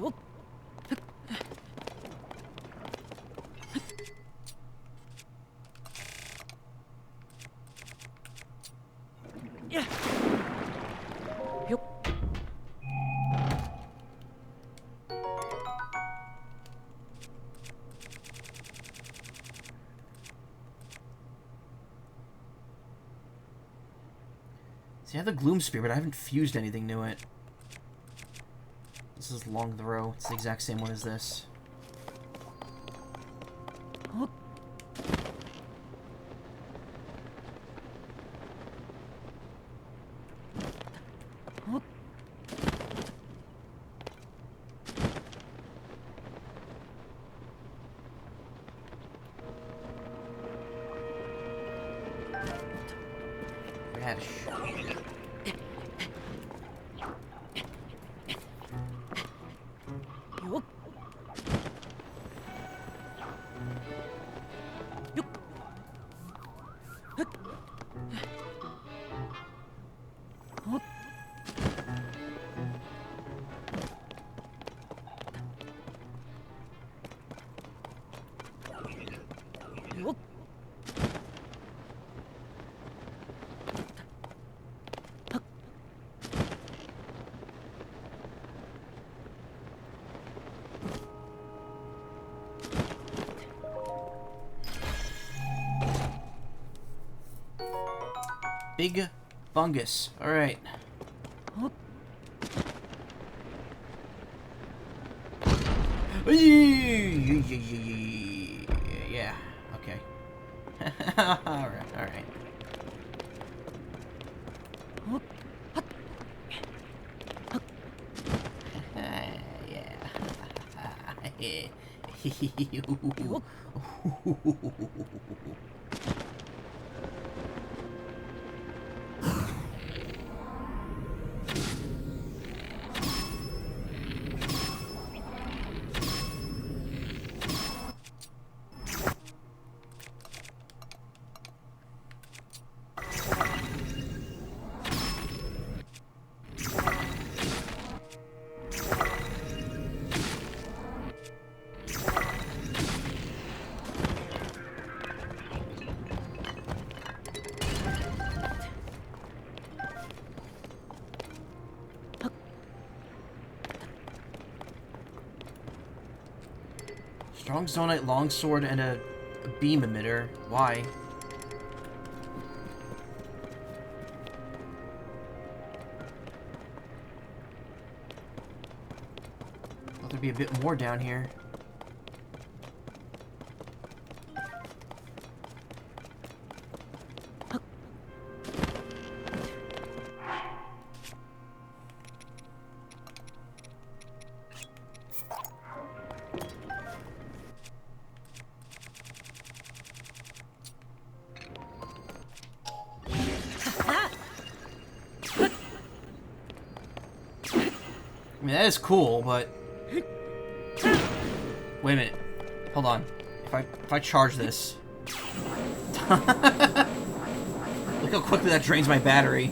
See, I have the Gloom Spear, but I haven't fused anything to it. This is Long Throw. It's the exact same one as this. Radish. Big fungus. Alright. Yeah, okay. Alright, alright. Yeah. Strong Zonite Longsword and a beam emitter. Why? Thought there'd be a bit more down here. I mean, that is cool, but... Wait a minute. Hold on. If I charge this... Look how quickly that drains my battery.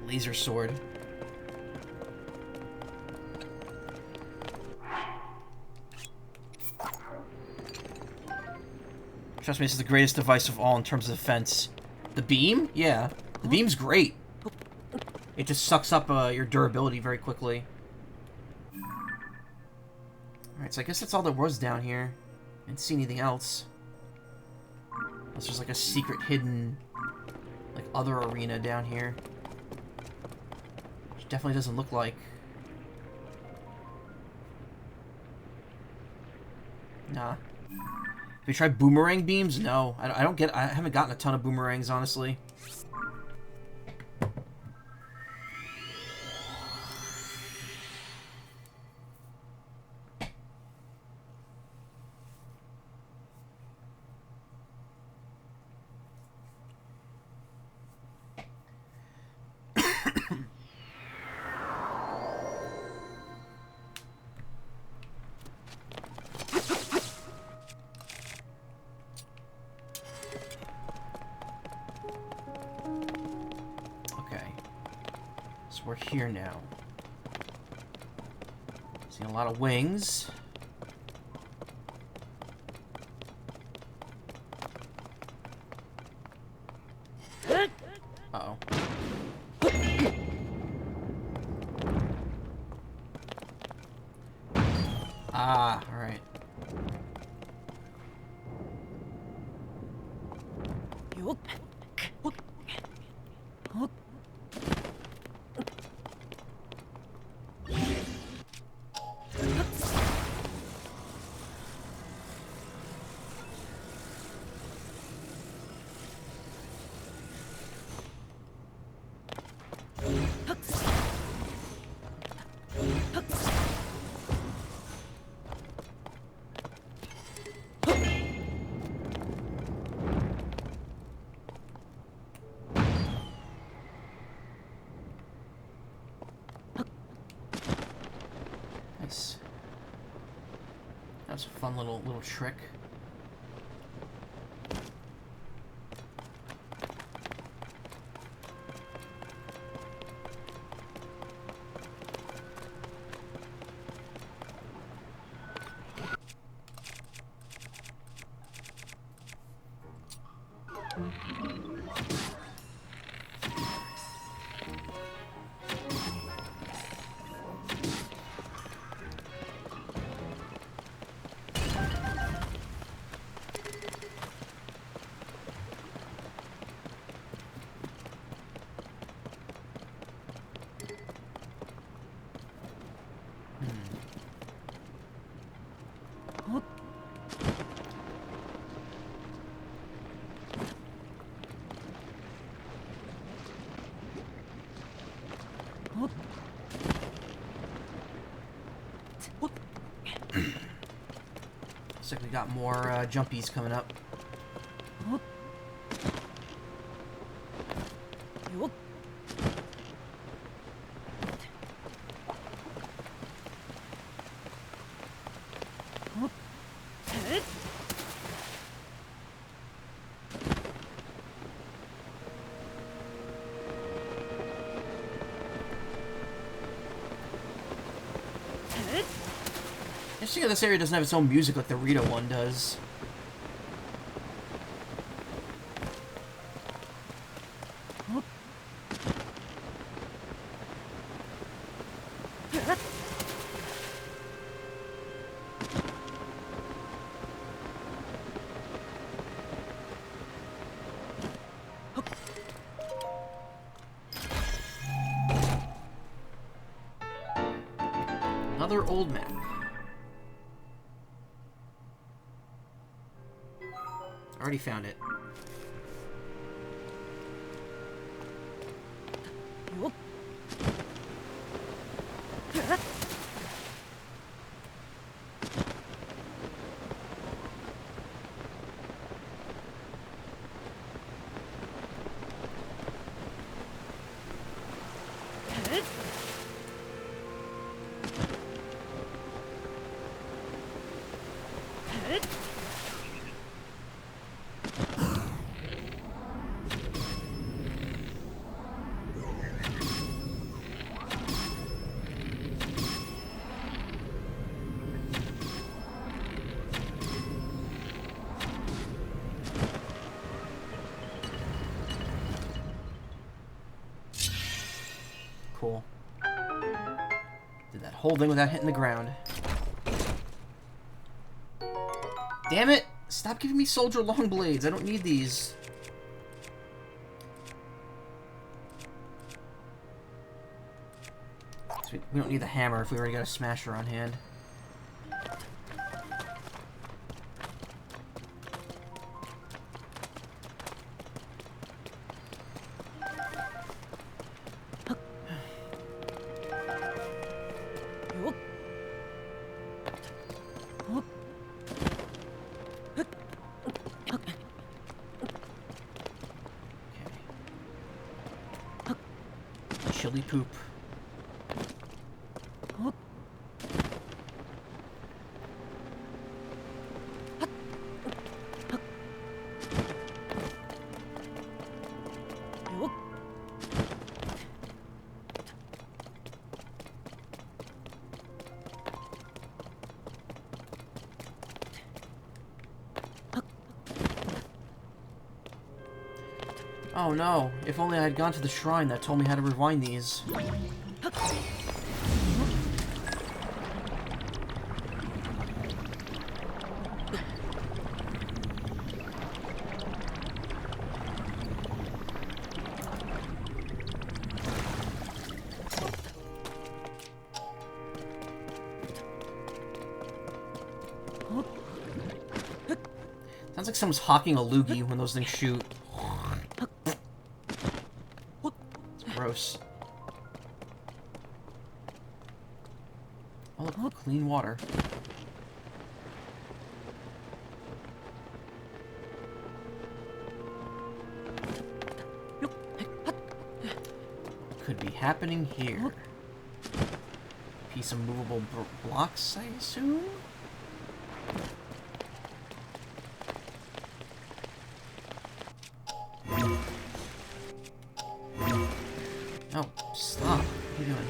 Laser sword. Trust me, this is the greatest device of all in terms of defense. The beam? Yeah. The beam's great. It just sucks up your durability very quickly. Alright, so I guess that's all there was down here. I didn't see anything else. Unless there's like a secret hidden, like, other arena down here. Which definitely doesn't look like. Nah. Have you tried boomerang beams? No. I haven't gotten a ton of boomerangs, honestly. We're here now. Seeing a lot of wings. Uh-oh. Ah, alright. Nice. That's a fun little trick. Looks like we got more jumpies coming up. Interesting how this area doesn't have its own music like the Rita one does. Another old map. Already found it. Cool. Did that whole thing without hitting the ground. Damn it! Stop giving me soldier long blades. I don't need these. We don't need the hammer if we already got a smasher on hand. Chili poop. Oh no, if only I had gone to the shrine that told me how to rewind these. Sounds like someone's hawking a loogie when those things shoot. Gross. Oh, look, clean water. Could be happening here. Piece of movable blocks, I assume? Oh, stop. What are you doing?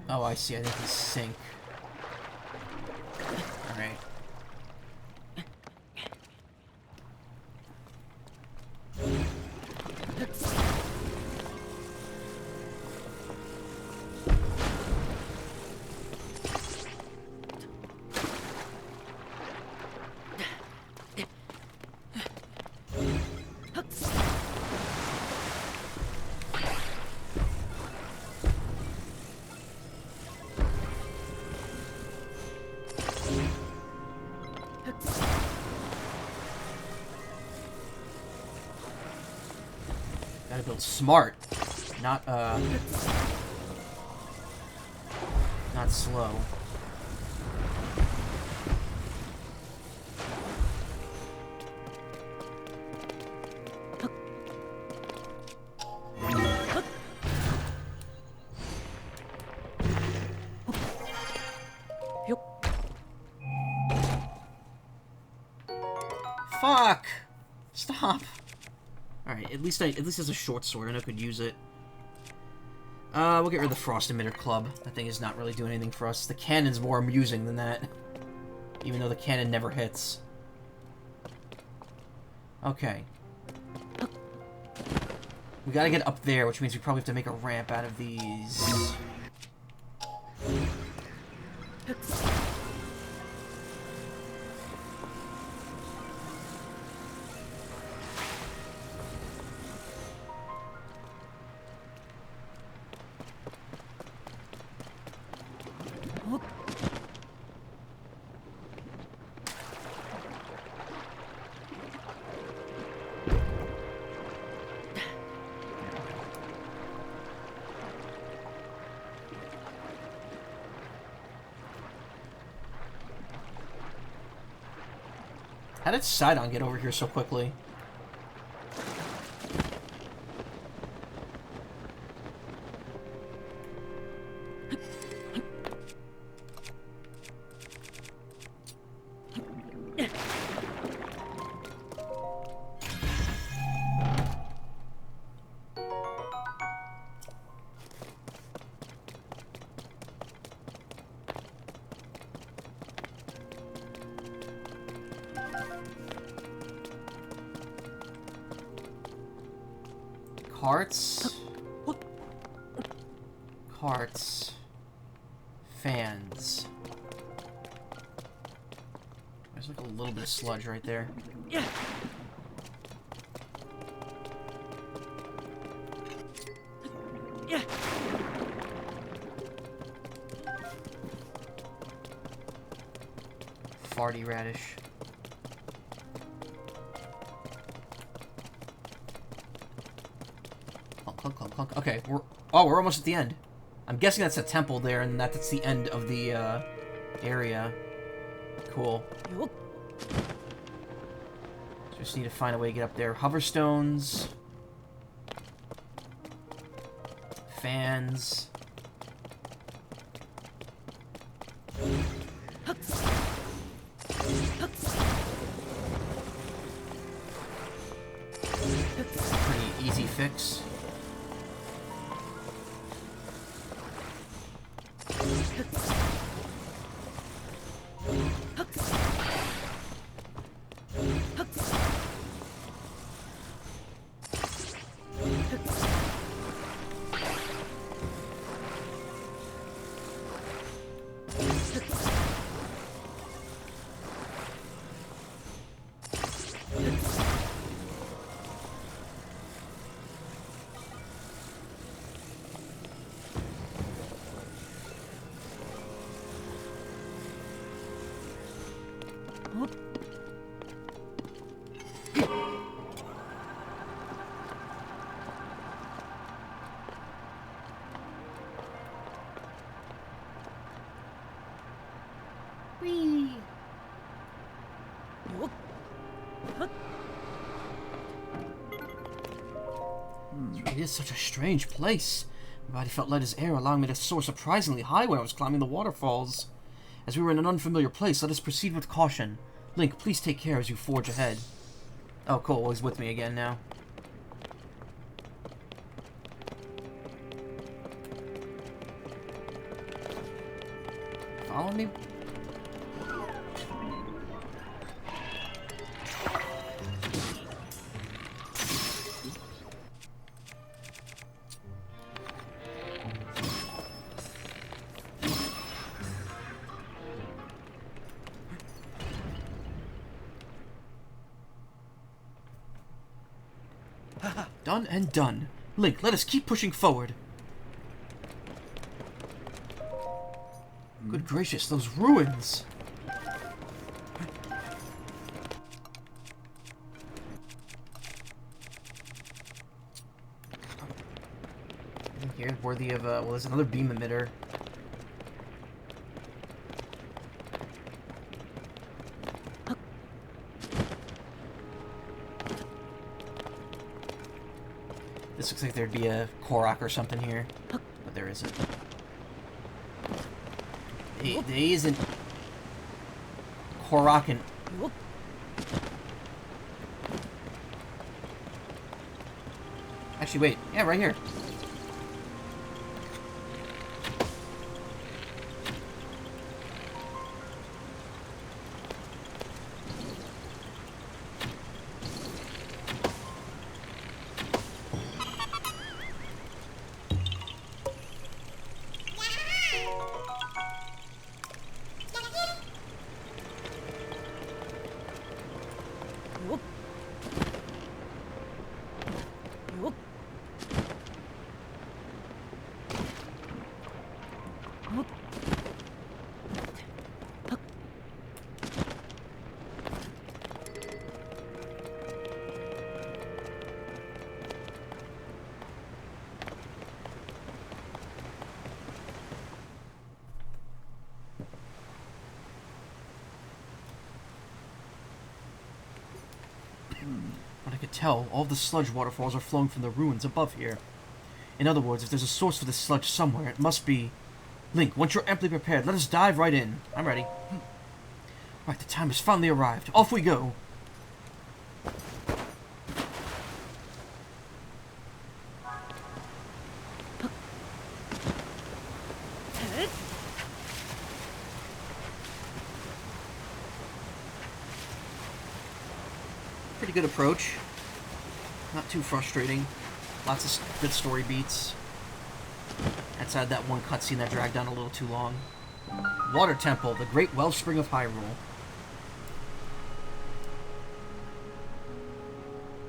Oh, I see. I think he's sink. Alright. Gotta build smart, not slow. Fuck! Stop! Alright, at least it's a short sword and I could use it. We'll get rid of the Frost Emitter Club. That thing is not really doing anything for us. The cannon's more amusing than that. Even though the cannon never hits. Okay. We gotta get up there, which means we probably have to make a ramp out of these. How did Sidon get over here so quickly? Carts. Carts. Fans. There's like a little bit of sludge right there. Farty radish. Clunk, clunk, clunk. Okay, we're almost at the end. I'm guessing that's a temple there, and that's the end of the area. Cool. Just need to find a way to get up there. Hoverstones. Fans. Pretty easy fix. Whee! It is such a strange place. My body felt light as air, allowing me to soar surprisingly high when I was climbing the waterfalls. As we were in an unfamiliar place, let us proceed with caution. Link, please take care as you forge ahead. Oh, cool. Well, he's with me again now. Follow me? Done and done. Link, let us keep pushing forward. Good gracious, those ruins! Here, worthy of, well, there's another beam emitter. This looks like there'd be a Korok or something here, but there isn't. There isn't Korok and... Actually, wait. Yeah, right here. What I could tell, all the sludge waterfalls are flowing from the ruins above here. In other words, if there's a source for this sludge somewhere, it must be... Link, once you're amply prepared, let us dive right in. I'm ready. Right, the time has finally arrived. Off we go. Pretty good approach. Not too frustrating. Lots of good story beats. Outside that one cutscene that dragged on a little too long. Water Temple, the great wellspring of Hyrule.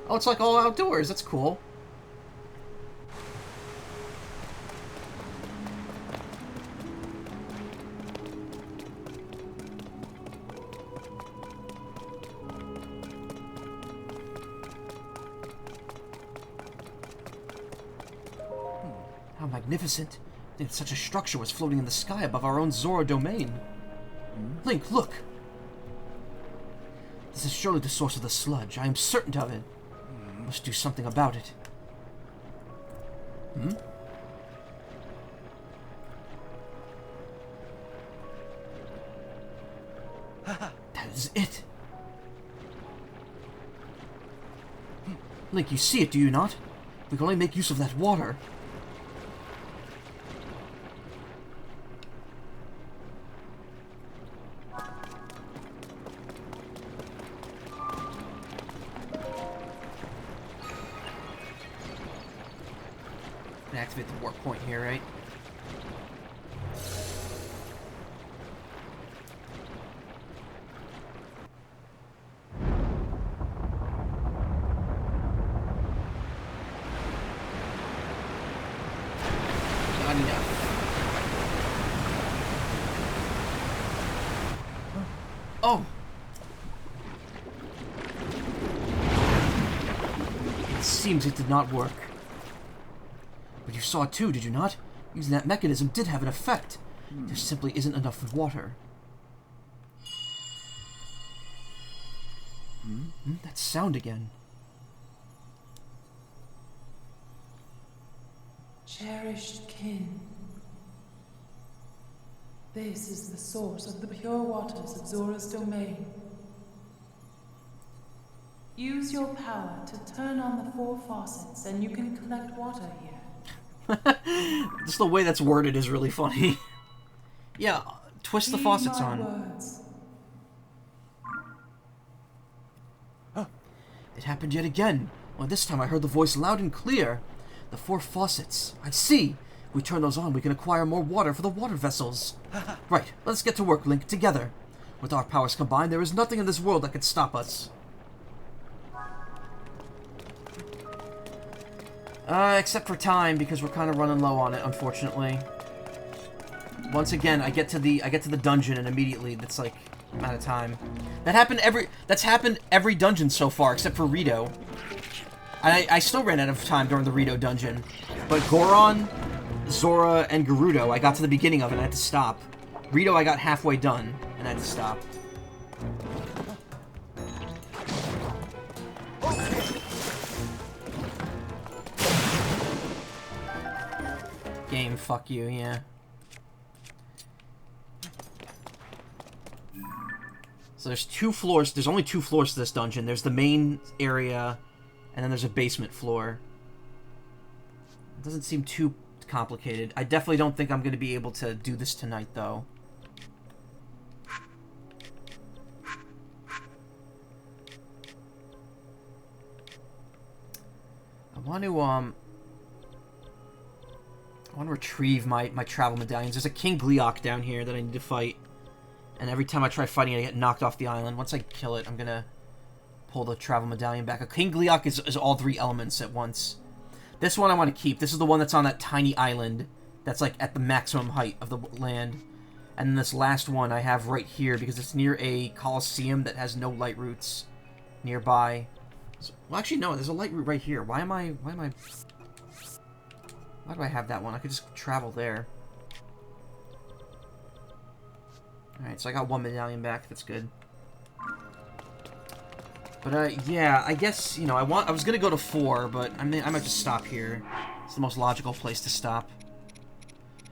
Oh, it's like all outdoors. That's cool. How magnificent. If such a structure was floating in the sky above our own Zora domain. Link, look! This is surely the source of the sludge. I am certain of it. Must do something about it. That is it. Link, you see it, do you not? We can only make use of that water. Activate the warp point here, right? Not enough. Oh! It seems it did not work. But you saw it too, did you not? Using that mechanism did have an effect. There simply isn't enough water. That sound again. Cherished kin. This is the source of the pure waters of Zora's domain. Use your power to turn on the 4 faucets and you can collect water here. Just the way that's worded is really funny. Yeah, twist the faucets on. Words. It happened yet again. Well, this time I heard the voice loud and clear. The 4 faucets. I see. If we turn those on, we can acquire more water for the water vessels. Right, let's get to work, Link, together. With our powers combined, there is nothing in this world that could stop us. Except for time, because we're kind of running low on it, unfortunately. Once again, I get to the dungeon, and immediately that's like I'm out of time. That's happened every dungeon so far, except for Rito. I still ran out of time during the Rito dungeon, but Goron, Zora, and Gerudo, I got to the beginning of it and I had to stop. Rito, I got halfway done and I had to stop. Game, fuck you, yeah. So there's 2 floors. There's only 2 floors to this dungeon. There's the main area, and then there's a basement floor. It doesn't seem too complicated. I definitely don't think I'm going to be able to do this tonight, though. I want to retrieve my travel medallions. There's a King Gleeok down here that I need to fight. And every time I try fighting it, I get knocked off the island. Once I kill it, I'm gonna pull the travel medallion back. A King Gleeok is all 3 elements at once. This one I want to keep. This is the one that's on that tiny island that's like at the maximum height of the land. And then this last one I have right here because it's near a coliseum that has no light roots nearby. So, well, actually, no, there's a light route right here. Why do I have that one? I could just travel there. Alright, so I got 1 medallion back. That's good. But, yeah, I guess, you know, I was gonna go to 4, but I might just stop here. It's the most logical place to stop.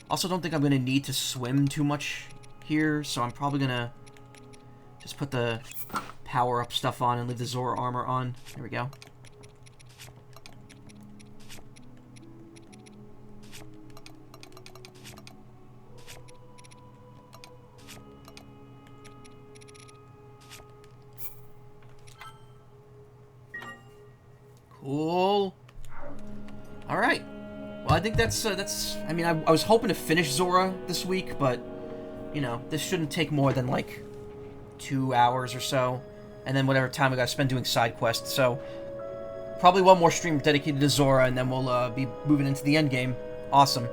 Also, don't think I'm gonna need to swim too much here, so I'm probably gonna just put the power-up stuff on and leave the Zora armor on. There we go. Cool. Alright. Well, I think that's, I mean, I was hoping to finish Zora this week, but, you know, this shouldn't take more than, like, 2 hours or so. And then whatever time I gotta spend doing side quests, so... Probably one more stream dedicated to Zora, and then we'll, be moving into the end game. Awesome.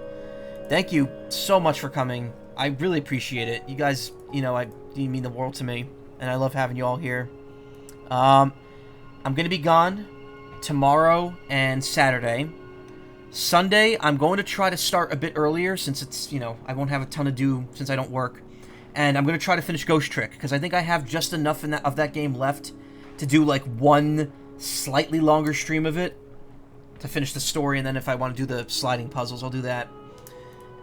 Thank you so much for coming. I really appreciate it. You guys, you know, you mean the world to me, and I love having you all here. I'm gonna be gone tomorrow and Saturday. Sunday, I'm going to try to start a bit earlier since it's, you know, I won't have a ton to do since I don't work. And I'm going to try to finish Ghost Trick because I think I have just enough of that game left to do like one slightly longer stream of it to finish the story, and then if I want to do the sliding puzzles, I'll do that.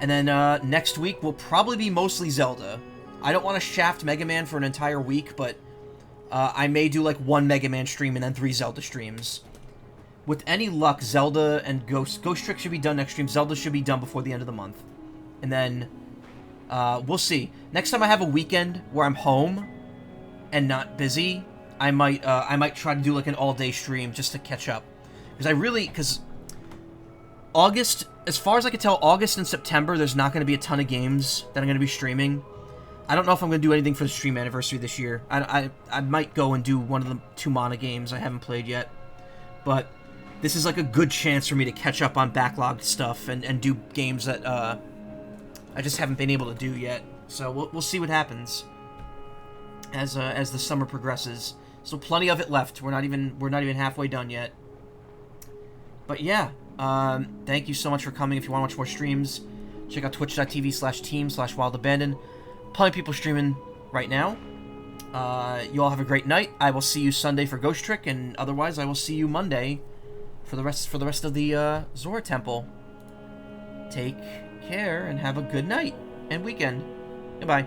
And then next week will probably be mostly Zelda. I don't want to shaft Mega Man for an entire week, but I may do like one Mega Man stream and then 3 Zelda streams. With any luck, Zelda and Ghost Trick should be done next stream. Zelda should be done before the end of the month. And then, we'll see. Next time I have a weekend where I'm home and not busy, I might try to do like an all-day stream just to catch up. Because August, as far as I can tell, August and September, there's not going to be a ton of games that I'm going to be streaming. I don't know if I'm going to do anything for the stream anniversary this year. I might go and do one of the 2 Mana games I haven't played yet. But this is like a good chance for me to catch up on backlogged stuff and do games that I just haven't been able to do yet. So we'll see what happens as the summer progresses. So plenty of it left. We're not even halfway done yet. But yeah, thank you so much for coming. If you want to watch more streams, check out twitch.tv/team/wildabandon. Plenty of people streaming right now. You all have a great night. I will see you Sunday for Ghost Trick, and otherwise I will see you Monday for the rest of the Zora Temple. Take care and have a good night and weekend. Goodbye.